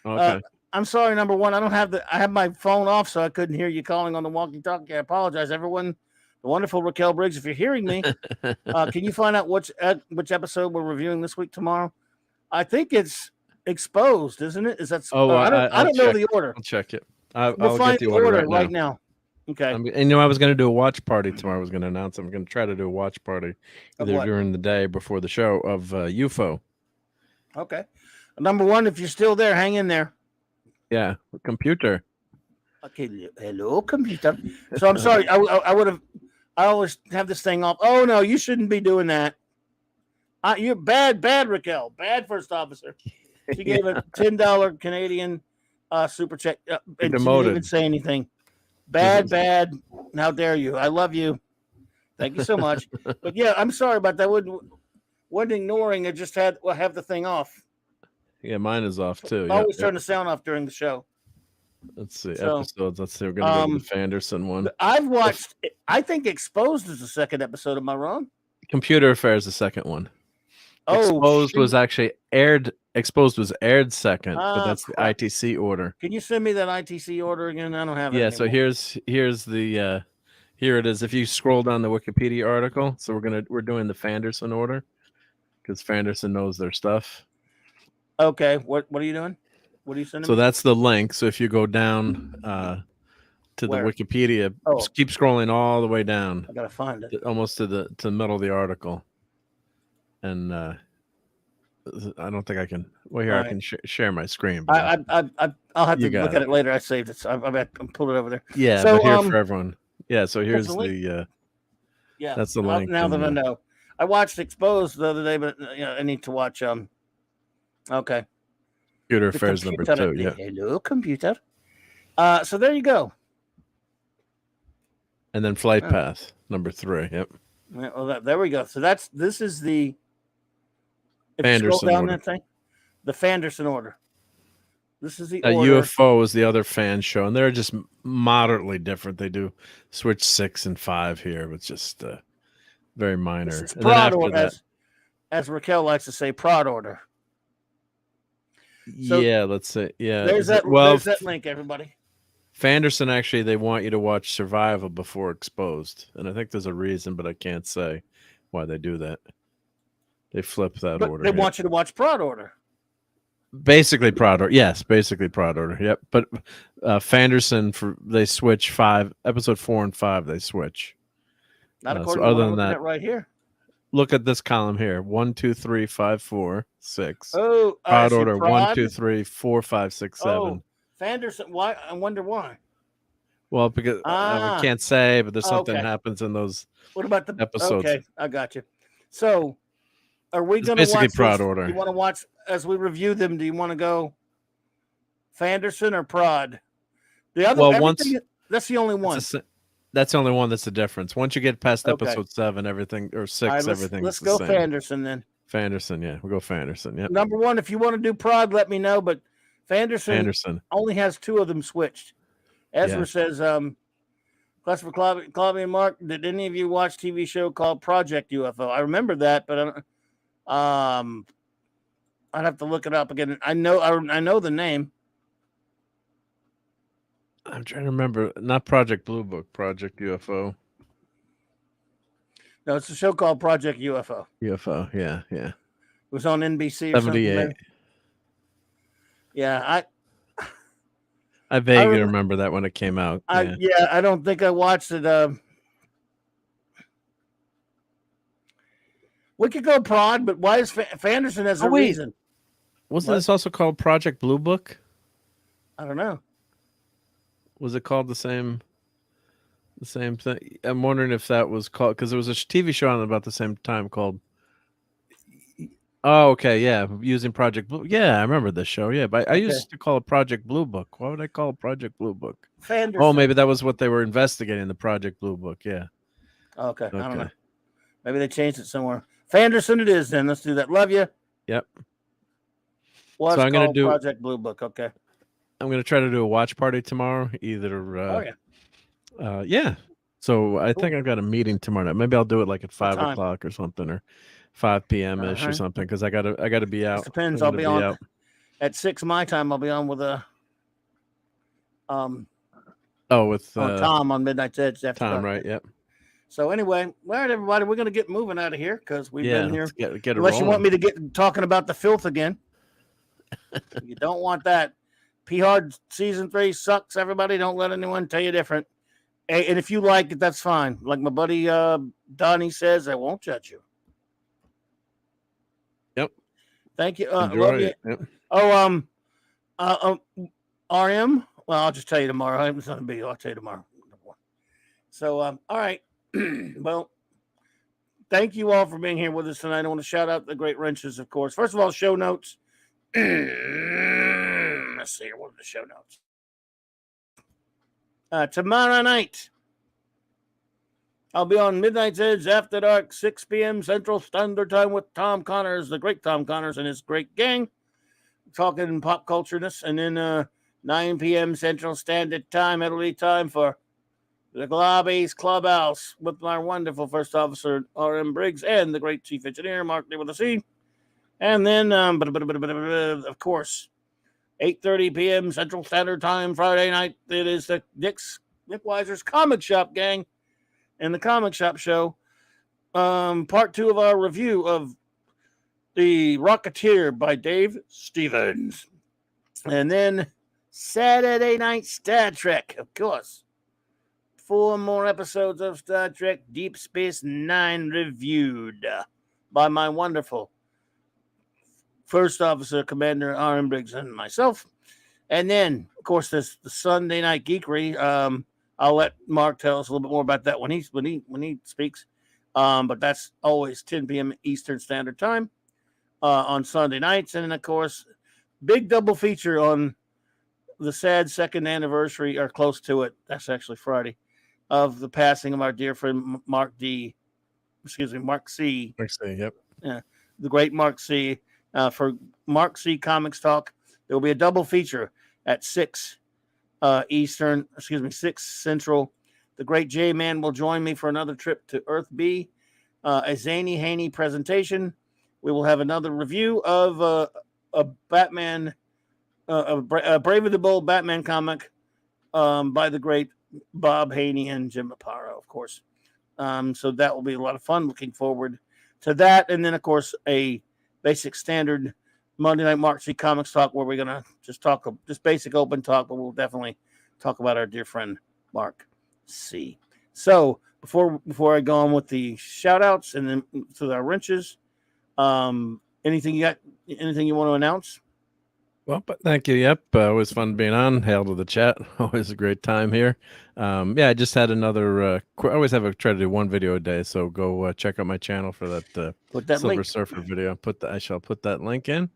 Okay. I'm sorry, number one. I have my phone off, so I couldn't hear you calling on the walkie-talkie. I apologize, everyone. The wonderful Raquel Briggs, if you're hearing me, can you find out which episode we're reviewing this week tomorrow? I think it's Exposed, isn't it? Is that? I don't know the order. I'll check it. We'll I'll find get the order right now. Okay. And I was going to do a watch party tomorrow. I was going to announce I'm going to try to do a watch party either during the day before the show of UFO. Okay. Number one, if you're still there, hang in there. Yeah, computer. Okay, hello, computer. So I'm sorry. I would have. I always have this thing off. Oh no, you shouldn't be doing that. You're bad, Raquel. Bad first officer. She gave a $10 Canadian super check, and she didn't even say anything. Bad. How dare you? I love you. Thank you so much. But yeah, I'm sorry about that. Wasn't ignoring. I just have the thing off. Yeah, mine is off too. I always turn the sound off during the show. Let's see episodes. Let's see. We're gonna go to the Fanderson one. I've watched. I think Exposed is the second episode. Am I wrong? Computer Affairs, the second one. Oh, Exposed was actually aired. Exposed was aired second, but that's the crap. ITC order. Can you send me that ITC order again? I don't have it. Yeah. anymore. So here's the here it is. If you scroll down the Wikipedia article, so we're doing the Fanderson order because Fanderson knows their stuff. Okay. What are you doing? What are you sending? So that's the link. So if you go down to Where? the Wikipedia, just keep scrolling all the way down. I gotta find it. Almost to the middle of the article. And I don't think I can. Well, here I can share my screen. I'll have to look at it later. I saved it. So I pulled it over there. Yeah, so, but here for everyone. Yeah, so here's the yeah, that's the link. Now that I know, I watched Exposed the other day, but I need to watch okay. Computer Affairs number 2. Yeah. Hello, computer. So there you go. And then Flight Path number 3. Yep. Well, there we go. So this is the. If Fanderson you scroll down order. that thing, the Fanderson order. This is the order. UFO is the other fan show, and they're just moderately different. They do switch 6 and 5 here, but just very minor. It's prod order, as Raquel likes to say, prod order. So yeah, let's say There's that link, everybody. Fanderson actually, they want you to watch Survival before Exposed, and I think there's a reason, but I can't say why they do that. They flip that order. They want you to watch prod order. Basically prod order. Yes, basically prod order. Yep. But Fanderson, they switch 5, episode 4 and 5, they switch. Not according so to other what than that, right here. Look at this column here. 1, 2, 3, 5, 4, 6. Oh, prod order. 1, 2, 3, 4, 5, 6, 7. Oh, Fanderson. Why? I wonder why. Well, because we can't say, but there's something happens in those. What about the episodes? Okay, I got you. So, are we going to basically watch prod this? order? Do you want to watch as we review them? Do you want to go Fanderson or prod? The other that's the only one. That's the only one that's the difference. Once you get past episode 7, everything or 6, everything. Let's go Fanderson then. Fanderson, yeah, we'll go Fanderson. Yeah. Number one, if you want to do prod, let me know. But Fanderson only has 2 of them switched. Ezra says, Classifier Clobberin and Mark, did any of you watch TV show called Project UFO? I remember that, but I'd have to look it up again. I know the name. I'm trying to remember. Not Project Blue Book, Project UFO. No, it's a show called Project UFO. UFO, yeah. It was on NBC or something. 78. Maybe. Yeah, I vaguely remember that when it came out. I don't think I watched it. We could go prod, but why is Fanderson as a reason? Wasn't this also called Project Blue Book? I don't know. Was it called the same thing? I'm wondering if that was called, because there was a TV show on about the same time called. Oh, okay, yeah, using Project Blue. Yeah, I remember this show. Yeah, but I used to call it Project Blue Book. Why would I call it Project Blue Book? Fanderson. Oh, maybe that was what they were investigating, the Project Blue Book. Yeah. Okay. I don't know. Maybe they changed it somewhere. Fanderson it is then. Let's do that. Love you. Yep. So I'm going to do Project Blue Book. Okay. I'm going to try to do a watch party tomorrow. Either. Yeah. So I think I've got a meeting tomorrow night. Maybe I'll do it like at 5 o'clock or something, or 5 p.m. ish or something, because I gotta be out. It depends. I'll be on at 6 my time. I'll be on with Tom on Midnight's Edge. After Tom, right? Yep. So anyway, all right, everybody, we're gonna get moving out of here because we've been here. Get Unless you want me to get talking about the filth again. You don't want that. P Hard season 3 sucks. Everybody, don't let anyone tell you different. And if you like it, that's fine. Like my buddy Donnie says, I won't judge you. Yep. Thank you. Love you. Yep. RM. Well, I'll just tell you tomorrow. It's not a big deal. I'll tell you tomorrow. So, all right. Well, thank you all for being here with us tonight. I want to shout out the great wrenches, of course. First of all, show notes. Let's see here. What are the show notes? Tomorrow night, I'll be on Midnight's Edge After Dark, 6 p.m. Central Standard Time with Tom Connors, the great Tom Connors and his great gang, talking pop culture-ness. And then 9 p.m. Central Standard Time, Italy time for the Clobberin Clubhouse with my wonderful First Officer R.M. Briggs and the great Chief Engineer Mark D. with a C. And then, of course, 8:30 p.m. Central Standard Time, Friday night. It is the Nick Weiser's Comic Shop gang and the Comic Shop Show. Part 2 of our review of The Rocketeer by Dave Stevens. And then Saturday night Star Trek, of course. 4 more episodes of Star Trek Deep Space Nine reviewed by my wonderful First Officer Commander R.M. Briggs and myself. And then, of course, there's the Sunday Night Geekery. I'll let Mark tell us a little bit more about that when he speaks. But that's always 10 p.m. Eastern Standard Time on Sunday nights. And then, of course, big double feature on the sad second anniversary, or close to it. That's actually Friday, of the passing of our dear friend Mark C. Mark C, yep. Yeah, the great Mark C. For Mark C. Comics Talk, there will be a double feature at 6 Eastern, 6 Central. The great J-Man will join me for another trip to Earth B, a Zany Haney presentation. We will have another review of a Batman, a Brave and the Bold Batman comic by the great Bob Haney and Jim Aparo, of course. So that will be a lot of fun. Looking forward to that. And then, of course, a basic standard Monday Night Mark C. Comics Talk, where we're going to just talk, just basic open talk, but we'll definitely talk about our dear friend Mark C. So before I go on with the shout outs and then to our wrenches, anything you want to announce? Well, but thank you. Yep. Always fun being on. Hail to the chat. Always a great time here. I just had another, I always try to do one video a day. So go check out my channel for that, put that Silver link. Surfer video. I shall put that link in,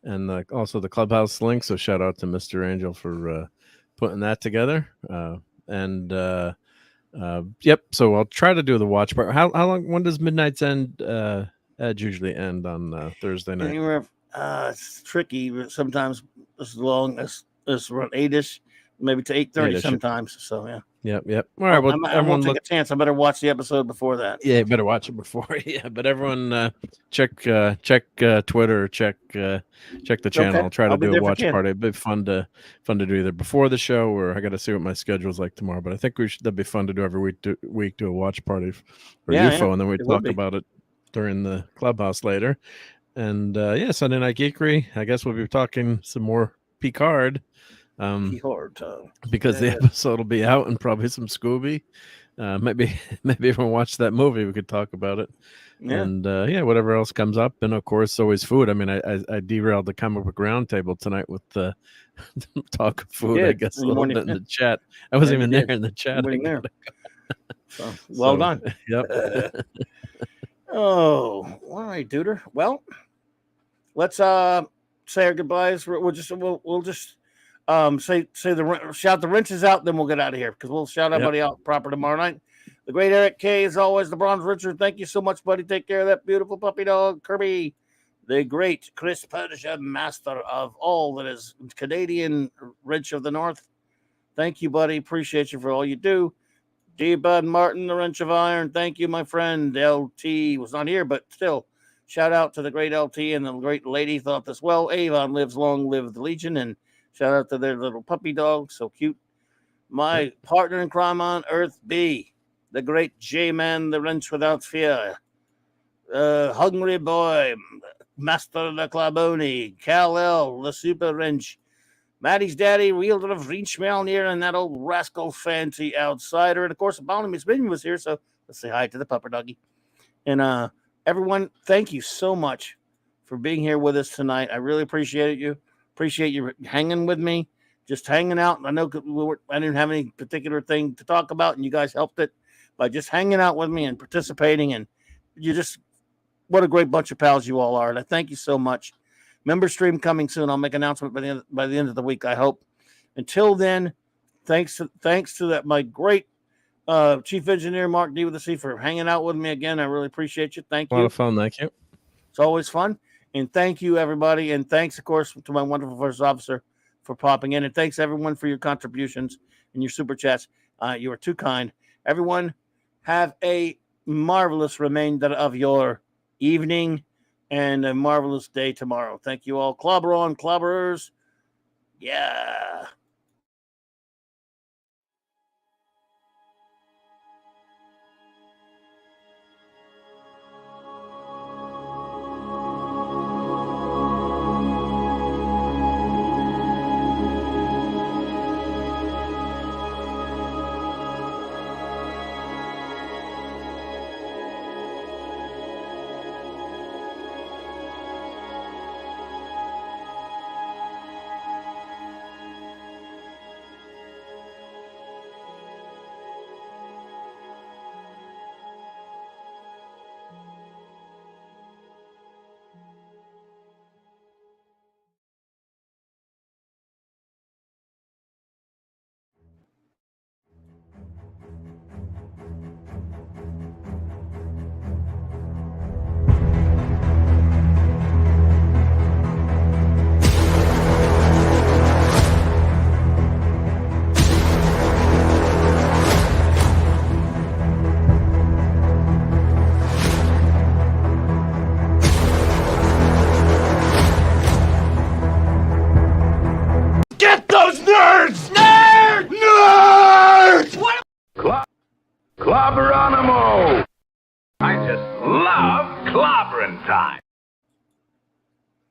and also the Clubhouse link. So shout out to Mr. Angel for putting that together. Yep. So I'll try to do the watch part. How long? When does Midnight's Edge usually end on Thursday night? Anywhere. It's tricky, but sometimes as long as around 8ish, maybe to 8:30 sometimes. So Yep. All right. Well, I everyone won't take a chance. I better watch the episode before that. Yeah, you better watch it before. Yeah, but everyone check Twitter, check the channel. Okay. I'll try to I'll be do a there if I watch can. party. It'd be fun to do either before the show, or I got to see what my schedule's like tomorrow. But I think that'd be fun to do every week, do a watch party for UFO, and then we it would talk be. about it during the clubhouse later. And Sunday Night Geekery. I guess we'll be talking some more Picard. Because the episode will be out, and probably some Scooby. Maybe even watch that movie. We could talk about it. Yeah. And whatever else comes up, and of course, always food. I mean, I derailed the comic book roundtable tonight with the talk of food. I guess a little bit in the chat. I wasn't even there in the chat. So, well done. Yep. All right, Duder. Well, let's say our goodbyes. We'll just shout the wrenches out, then we'll get out of here, because we'll shout everybody out proper tomorrow night. The great Eric K, as always, the Bronze Richard. Thank you so much, buddy. Take care of that beautiful puppy dog, Kirby. The great Chris Persia, master of all that is Canadian wrench of the North. Thank you, buddy. Appreciate you for all you do. D. Bud Martin, the wrench of iron. Thank you, my friend. LT was not here, but still, shout out to the great LT and the great lady thought this well. Avon lives long, live the Legion, and shout out to their little puppy dog, so cute. My partner in crime on Earth, B, the great J-Man, the wrench without fear. Hungry Boy, Master the Claboni, Kal-El, the super wrench. Maddie's daddy, wielder of Reach Malnier, and that old rascal fancy outsider. And of course, Miss Minion was here, so let's say hi to the pupper doggy. And everyone, thank you so much for being here with us tonight. I really appreciate you. Appreciate you hanging with me, just hanging out. I know I didn't have any particular thing to talk about, and you guys helped it by just hanging out with me and participating. And what a great bunch of pals you all are. And I thank you so much. Member stream coming soon. I'll make an announcement by the end of the week, I hope. Until then, thanks to that my great chief engineer Mark D with the C for hanging out with me again. I really appreciate you. Thank you. A lot of fun. Thank you. It's always fun. And thank you, everybody. And thanks, of course, to my wonderful first officer for popping in. And thanks, everyone, for your contributions and your super chats. You are too kind. Everyone, have a marvelous remainder of your evening and a marvelous day tomorrow. Thank you all. Clobber on, clobberers. Yeah. Get those nerds! Nerds! Nerds! What? Clobberanimo! I just love clobbering time.